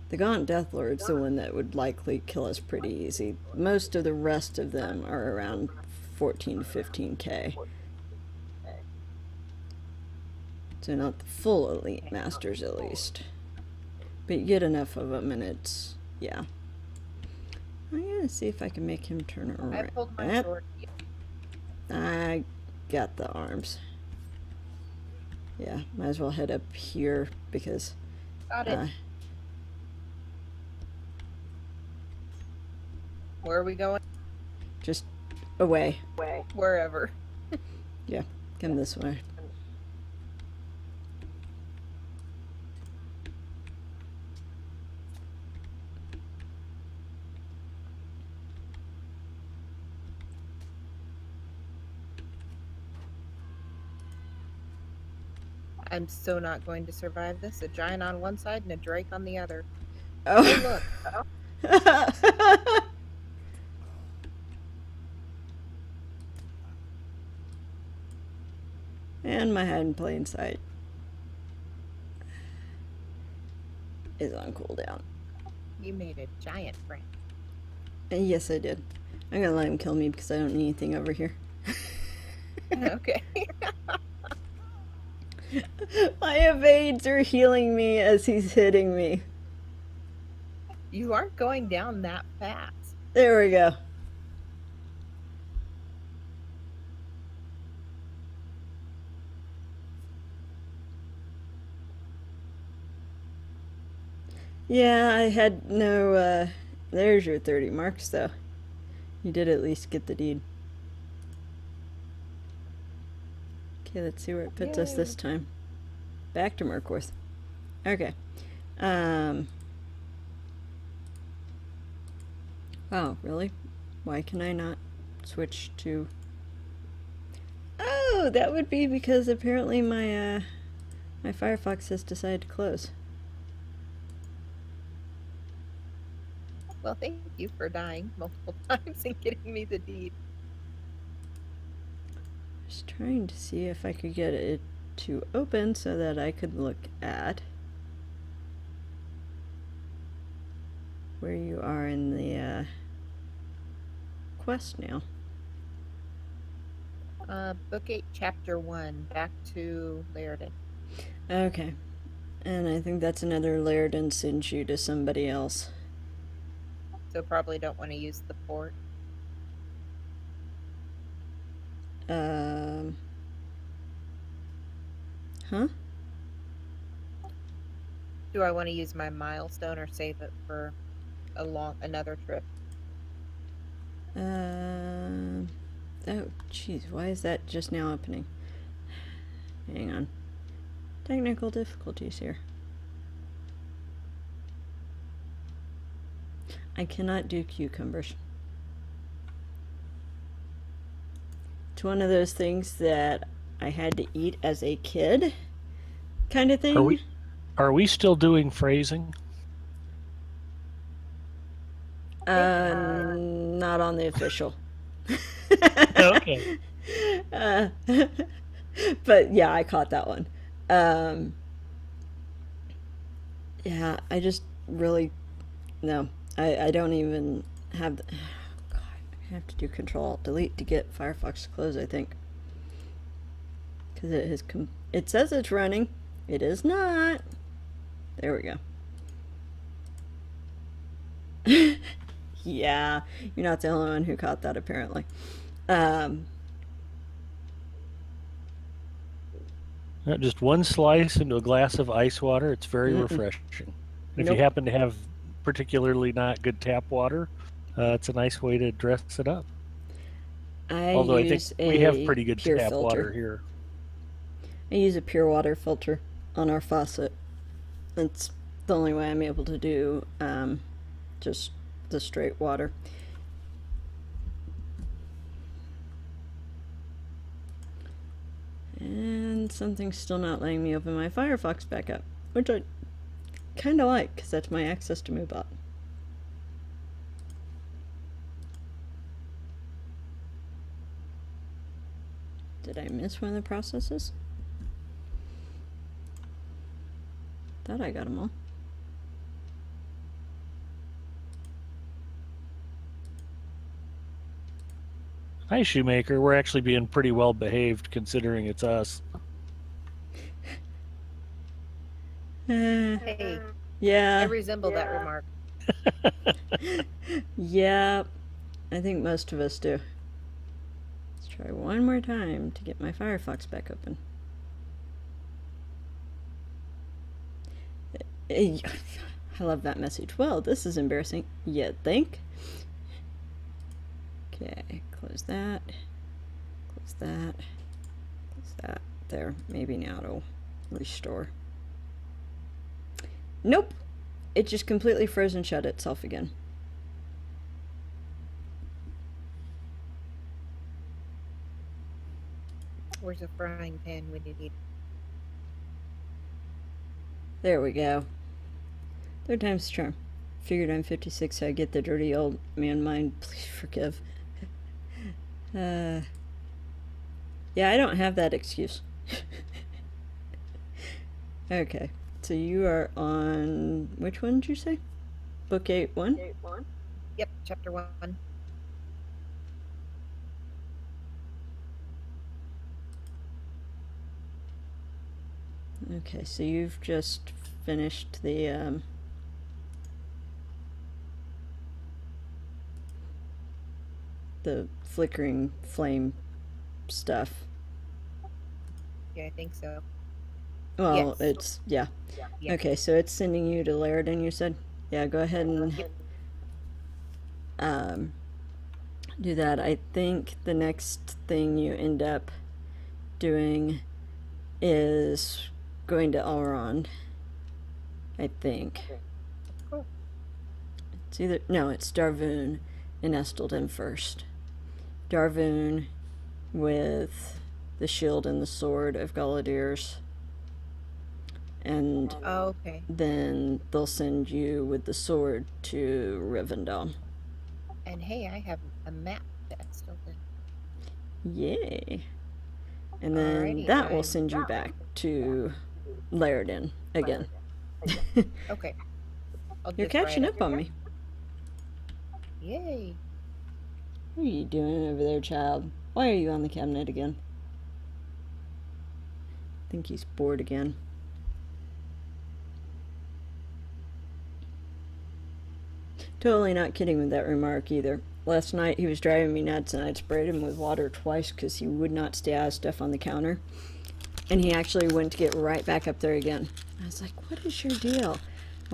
The Gaunt Deathlord's the one that would likely kill us pretty easy. Most of the rest of them are around 14 to 15k. So not the full elite masters at least. But you get enough of them and it's, yeah. I'm gonna see if I can make him turn around. I pulled my sword. I got the arms. Yeah, might as well head up here because... Got it. Where are we going? Just away. Wherever. Yeah, come this way. I'm so not going to survive this. A giant on one side and a drake on the other. Oh, Hey, look. And my hide in plain sight is on cooldown. You made a giant friend. And yes, I did. I'm gonna let him kill me because I don't need anything over here. Okay. My evades are healing me as he's hitting me. You aren't going down that fast. There we go. Yeah, I had no, there's your 30 marks, though. You did at least get the deed. Okay, let's see where it puts us this time. Back to Mirkworth. Okay. Wow, really? Why can I not switch to... Oh, that would be because apparently my, my Firefox has decided to close. Well, thank you for dying multiple times and getting me the deed. Just trying to see if I could get it to open so that I could look at where you are in the quest now. Book 8, Chapter 1, back to Lairden. Okay. And I think that's another Lairden sends you to somebody else. So probably don't want to use the port. Huh? Do I want to use my milestone or save it for another trip? Oh, jeez, why is that just now opening? Hang on. Technical difficulties here. I cannot do cucumbers. It's one of those things that I had to eat as a kid, kind of thing. Are we still doing phrasing? Not on the official. Okay. But yeah, I caught that one. Yeah, I just really no. I don't even have the, oh God, I have to do Control-Alt-Delete to get Firefox to close, I think. Because it has it says it's running. It is not. There we go. Yeah, you're not the only one who caught that, apparently. Just one slice into a glass of ice water. It's very refreshing. If you happen to have particularly not good tap water, it's a nice way to dress it up. Although I think we have pretty good tap water here. I use a pure water filter on our faucet. That's the only way I'm able to do just the straight water. And something's still not letting me open my Firefox back up, which I kind of like because that's my access to MooBot. Did I miss one of the processes? Thought I got them all. Hi, Shoemaker. We're actually being pretty well behaved considering it's us. Hey, I Yeah, resemble that remark. yeah, I think most of us do. Let's try one more time to get my Firefox back open. I love that message. Well, this is embarrassing. You think? Okay, close that. Close that. Close that. There. Maybe now it'll restore. Nope. It just completely frozen shut itself again. Where's a frying pan when you need? There we go. Third time's the charm. Figured I'm 56, so I get the dirty old man mind. Please forgive. Yeah, I don't have that excuse. Okay, so you are on which one did you say? Book 8-1? Yep, chapter 1. Okay, so you've just finished the flickering flame stuff. Yeah, I think so. Well, Yes. it's yeah. Yeah. Okay, so it's sending you to Lairden, you said? Yeah, go ahead and do that. I think the next thing you end up doing is going to Elrond. I think. Cool. It's either no, it's Darvoon and Estelden first. Darvoon with the shield and the sword of Galadir's. And Oh, okay. then they'll send you with the sword to Rivendell. And hey, I have a map that's still there. Yay. And then Alrighty, that will I'm- send you back to Lairden again. Okay. I'll You're just write catching it. up on me. Yay. What are you doing over there, child? Why are you on the cabinet again? I think he's bored again. Totally not kidding with that remark either. Last night he was driving me nuts and I'd sprayed him with water twice because he would not stay out of stuff on the counter. And he actually went to get right back up there again. I was like, what is your deal?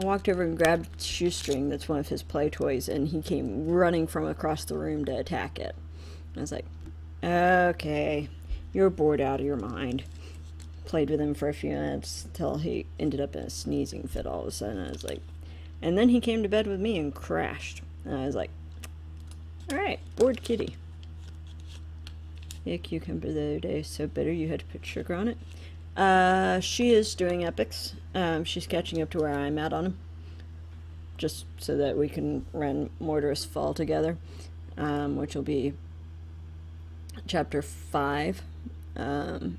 I walked over and grabbed Shoestring, that's one of his play toys, and he came running from across the room to attack it. I was like, okay, you're bored out of your mind. Played with him for a few minutes until he ended up in a sneezing fit all of a sudden. I was like, and then he came to bed with me and crashed. And I was like, alright, bored kitty. Yeah, cucumber the other day, so bitter you had to put sugar on it. She is doing epics. She's catching up to where I'm at on them. Just so that we can run Mordorous Fall together, which will be chapter 5. The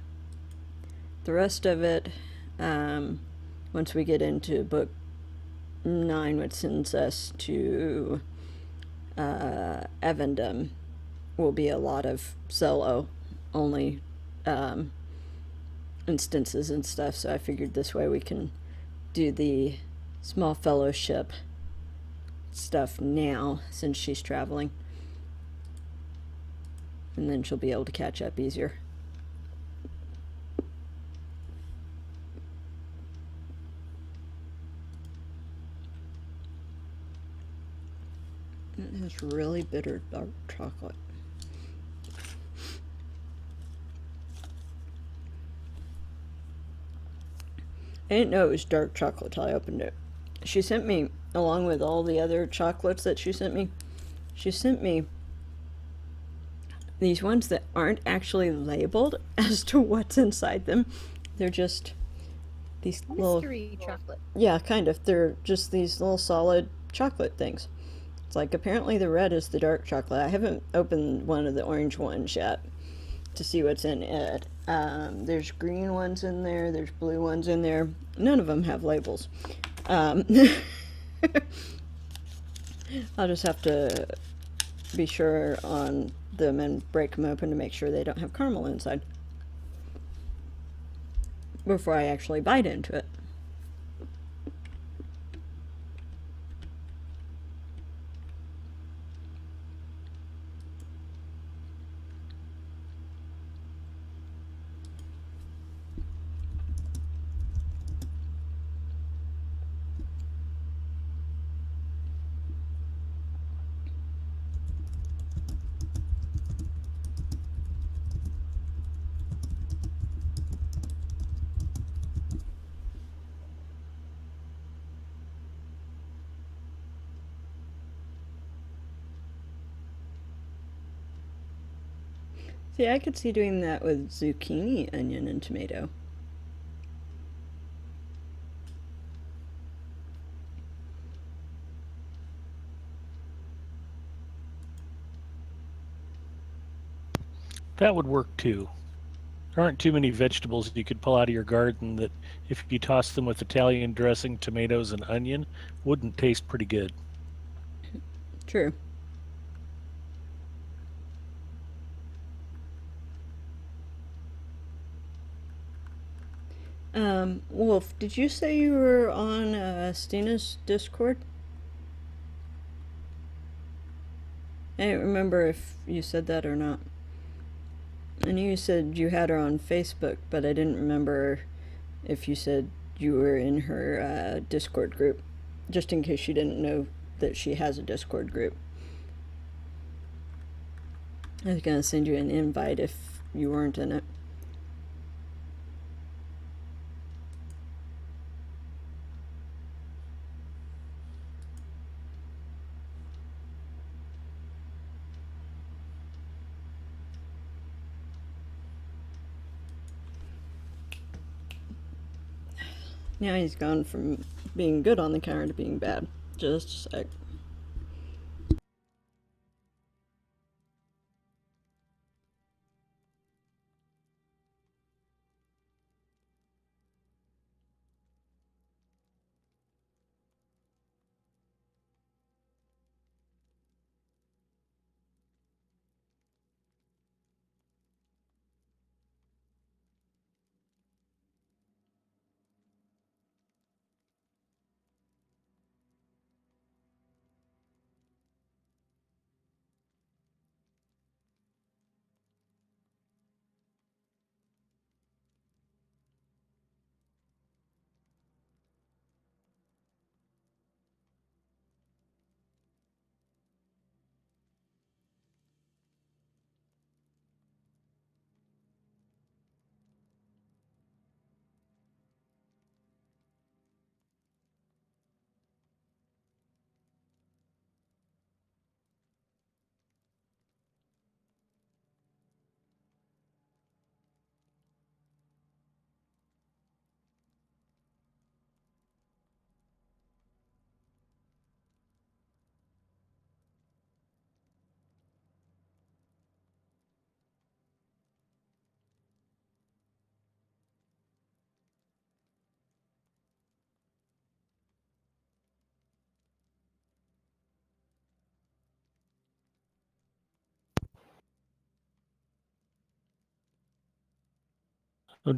rest of it, once we get into book 9, which sends us to Evendom, will be a lot of solo only instances and stuff, so I figured this way we can do the small fellowship stuff now since she's traveling, and then she'll be able to catch up easier. It has really bitter dark chocolate. I didn't know it was dark chocolate till I opened it. She sent me, along with all the other chocolates that she sent me these ones that aren't actually labeled as to what's inside them. They're just these little, Mystery chocolate. yeah, kind of. They're just these little solid chocolate things. It's like apparently the red is the dark chocolate. I haven't opened one of the orange ones yet. to see what's in it. There's green ones in there, there's blue ones in there. None of them have labels. I'll just have to be sure on them and break them open to make sure they don't have caramel inside before I actually bite into it. See, I could see doing that with zucchini, onion, and tomato. That would work too. There aren't too many vegetables you could pull out of your garden that, if you toss them with Italian dressing, tomatoes, and onion, wouldn't taste pretty good. True. Wolf, did you say you were on Stina's Discord? I don't remember if you said that or not. I knew you said you had her on Facebook, but I didn't remember if you said you were in her Discord group, just in case you didn't know that she has a Discord group. I was going to send you an invite if you weren't in it. Now he's gone from being good on the counter to being bad. Just a sec.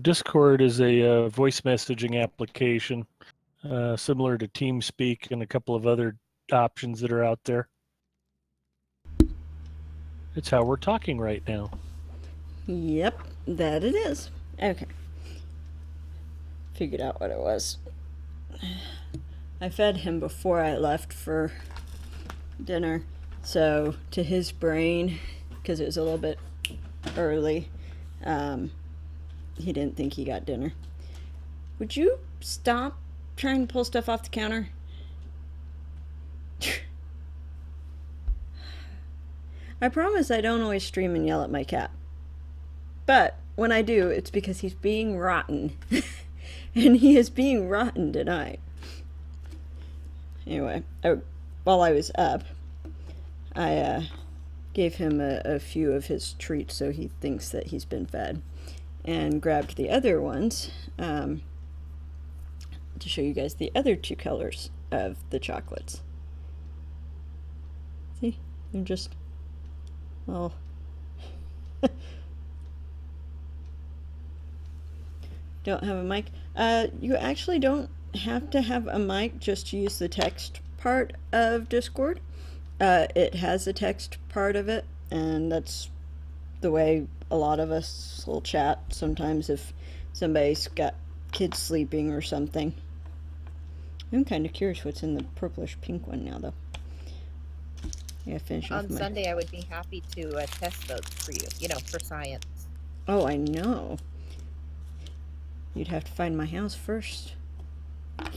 Discord is a voice messaging application similar to TeamSpeak and a couple of other options that are out there. It's how we're talking right now. Yep, that it is. Okay. Figured out what it was. I fed him before I left for dinner, so to his brain, because it was a little bit early, he didn't think he got dinner. Would you stop trying to pull stuff off the counter? I promise I don't always stream and yell at my cat. But when I do, it's because he's being rotten. And he is being rotten tonight. Anyway, while I was up, I gave him a few of his treats so he thinks that he's been fed, and grabbed the other ones to show you guys the other two colors of the chocolates. See, they're just, well, don't have a mic. You actually don't have to have a mic just to use the text part of Discord. It has a text part of it, and that's the way a lot of us will chat sometimes if somebody's got kids sleeping or something. I'm kind of curious what's in the purplish pink one now, though. Yeah, finish off On Sunday, I would be happy to test those for you, you know, for science. Oh, I know. You'd have to find my house first. I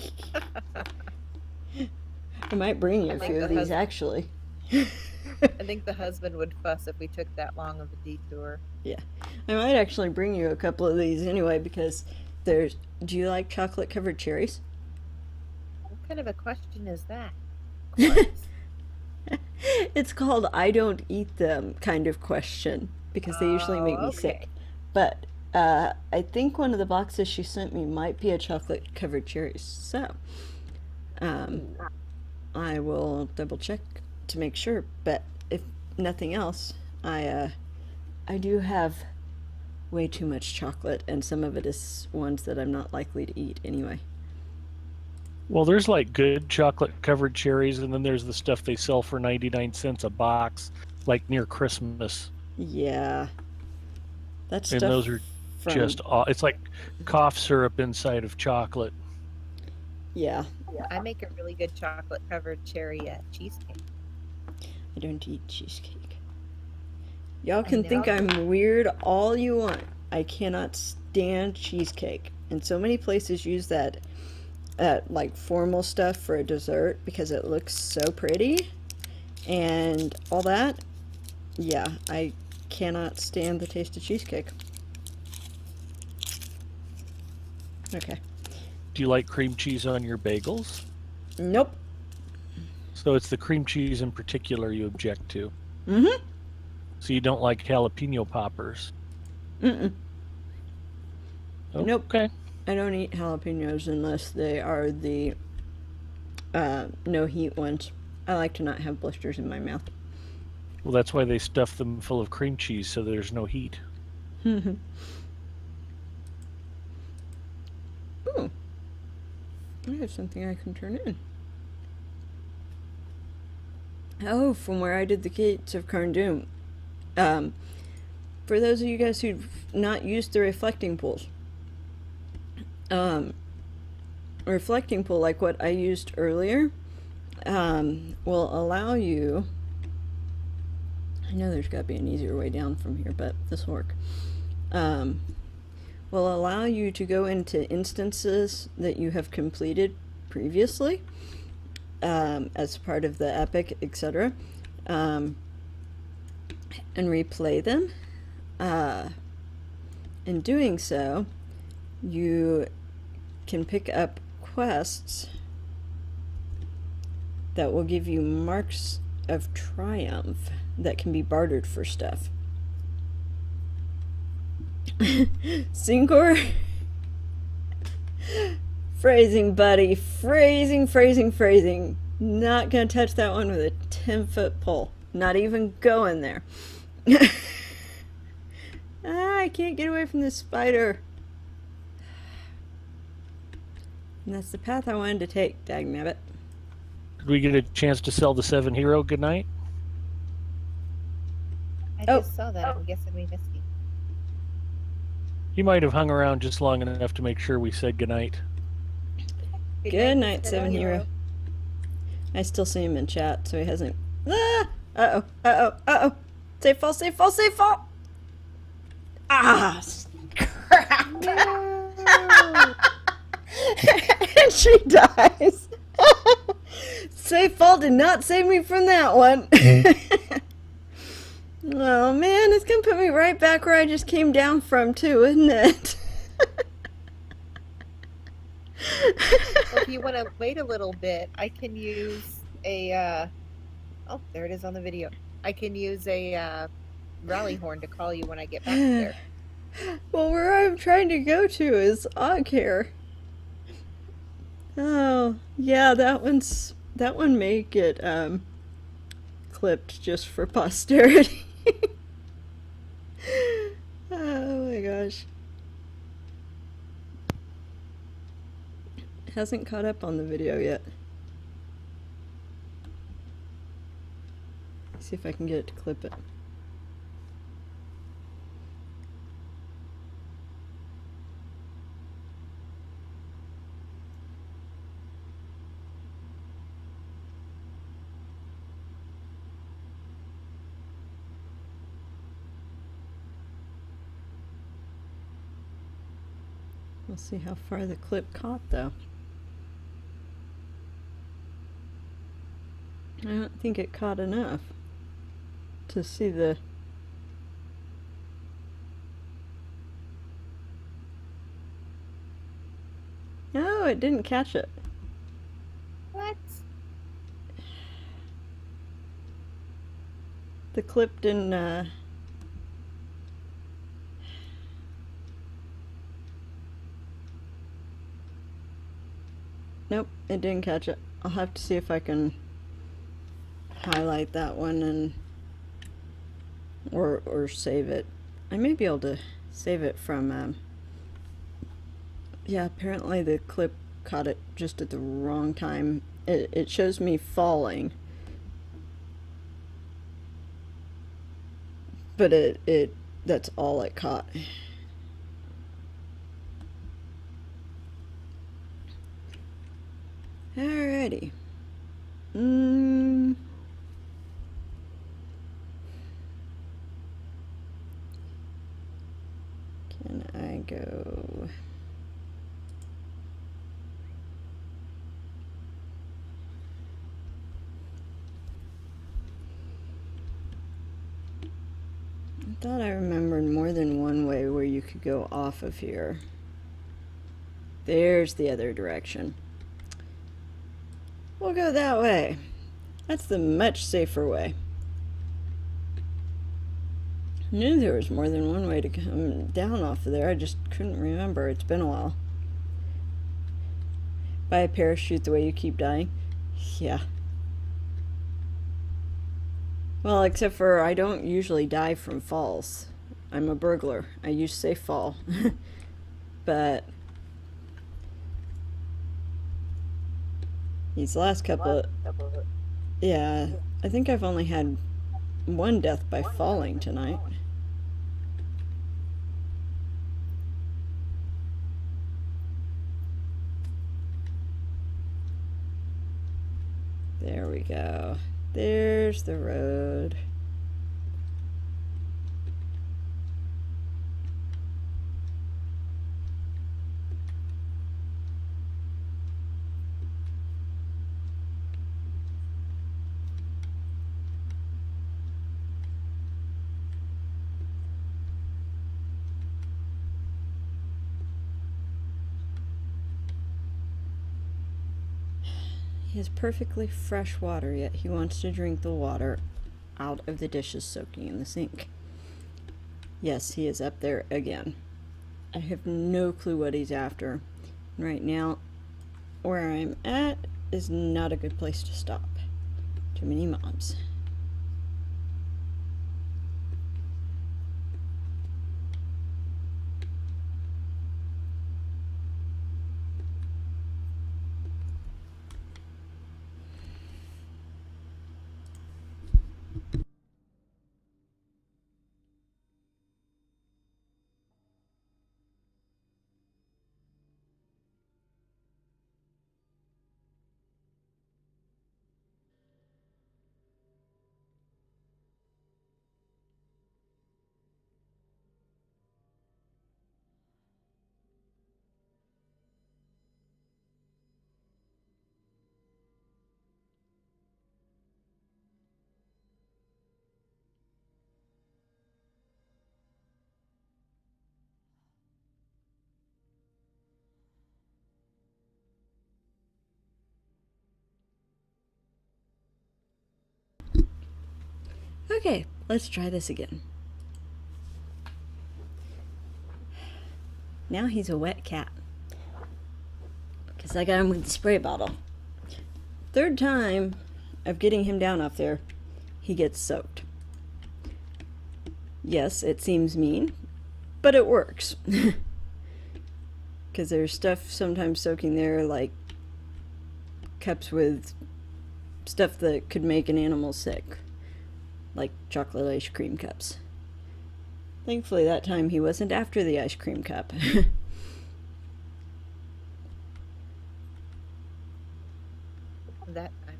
might bring you a few of these, actually. I think the husband would fuss if we took that long of a detour. Yeah. I might actually bring you a couple of these anyway, because there's... Do you like chocolate-covered cherries? What kind of a question is that? Of course. It's called I don't eat them kind of question, because they usually make me sick. But I think one of the boxes she sent me might be a chocolate-covered cherries. So, I will double-check to make sure. But if nothing else, I do have way too much chocolate, and some of it is ones that I'm not likely to eat anyway. Well, there's like good chocolate-covered cherries, and then there's the stuff they sell for 99 cents a box, like near Christmas. Yeah. That And stuff those are from... just, it's like cough syrup inside of chocolate. Yeah. I make a really good chocolate-covered cherry cheesecake. I don't eat cheesecake. Y'all can think I'm weird all you want. I cannot stand cheesecake. And so many places use that like formal stuff for a dessert because it looks so pretty and all that. Yeah, I cannot stand the taste of cheesecake. Okay. Do you like cream cheese on your bagels? Nope. So it's the cream cheese in particular you object to. Mm-hmm. So you don't like jalapeno poppers? Mm-mm. Oh, Nope. Okay. I don't eat jalapenos unless they are the no heat ones. I like to not have blisters in my mouth. Well, that's why they stuff them full of cream cheese so there's no heat. Ooh. I have something I can turn in. Oh, from where I did the Gates of Cardoon. For those of you guys who've not used the reflecting pools, a reflecting pool like what I used earlier will allow you... I know there's got to be an easier way down from here, but this will work. Will allow you to go into instances that you have completed previously as part of the epic, etc., and replay them. In doing so, you can pick up quests that will give you marks of triumph that can be bartered for stuff. Syncor? Phrasing, buddy. Phrasing. Not gonna touch that one with a 10-foot pole. Not even going there. I can't get away from this spider. And that's the path I wanted to take, dagnabbit. Did we get a chance to sell the 7 Hero goodnight? I just saw that. I'm guessing we missed you. He might have hung around just long enough to make sure we said goodnight. Good night, 7 Hero. I still see him in chat, so he hasn't... Ah! Uh-oh. Safe fall. Ah! Crap! No. And she dies. Safe fall did not save me from that one. Oh man, it's gonna put me right back where I just came down from too, isn't it? Well, if you want to wait a little bit, I can use a... oh, there it is on the video. I can use a rally horn to call you when I get back there. Well, where I'm trying to go to is Ogcare. Oh, yeah, that one may get clipped just for posterity. Oh my gosh. Hasn't caught up on the video yet. See if I can get it to clip it. We'll see how far the clip caught though. I don't think it caught enough to see the... No, it didn't catch it. What? The clip didn't, Nope, it didn't catch it. I'll have to see if I can highlight that one and or save it. I may be able to save it from yeah, apparently the clip caught it just at the wrong time. It shows me falling, but it that's all it caught. Alrighty. Can I go? I thought I remembered more than one way where you could go off of here. There's the other direction. We'll go that way. That's the much safer way. I knew there was more than one way to come down off of there. I just couldn't remember. It's been a while. Buy a parachute the way you keep dying? Yeah. Well, except for I don't usually die from falls. I'm a burglar. I use safe fall. But these last couple of... Yeah, I think I've only had one death by falling tonight. There we go. There's the road. He has perfectly fresh water, yet he wants to drink the water out of the dishes soaking in the sink. Yes, he is up there again. I have no clue what he's after. Right now, where I'm at is not a good place to stop. Too many mobs. Okay, let's try this again. Now he's a wet cat. Because I got him with the spray bottle. Third time of getting him down off there, he gets soaked. Yes, it seems mean, but it works. Because there's stuff sometimes soaking there, like cups with stuff that could make an animal sick, like chocolate ice cream cups. Thankfully that time he wasn't after the ice cream cup. That time.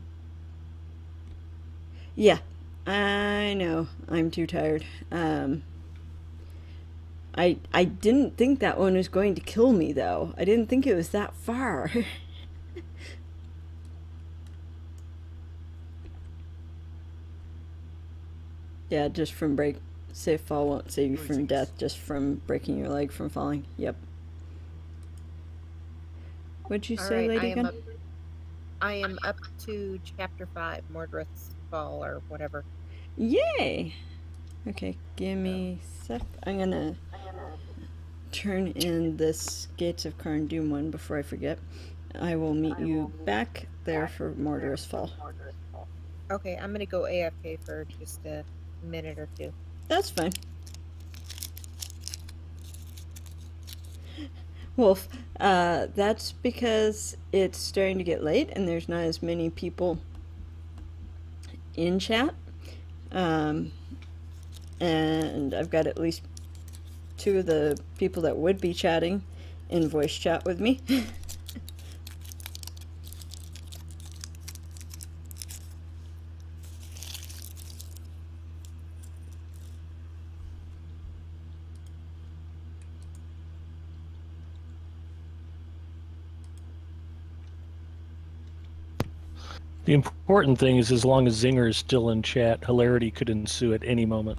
Yeah, I know. I'm too tired. I didn't think that one was going to kill me, though. I didn't think it was that far. Yeah, just from safe fall won't save you from death, just from breaking your leg from falling. Yep. What'd you All say, right, Lady Gun? I am up to chapter 5, Mordred's Fall or whatever. Yay! Okay, give me a sec. I'm gonna turn in this Gates of Carn-Dûm one before I forget. I will meet you back there for Mordred's Fall. Okay, I'm gonna go AFK for just a minute or two. That's fine. Wolf, that's because it's starting to get late and there's not as many people in chat. And I've got at least 2 of the people that would be chatting in voice chat with me. The important thing is, as long as Zinger is still in chat, hilarity could ensue at any moment.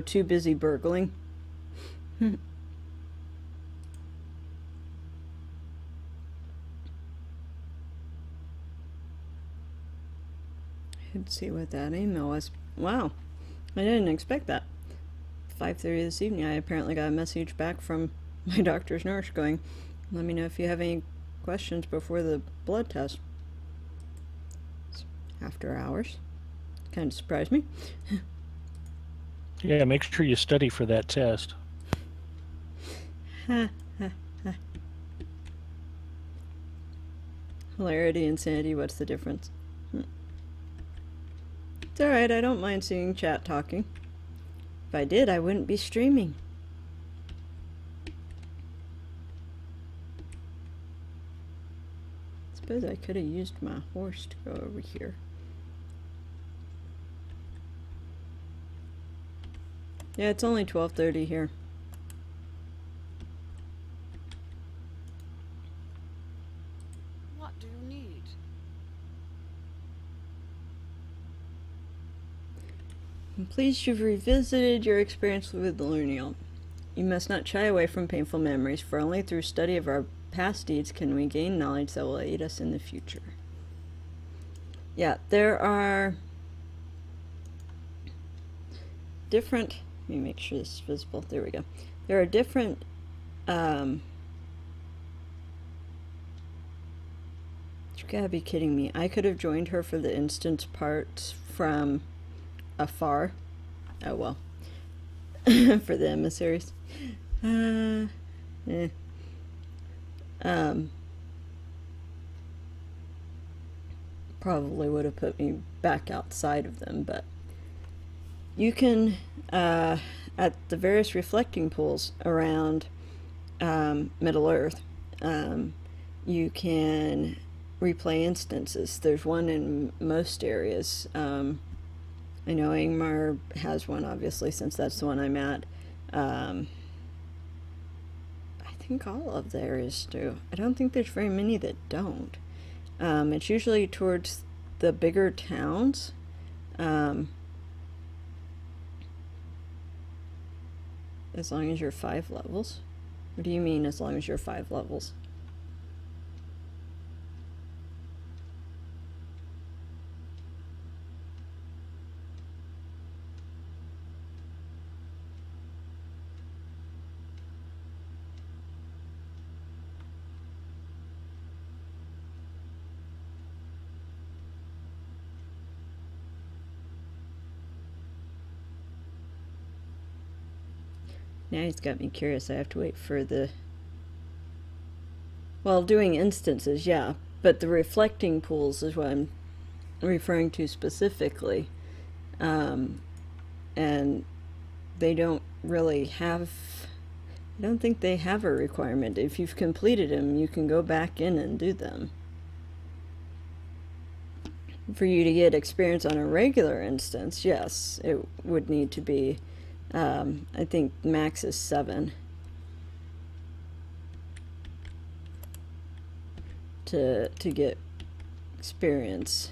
Too busy burgling. Let's see what that email was. Wow, I didn't expect that. 5:30 this evening, I apparently got a message back from my doctor's nurse going, let me know if you have any questions before the blood test. It's after hours. Kind of surprised me. Yeah, make sure you study for that test. Hilarity and sanity, what's the difference? It's alright, I don't mind seeing chat talking. If I did, I wouldn't be streaming. Suppose I could have used my horse to go over here. Yeah, it's only 12:30 here. What do you need? I'm pleased you've revisited your experience with the Lunial. You must not shy away from painful memories, for only through study of our past deeds can we gain knowledge that will aid us in the future. Yeah, there are different... Let me make sure this is visible. There we go. There are different you gotta be kidding me. I could have joined her for the instance parts from afar. Oh well. For the emissaries. Probably would have put me back outside of them, but you can, at the various reflecting pools around Middle Earth, you can replay instances. There's one in most areas. I know Angmar has one, obviously, since that's the one I'm at. think all of the areas do. I don't think there's very many that don't. It's usually towards the bigger towns. As long as you're 5 levels. What do you mean, as long as you're 5 levels? Now he's got me curious. I have to wait for the... Well, doing instances, yeah. But the reflecting pools is what I'm referring to specifically. And they don't really have... I don't think they have a requirement. If you've completed them, you can go back in and do them. For you to get experience on a regular instance, yes, it would need to be... I think max is 7 to get experience.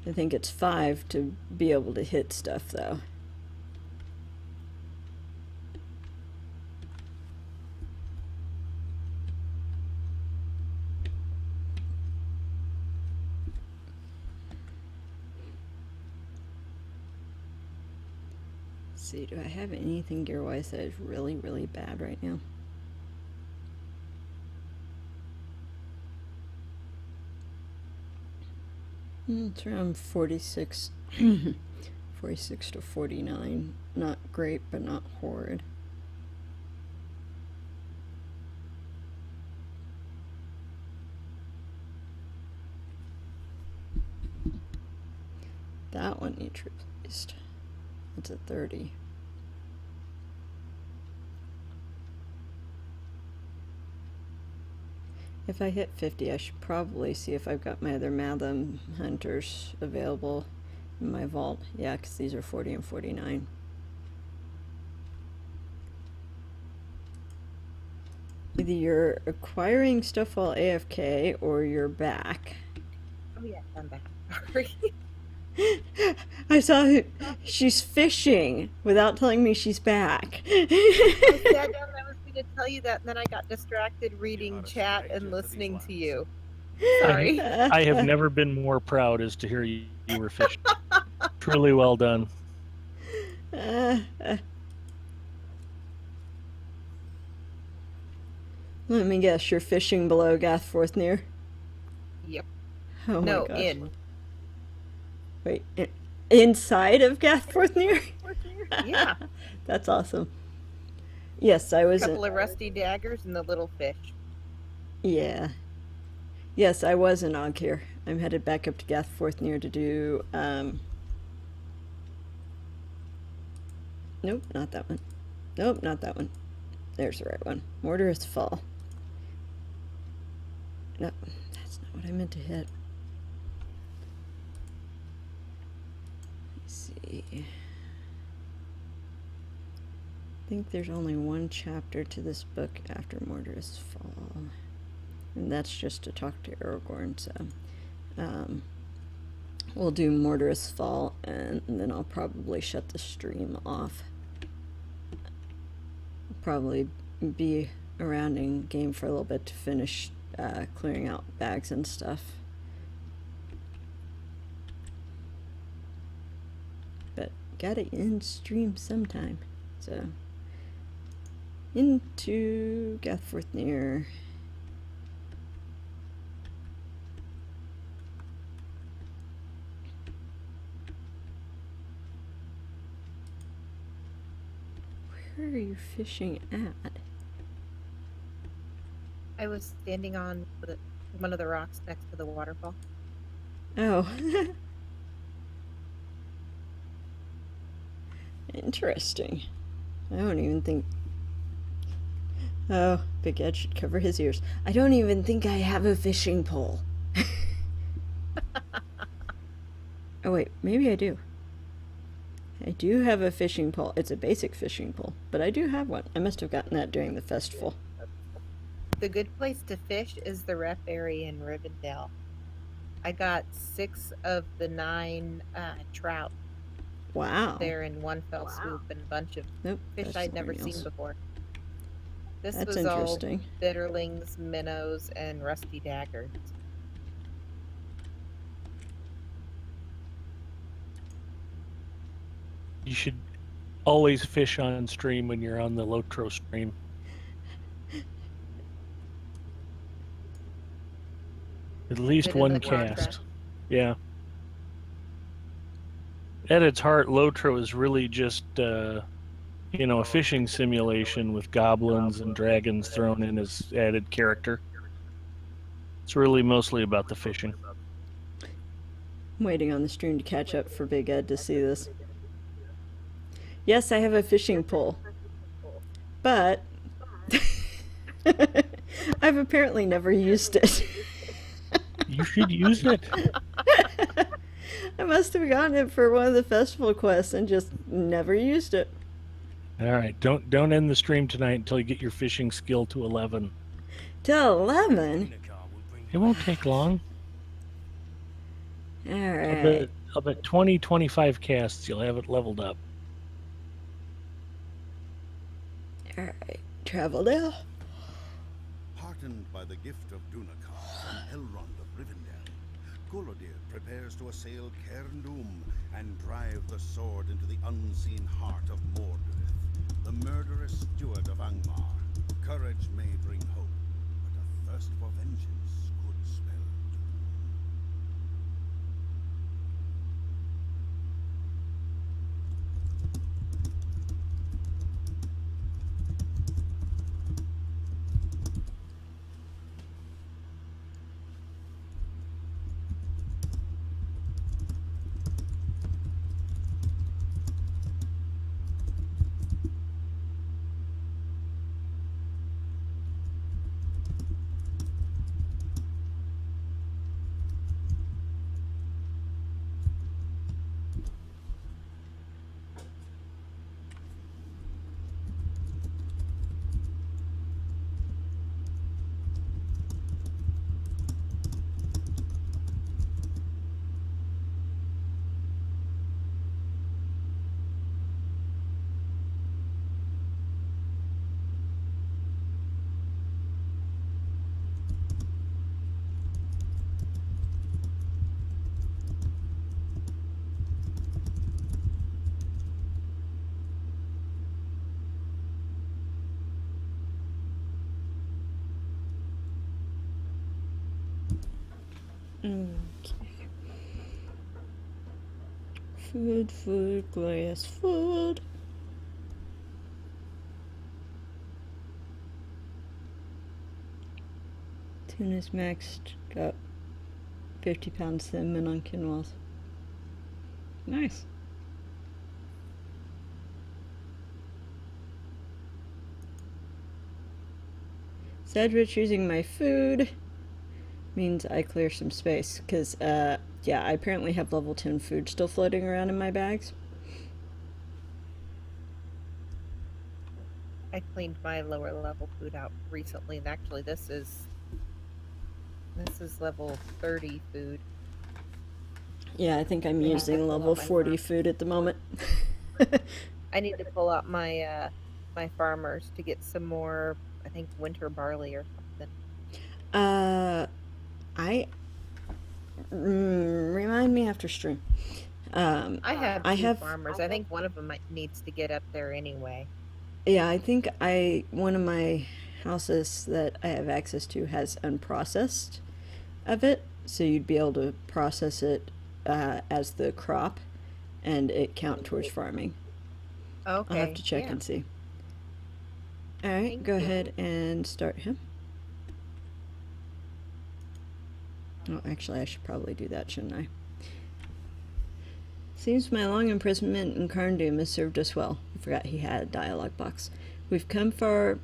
I think it's 5 to be able to hit stuff, though. See, do I have anything gear-wise that is really, really bad right now? It's around 46, 46 to 49. Not great, but not horrid. That one needs replaced. It's at 30. If I hit 50, I should probably see if I've got my other Matham Hunters available in my vault. Yeah, because these are 40 and 49. Either you're acquiring stuff while AFK or you're back. Oh yeah, I'm back. Sorry. I saw she's fishing without telling me she's back. I sat down and I was going to tell you that, and then I got distracted reading chat and listening to you. Sorry. I have never been more proud as to hear you were fishing. Truly well done. Let me guess, you're fishing below Gathforthnear? Yep. Oh No, my gosh. in. Wait, inside of Gathforthnear? Yeah. That's awesome. Yes, I was. A couple of rusty daggers and the little fish. Yeah. Yes, I was in Oghyr. I'm headed back up to Gathforthnear to do. Nope, not that one. Nope, not that one. There's the right one. Mortarous Fall. No, that's not what I meant to hit. Let's see. I think there's only one chapter to this book after Mortarous Fall. And that's just to talk to Aragorn, so we'll do Mortarous Fall, and then I'll probably shut the stream off. I'll probably be around in game for a little bit to finish clearing out bags and stuff. But gotta end stream sometime, so into Gathforthnear. Where are you fishing at? I was standing on one of the rocks next to the waterfall. Oh. Interesting. I don't even think... Oh, Big Ed should cover his ears. I don't even think I have a fishing pole. Oh wait, maybe I do. I do have a fishing pole. It's a basic fishing pole, but I do have one. I must have gotten that during the festival. The good place to fish is the ref area in Rivendell. I got 6 of the 9 trout Wow. there in one fell swoop, and a bunch of Nope, fish that's I'd never something seen else. before. This That's was all interesting. bitterlings, minnows, and rusty daggers. You should always fish on stream when you're on the LOTRO stream. At least Put in one the cast. contract. Yeah. At its heart, LOTRO is really just, a fishing simulation with goblins and dragons thrown in as added character. It's really mostly about the fishing. I'm waiting on the stream to catch up for Big Ed to see this. Yes, I have a fishing pole. But I've apparently never used it. You should use it. I must have gotten it for one of the festival quests and just never used it. All right, don't end the stream tonight until you get your fishing skill to 11. Till 11? It won't take long. Alright. I'll bet 20, 25 casts you'll have it leveled up. Alright. Travel now. Heartened by the gift of Dunakar from Elrond of Rivendell, Golodir prepares to assail Cairn Dûm and drive the sword into the unseen heart of Mordorith, the murderous steward of Angmar. Courage may bring hope, but a thirst for vengeance could spell doom. Okay. Food, glorious food. Tuna's maxed up 50-pound cinnamon on quinoas. Nice. Cedra choosing my food means I clear some space, because, yeah, I apparently have level 10 food still floating around in my bags. I cleaned my lower level food out recently, and actually this is level 30 food. Yeah, I think I'm Yeah, using I level pull out my 40 farm. food at the moment. I need to pull out my my farmers to get some more, I think, winter barley or something. Remind me after stream. I have I two have- farmers. I think one of them needs to get up there anyway. Yeah, I think one of my houses that I have access to has unprocessed of it, so you'd be able to process it as the crop, and it count towards farming. Okay. I'll have to check yeah. and see. All right, Thank go you. ahead and start him. Oh, actually, I should probably do that, shouldn't I? Seems my long imprisonment in Cairn Dûm has served us well. I forgot he had a dialogue box. We've come far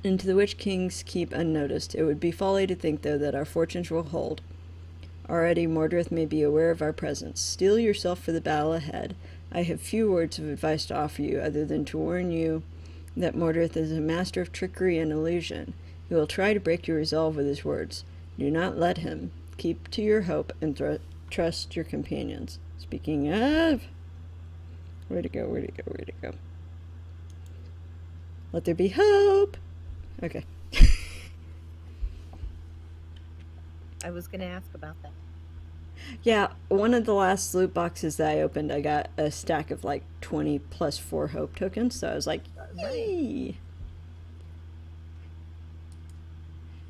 into the Witch King's keep unnoticed. It would be folly to think, though, that our fortunes will hold. Already Mordorith may be aware of our presence. Steel yourself for the battle ahead. I have few words of advice to offer you, other than to warn you that Mordorith is a master of trickery and illusion. He will try to break your resolve with his words. Do not let him. Keep to your hope and trust your companions. Speaking of... Where'd it go? Where'd it go? Where'd it go? Let there be hope! Okay. I was going to ask about that. Yeah, one of the last loot boxes that I opened, I got a stack of like 20 plus 4 hope tokens, so I was like, yay!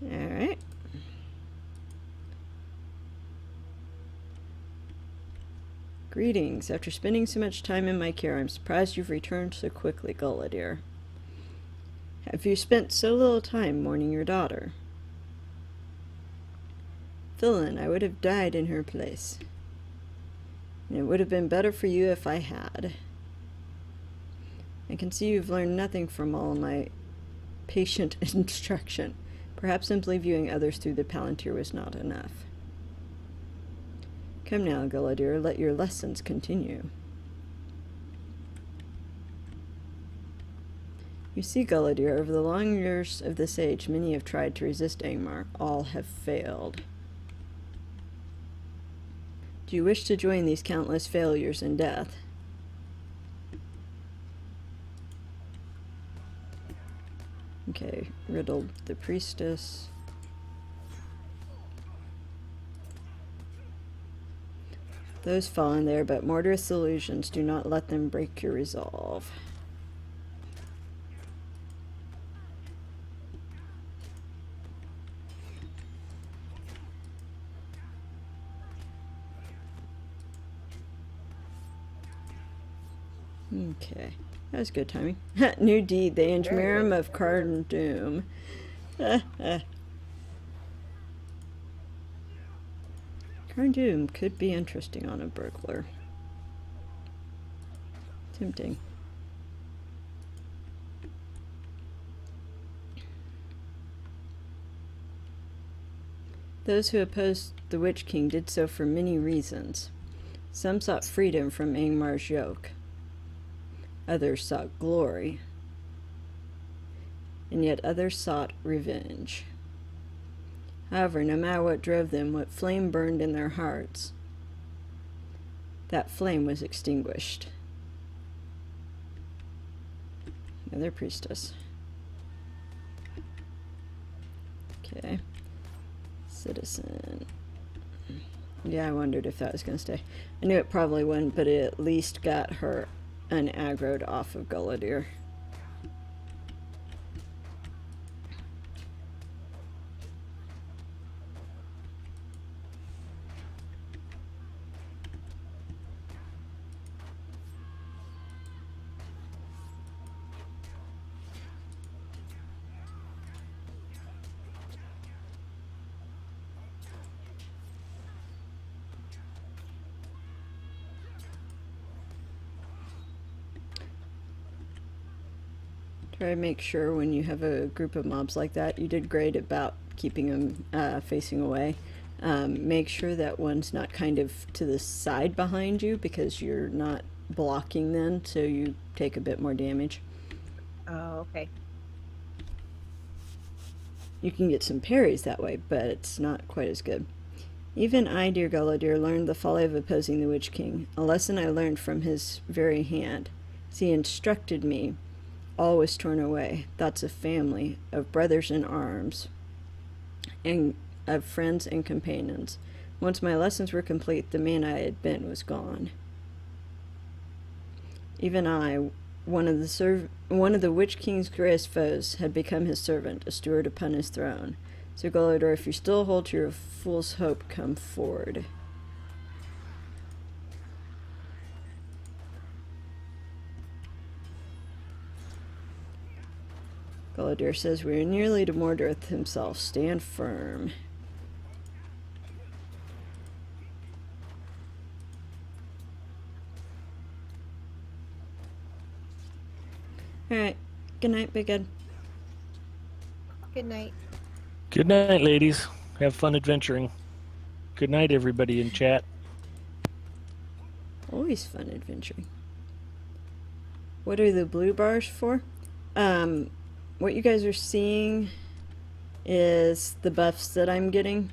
Alright. Greetings. After spending so much time in my care, I'm surprised you've returned so quickly, Gullidir. Have you spent so little time mourning your daughter? Villain, I would have died in her place. And it would have been better for you if I had. I can see you've learned nothing from all my patient instruction. Perhaps simply viewing others through the Palantir was not enough. Come now, Gullidir, let your lessons continue. You see, Gullidir, over the long years of this age, many have tried to resist Angmar. All have failed. Do you wish to join these countless failures and death? Okay, riddled the priestess. Those fallen there, but murderous illusions, do not let them break your resolve. Okay, that was good timing. New deed, the Angemarum of Carn Doom. Carn Doom could be interesting on a burglar. Tempting. Those who opposed the Witch King did so for many reasons. Some sought freedom from Angmar's yoke. Others sought glory. And yet others sought revenge. However, no matter what drove them, what flame burned in their hearts, that flame was extinguished. Another priestess. Okay. Citizen. Yeah, I wondered if that was going to stay. I knew it probably wouldn't, but it at least got her unaggroed off of Gullidir. Try to make sure when you have a group of mobs like that, you did great about keeping them facing away. Make sure that one's not kind of to the side behind you, because you're not blocking them, so you take a bit more damage. Oh, okay. You can get some parries that way, but it's not quite as good. Even I, dear Gullidir, learned the folly of opposing the Witch King, a lesson I learned from his very hand. As he instructed me, all was torn away, thoughts of family, of brothers in arms, and of friends and companions. Once my lessons were complete, the man I had been was gone. Even I, one of the Witch King's greatest foes, had become his servant, a steward upon his throne. So Gullidir, if you still hold to your fool's hope, come forward. Gullidir says, we are nearly to Mordorth himself. Stand firm. Alright. Good night, Big Ed. Good night. Good night, ladies. Have fun adventuring. Good night, everybody in chat. Always fun adventuring. What are the blue bars for? What you guys are seeing is the buffs that I'm getting.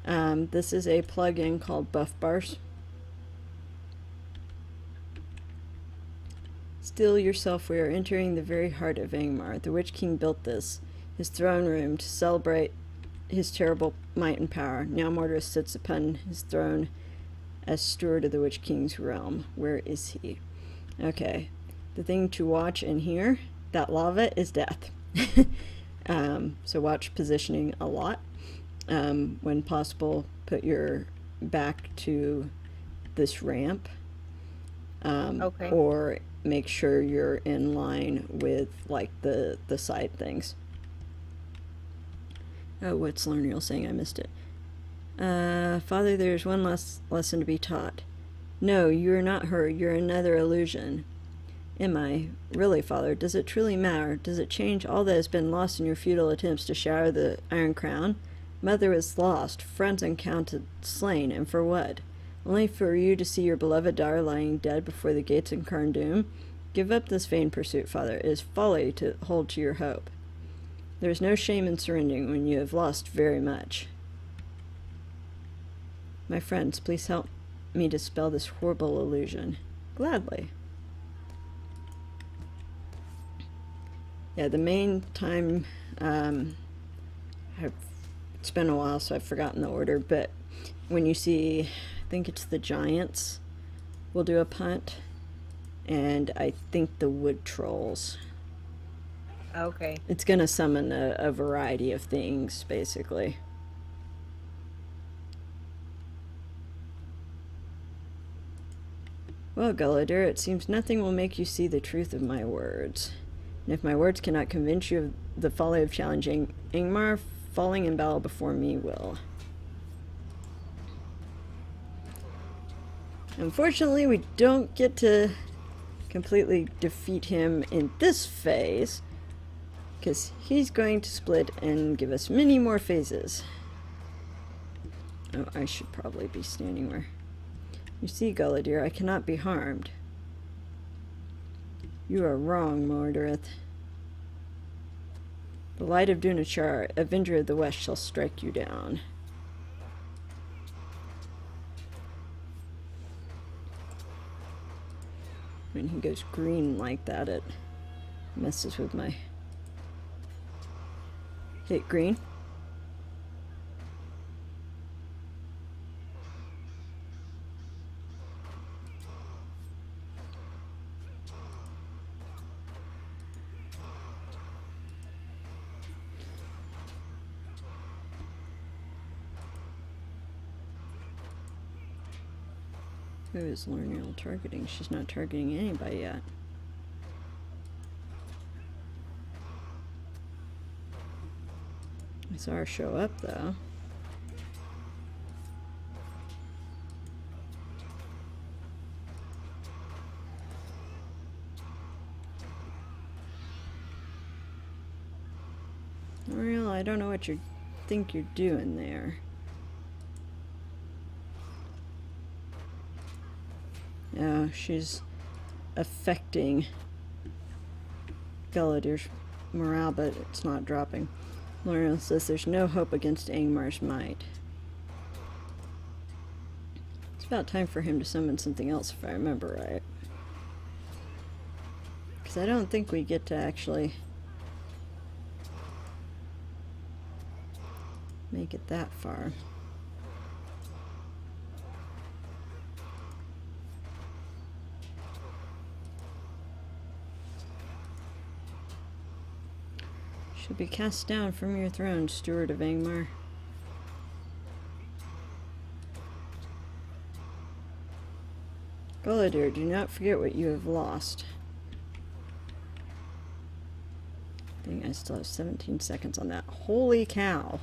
This is a plugin called Buff Bars. Still yourself, we are entering the very heart of Angmar. The Witch King built this, his throne room, to celebrate his terrible might and power. Now Mordred sits upon his throne as steward of the Witch King's realm. Where is he? Okay. The thing to watch and hear, that lava is death. So watch positioning a lot. When possible, put your back to this ramp. Okay. Or make sure you're in line with like the side things. Oh, what's Lerniel saying? I missed it. Father, there's one last lesson to be taught. No, you are not her. You're another illusion. Am I? Really, Father? Does it truly matter? Does it change all that has been lost in your futile attempts to shatter the Iron Crown? Mother was lost, friends uncounted, slain, and for what? Only for you to see your beloved daughter lying dead before the gates of Carn Doom? Give up this vain pursuit, Father. It is folly to hold to your hope. There is no shame in surrendering when you have lost very much. My friends, please help me dispel this horrible illusion. Gladly. Yeah, the main time, it's been a while, so I've forgotten the order, but when you see, I think it's the giants, we'll do a punt, and I think the wood trolls. Okay. It's going to summon a variety of things, basically. Well, Gullider, it seems nothing will make you see the truth of my words. And if my words cannot convince you of the folly of challenging Ingmar, falling in battle before me will. Unfortunately, we don't get to completely defeat him in this phase, because he's going to split and give us many more phases. Oh, I should probably be standing where... You see, Gullidir, I cannot be harmed. You are wrong, Mordred. The light of Dunachar, Avenger of the West, shall strike you down. When he goes green like that, it messes with my... Hit green. Who is Lerniel targeting? She's not targeting anybody yet. I saw her show up, though. Lerniel, I don't know what you think you're doing there. No, she's affecting Gullidir's morale, but it's not dropping. Lerniel says there's no hope against Angmar's might. It's about time for him to summon something else, if I remember right. Because I don't think we get to actually make it that far. Shall be cast down from your throne, steward of Angmar. Gullidir, do not forget what you have lost. I think I still have 17 seconds on that. Holy cow.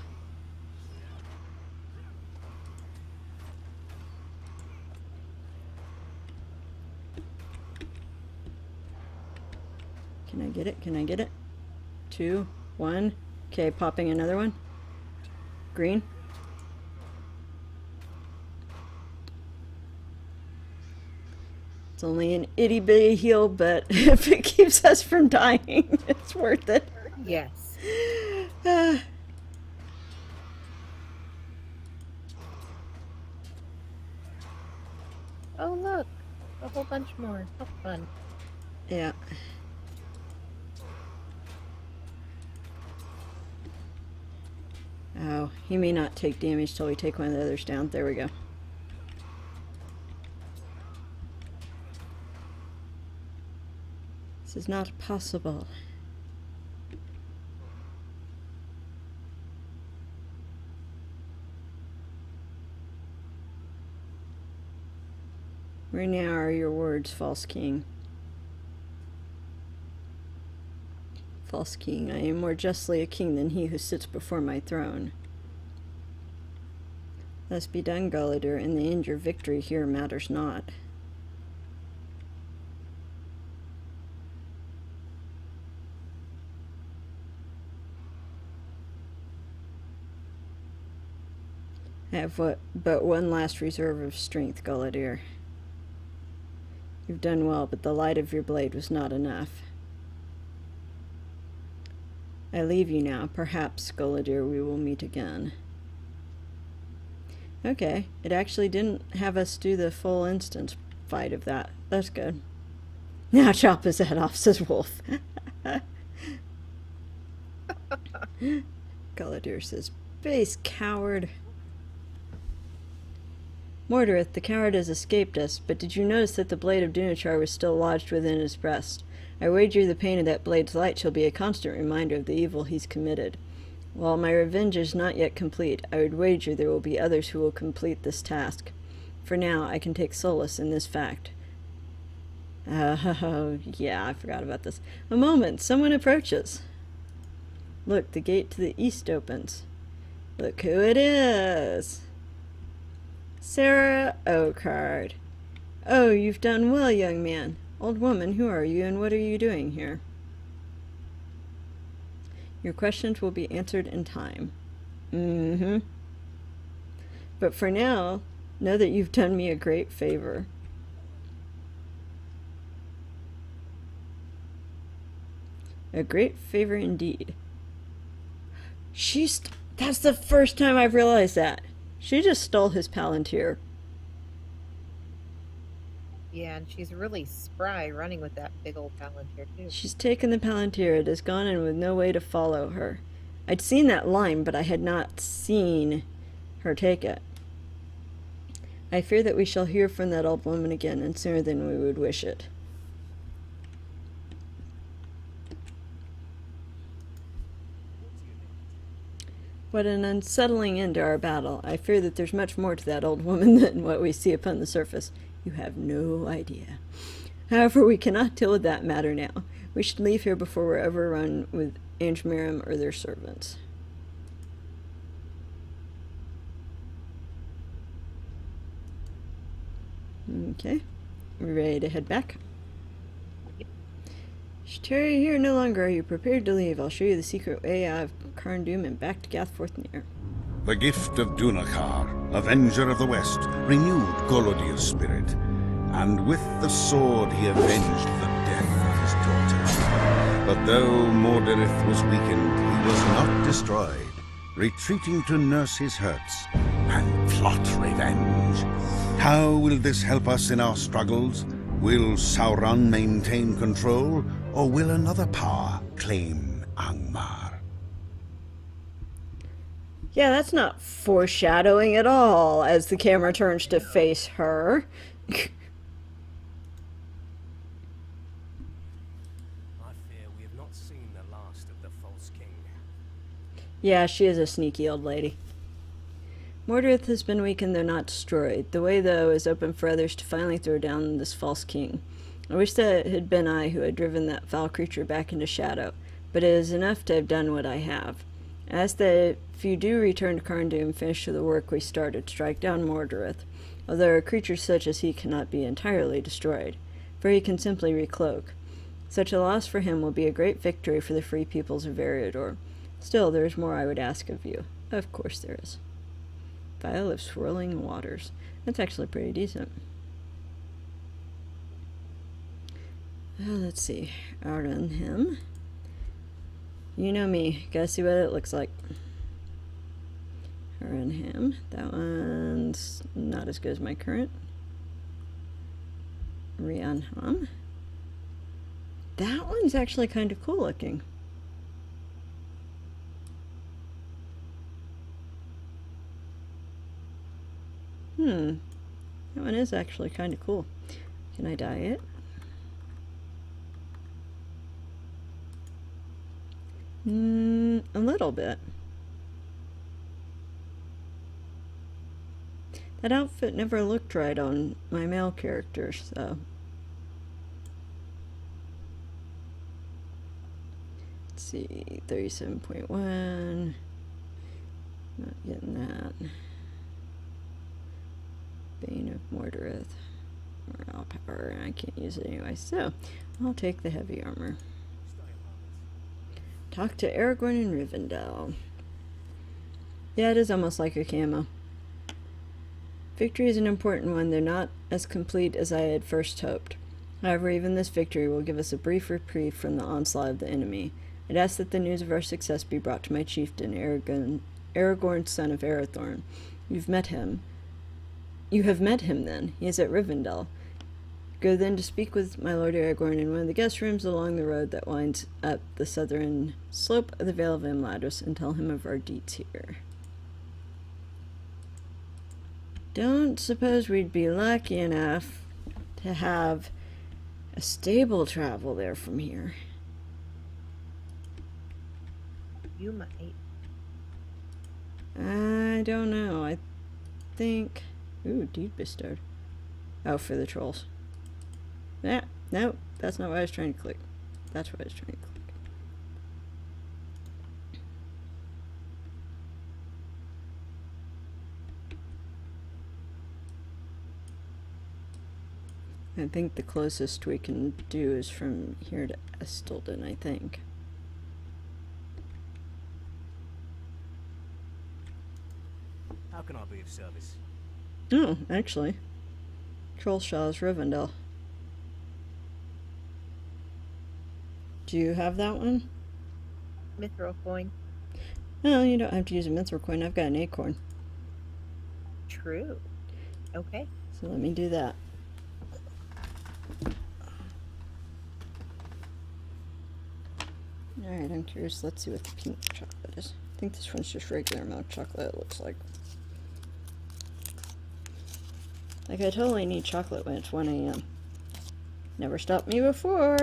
Can I get it? Can I get it? 2, 1. Okay, popping another one. Green. It's only an itty bitty heal, but if it keeps us from dying, it's worth it. Yes. Oh, look. A whole bunch more. How fun. Yeah. Oh, he may not take damage till we take one of the others down. There we go. This is not possible. Where now are your words, false king? False king, I am more justly a king than he who sits before my throne. Thus be done, Gulliver, in the end your victory here matters not. I have but one last reserve of strength, Gulliver. You've done well, but the light of your blade was not enough. I leave you now. Perhaps, Gulliver, we will meet again. Okay, it actually didn't have us do the full instance fight of that. That's good. Now chop his head off, says Wolf. Gulliver says, base coward. Mordred, the coward has escaped us, but did you notice that the blade of Dunetar was still lodged within his breast? I wager the pain of that blade's light shall be a constant reminder of the evil he's committed. While my revenge is not yet complete, I would wager there will be others who will complete this task. For now, I can take solace in this fact. Oh, yeah, I forgot about this. A moment, someone approaches. Look, the gate to the east opens. Look who it is. Sarah Oakard. Oh, you've done well, young man. Old woman, who are you and what are you doing here? Your questions will be answered in time. But for now, know that you've done me a great favor. A great favor indeed. That's the first time I've realized that. She just stole his palantir. Yeah, and she's really spry running with that big old palantir, too. She's taken the palantir. It is gone and with no way to follow her. I'd seen that line, but I had not seen her take it. I fear that we shall hear from that old woman again, and sooner than we would wish it. What an unsettling end to our battle. I fear that there's much more to that old woman than what we see upon the surface. You have no idea. However, we cannot deal with that matter now. We should leave here before we're overrun with Angemirim or their servants. Okay. We're ready to head back. Tarry here no longer. Are you prepared to leave? I'll show you the secret way out of Carndum and back to Gathforthnier. The gift of Dunakar, Avenger of the West, renewed Golodyr's spirit, and with the sword he avenged the death of his daughter. But though Morderith was weakened, he was not destroyed, retreating to nurse his hurts and plot revenge. How will this help us in our struggles? Will Sauron maintain control, or will another power claim Angmar? Yeah, that's not foreshadowing at all, as the camera turns to face her. I fear we have not seen the last of the false king. Yeah, she is a sneaky old lady. Mordred has been weakened, though not destroyed. The way, though, is open for others to finally throw down this false king. I wish that it had been I who had driven that foul creature back into shadow, but it is enough to have done what I have. Ask that if you do return to Carndum, finish the work we started, strike down Mordred, although a creature such as he cannot be entirely destroyed, for he can simply recloak. Such a loss for him will be a great victory for the free peoples of Eriador. Still, there is more I would ask of you. Of course there is. Vial of Swirling Waters. That's actually pretty decent. Let's see. Ardenham. You know me. Gotta see what it looks like. Ardenham. That one's not as good as my current. Rianham. That one's actually kind of cool looking. That one is actually kind of cool. Can I dye it? A little bit. That outfit never looked right on my male characters, so. Let's see, 37.1. Not getting that. Bane of Mordorith. Morale power, I can't use it anyway, so I'll take the heavy armor. Talk to Aragorn and Rivendell. Yeah, it is almost like a camo. Victory is an important one, though not as complete as I had first hoped. However, even this victory will give us a brief reprieve from the onslaught of the enemy. I'd ask that the news of our success be brought to my chieftain, Aragorn, son of Arathorn. You've met him. You have met him, then. He is at Rivendell. Go then to speak with my lord Aragorn in one of the guest rooms along the road that winds up the southern slope of the Vale of Imladris, and tell him of our deeds here. Don't suppose we'd be lucky enough to have a stable travel there from here. You might. I don't know. I think... Ooh, deed bestowed. Oh, for the trolls. Yeah, no, that's not what I was trying to click. That's what I was trying to click. I think the closest we can do is from here to Estelden, I think. How can I be of service? Oh, actually. Trollshaw's Rivendell. Do you have that one? Mithril coin. No, you don't have to use a mithril coin. I've got an acorn. True. Okay. So let me do that. Alright, I'm curious. Let's see what the peanut chocolate is. I think this one's just regular milk chocolate, it looks like. Like, I totally need chocolate when it's 1 a.m. Never stopped me before.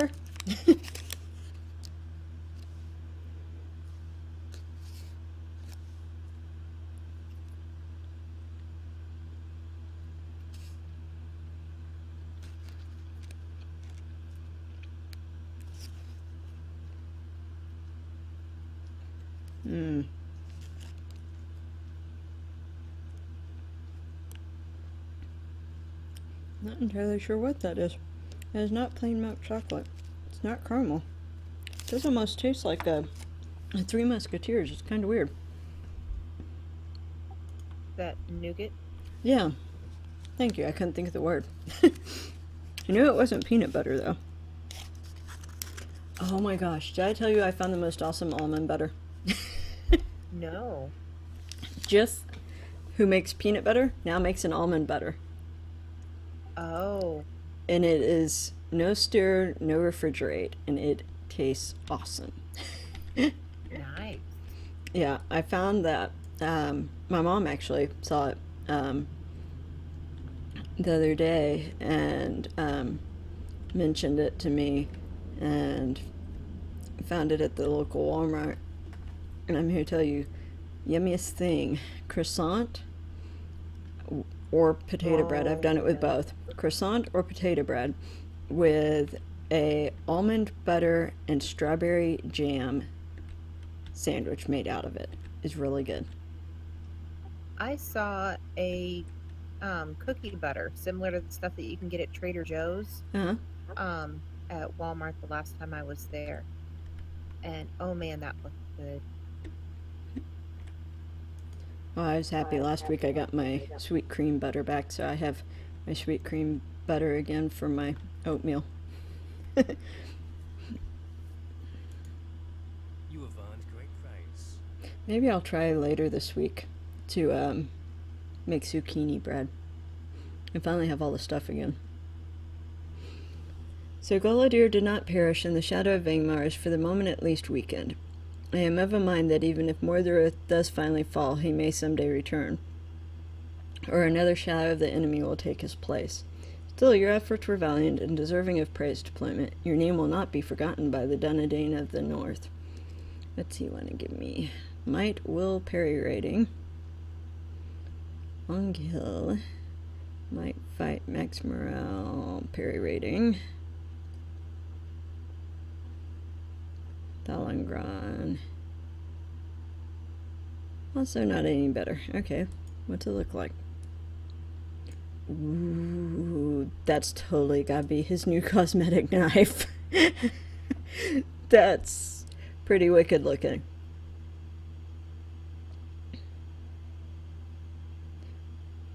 Not entirely sure what that is. It is not plain milk chocolate. It's not caramel. It does almost taste like a Three Musketeers. It's kind of weird. That nougat. Yeah. Thank you. I couldn't think of the word. I knew it wasn't peanut butter, though. Oh my gosh. Did I tell you I found the most awesome almond butter? No. Jif, who makes peanut butter, now makes an almond butter. Oh. And it is no stir, no refrigerate, and it tastes awesome. Nice. Yeah, I found that my mom actually saw it the other day and mentioned it to me, and found it at the local Walmart. And I'm here to tell you, yummiest thing, croissant or potato bread. I've done it with both. Croissant or potato bread with a almond butter and strawberry jam sandwich made out of it is really good. I saw a cookie butter similar to the stuff that you can get at Trader Joe's at Walmart the last time I was there. And oh man, that looked good. Well, I was happy last week I got my sweet cream butter back, so I have my sweet cream butter again for my oatmeal. You have earned great praise. Maybe I'll try later this week to make zucchini bread. I finally have all the stuff again. So Galadir did not perish, and the shadow of Angmar is for the moment at least weakened. I am of a mind that even if Mordorith does finally fall, he may someday return, or another shadow of the enemy will take his place. Still, your efforts were valiant and deserving of praise, deployment. Your name will not be forgotten by the Dunedain of the North. What's he want to give me? Might, will, parry rating. Long Hill. Might, fight, max morale, parry rating. Thalangron. Also not any better. Okay, what's it look like? Ooh, that's totally gotta be his new cosmetic knife. That's pretty wicked looking.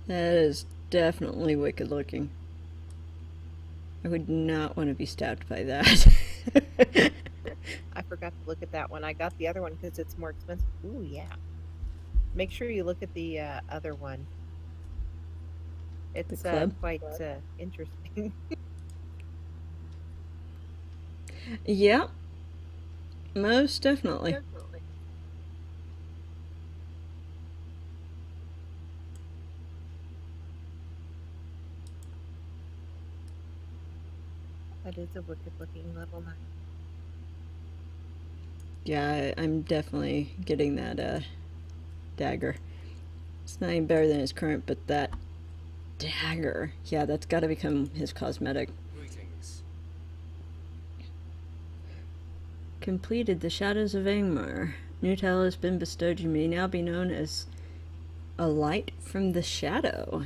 That is definitely wicked looking. I would not want to be stabbed by that. I forgot to look at that one. I got the other one because it's more expensive. Ooh, yeah. Make sure you look at the other one. It's quite interesting. Yeah, most definitely. That is a wicked looking level 9. Yeah, I'm definitely getting that dagger. It's not even better than his current, but that dagger, yeah, that's got to become his cosmetic. Greetings. Completed the Shadows of Angmar. New title has been bestowed. You may now be known as a light from the shadow.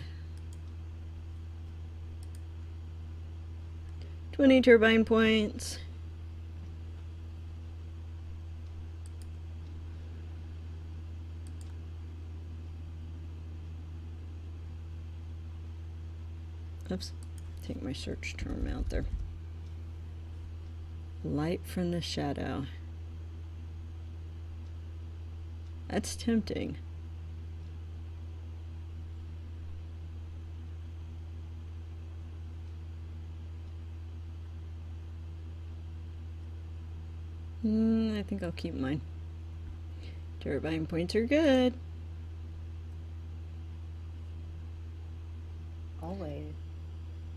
20 turbine points. Oops, take my search term out there. Light from the shadow. That's tempting. I think I'll keep mine. Turbine points are good. Always.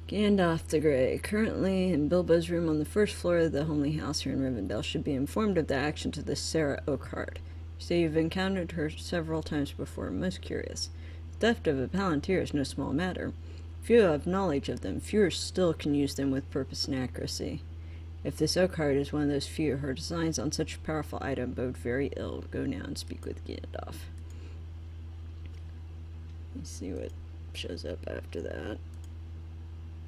Gandalf the Grey, currently in Bilbo's room on the first floor of the homely house here in Rivendell, should be informed of the actions of this Sarah Oakhart. You say you've encountered her several times before. Most curious. The theft of a Palantir is no small matter. Few have knowledge of them. Fewer still can use them with purpose and accuracy. If this Oakhart is one of those few, her designs on such a powerful item bode very ill. Go now and speak with Gandalf. Let's see what shows up after that.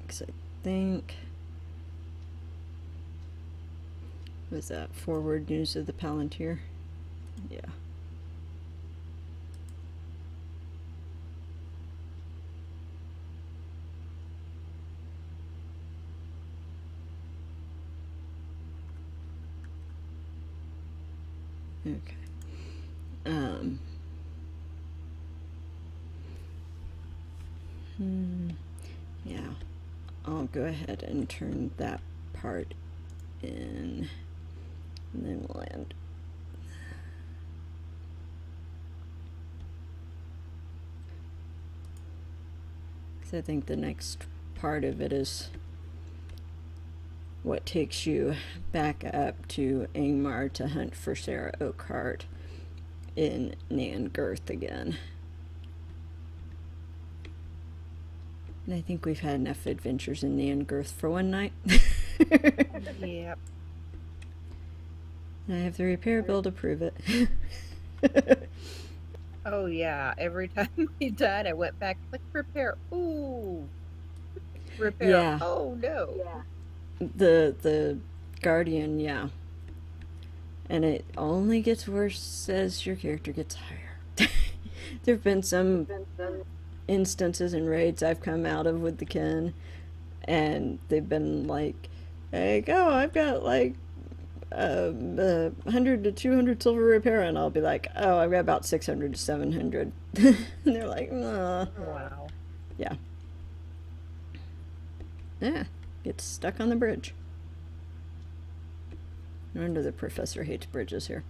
Because I think... was that forward news of the Palantir? Yeah. Okay. Yeah. I'll go ahead and turn that part in, and then we'll end. Because I think the next part of it is what takes you back up to Angmar to hunt for Sarah Oakhart in Nangirth again. And I think we've had enough adventures in Nangirth for one night. Yep. And I have the repair bill to prove it. Oh yeah. Every time we died, I went back, click repair. Ooh. Repair. Yeah. Oh no. Yeah. The Guardian, yeah. And it only gets worse as your character gets higher. There have been some instances in raids I've come out of with the kin, and they've been like, hey, go, I've got like 100 to 200 silver repair, and I'll be like, oh, I've got about 600 to 700. And they're like, Wow. Yeah. Yeah, gets stuck on the bridge. No wonder the professor hates bridges here.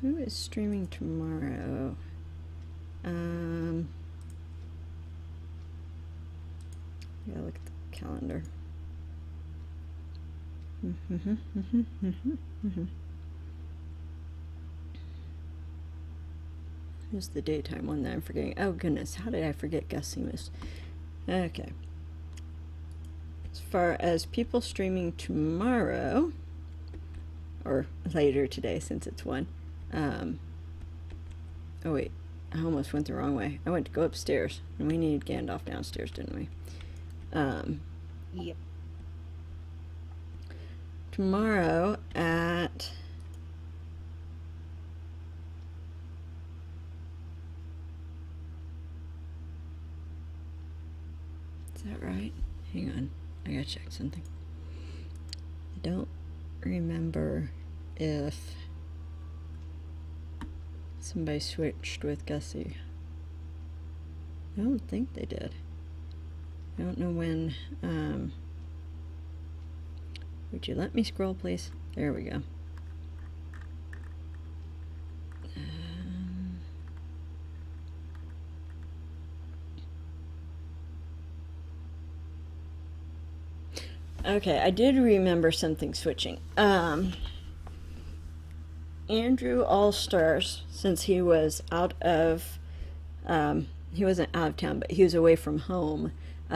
Who is streaming tomorrow? Yeah, look at the calendar. Who's the daytime one that I'm forgetting? Oh goodness, how did I forget Gussimus? Okay. As far as people streaming tomorrow, or later today since it's 1. Oh wait, I almost went the wrong way. I went to go upstairs, and we needed Gandalf downstairs, didn't we? Yep. Tomorrow at... Is that right? Hang on, I gotta check something. I don't remember if somebody switched with Gussie. I don't think they did. I don't know when. Would you let me scroll, please? There we go. Okay, I did remember something switching. Andrew All-Stars, since he was out of, he wasn't out of town, but he was away from home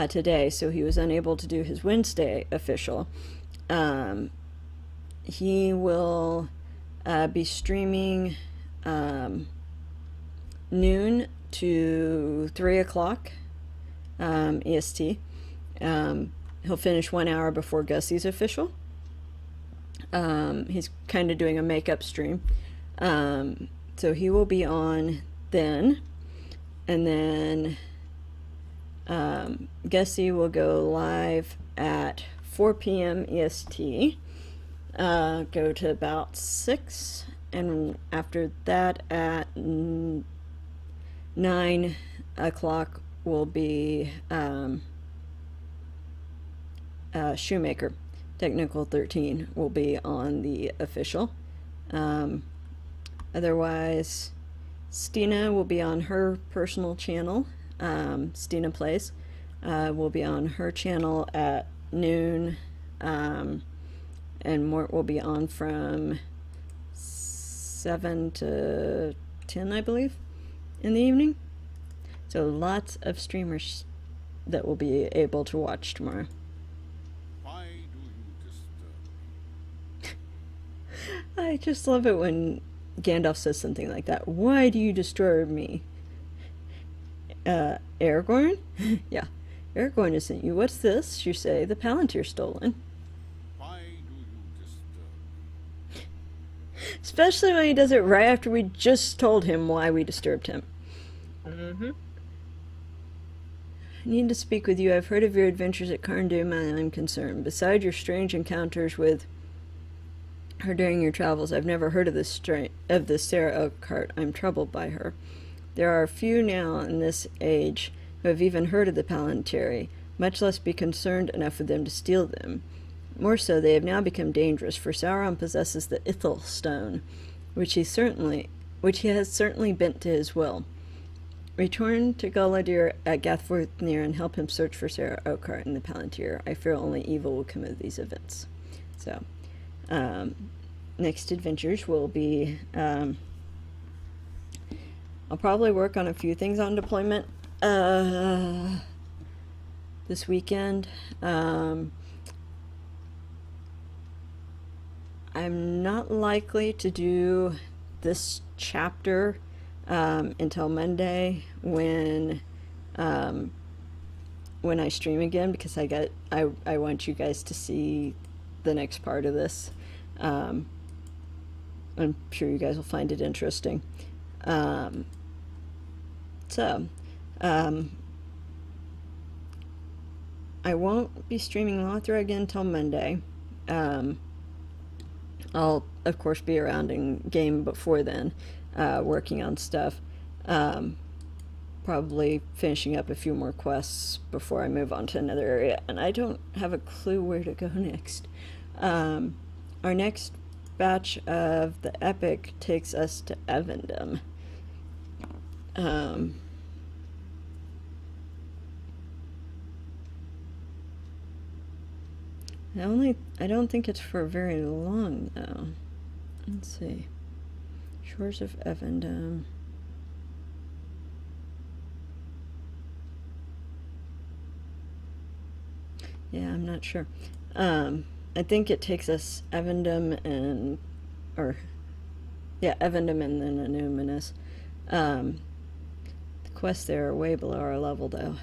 today, so he was unable to do his Wednesday official. He will be streaming noon to 3 o'clock EST. He'll finish 1 hour before Gussie's official. He's kind of doing a makeup stream. So he will be on then. And then Gussie will go live at 4 p.m. EST. Go to about 6. And after that at 9 o'clock will be Shoemaker. Technical 13 will be on the official. Otherwise, Stina will be on her personal channel. Stina Plays will be on her channel at noon. And Mort will be on from 7 to 10, I believe, in the evening. So lots of streamers that will be able to watch tomorrow. Why do you disturb me? I just love it when Gandalf says something like that. Why do you disturb me? Aragorn? Yeah. Aragorn has sent you. What's this? You say the Palantir stolen. Why do you disturb me? Especially when he does it right after we just told him why we disturbed him. Mm-hmm. I need to speak with you. I've heard of your adventures at Carndum and I'm concerned. Beside your strange encounters with her during your travels, I've never heard of this Sarah Oakhart. I'm troubled by her. There are few now in this age who have even heard of the Palantiri, much less be concerned enough with them to steal them. More so, they have now become dangerous, for Sauron possesses the Ithil stone, which he has certainly bent to his will. Return to Galadir at Gathvornir and help him search for Sarah Oakhart and the Palantir. I fear only evil will come of these events. So, next adventures will be, I'll probably work on a few things on deployment this weekend. I'm not likely to do this chapter until Monday when I stream again, because I want you guys to see the next part of this. I'm sure you guys will find it interesting. I won't be streaming LOTRO again until Monday. I'll, of course, be around in game before then, working on stuff. probably finishing up a few more quests before I move on to another area, and I don't have a clue where to go next. Our next batch of the epic takes us to Evendom. I don't think it's for very long though. Let's see. Shores of Evendom. Yeah, I'm not sure. I think it takes us Evendom and Evendom and then Annuminous. The quests there are way below our level though.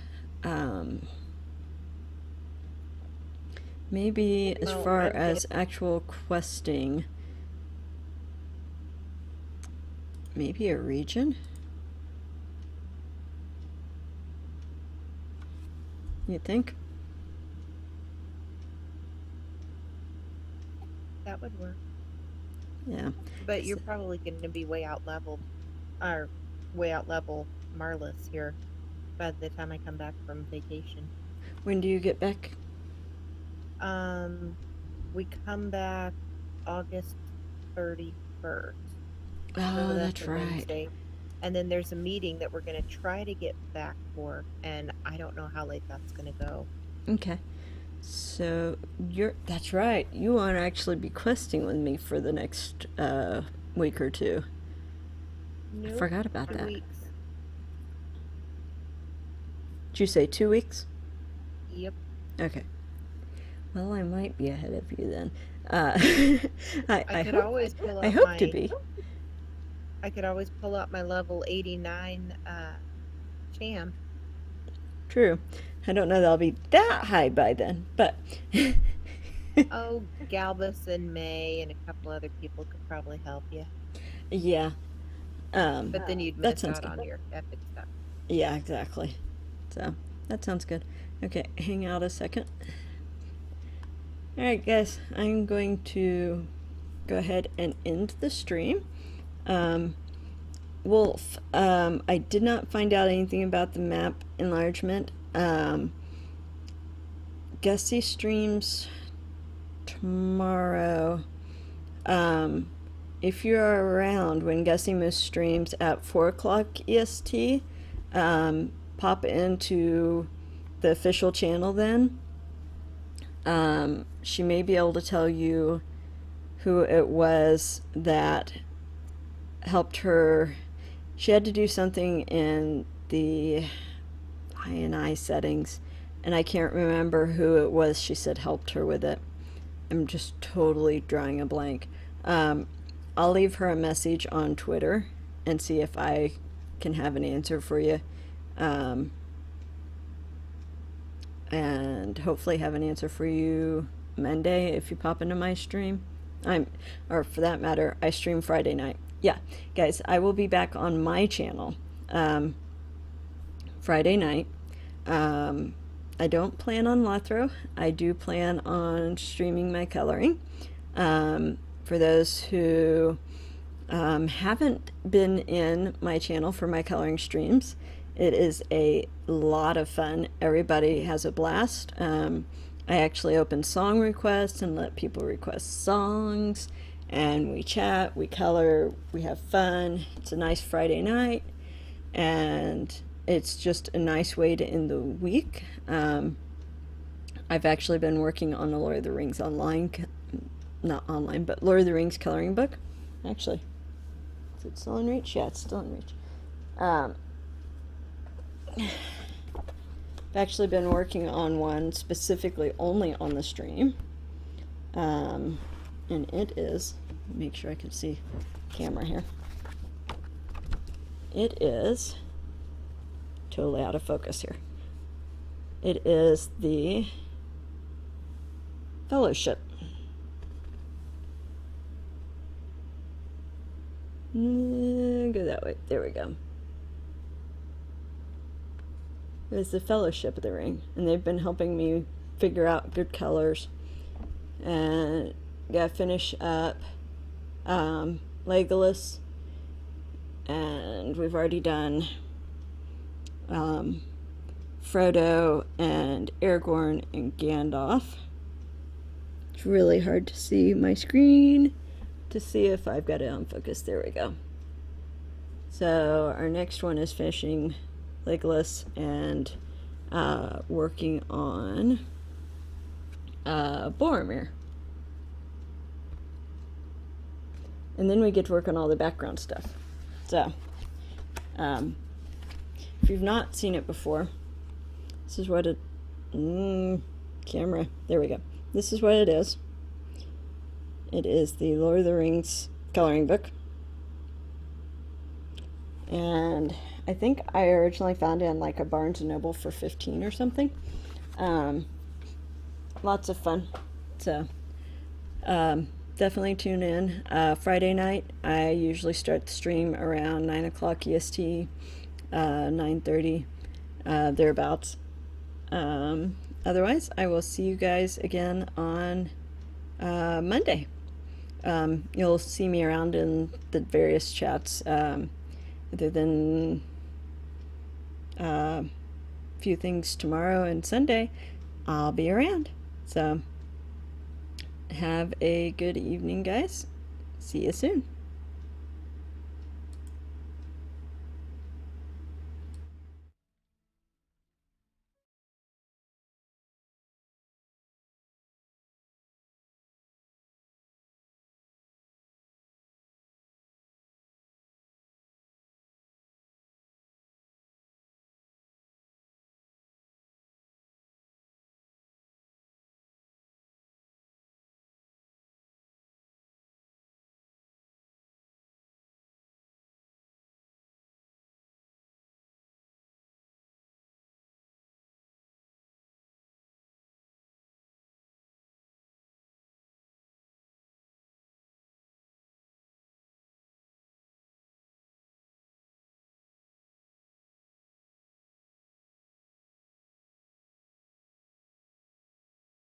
Maybe as far as actual questing, maybe a region? You think? That would work. Yeah. But you're probably going to be way out level Marlis here by the time I come back from vacation. When do you get back? We come back August 31st. Oh, So that's a right. Wednesday. And then there's a meeting that we're going to try to get back for, and I don't know how late that's going to go. Okay. So that's right. You want to actually be questing with me for the next week or two. Nope, I forgot about 2 that. weeks. Did you say 2 weeks? Yep. Okay. Well, I might be ahead of you then. I could always pull up I hope to be. I could always pull up my level 89 champ. True. I don't know that I'll be that high by then, but Oh, Galbus and May and a couple other people could probably help you. yeah. But then you'd that miss sounds out good. on your epic stuff. Yeah, exactly. So that sounds good. Okay, hang out a second. Alright guys, I'm going to go ahead and end the stream. Wolf, I did not find out anything about the map enlargement. Gussie streams tomorrow. If you're around when Gussie Moose streams at 4 o'clock EST, pop into the official channel then. She may be able to tell you who it was that helped her. She had to do something in the INI settings, and I can't remember who it was she said helped her with it. I'm just totally drawing a blank. I'll leave her a message on Twitter and see if I can have an answer for you. And hopefully have an answer for you Monday if you pop into my stream. Or for that matter, I stream Friday night. Yeah, guys, I will be back on my channel Friday night. I don't plan on LOTRO. I do plan on streaming my coloring. For those who haven't been in my channel for my coloring streams, it is a lot of fun. Everybody has a blast. I actually open song requests and let people request songs, and we chat, we color, we have fun. It's a nice Friday night, and it's just a nice way to end the week. I've actually been working on the Lord of the Rings not online, but Lord of the Rings coloring book. Actually, is it still in reach? Yeah, it's still in reach. I've actually been working on one specifically only on the stream. And it is, make sure I can see camera here. It is totally out of focus here. It is the Fellowship. Go that way. There we go. It's the Fellowship of the Ring, and they've been helping me figure out good colors. And gotta finish up Legolas, and we've already done Frodo and Aragorn and Gandalf. It's really hard to see my screen to see if I've got it on focus. There we go. So our next one is finishing Legolas and working on Boromir. And then we get to work on all the background stuff. So, if you've not seen it before, this is what it... camera. There we go. This is what it is. It is the Lord of the Rings coloring book. And I think I originally found it in like a Barnes & Noble for $15 or something. Lots of fun. So, definitely tune in. Friday night, I usually start the stream around 9 o'clock EST, 9:30, thereabouts. Otherwise, I will see you guys again on Monday. You'll see me around in the various chats. Other than a few things tomorrow and Sunday, I'll be around. So, have a good evening, guys. See you soon.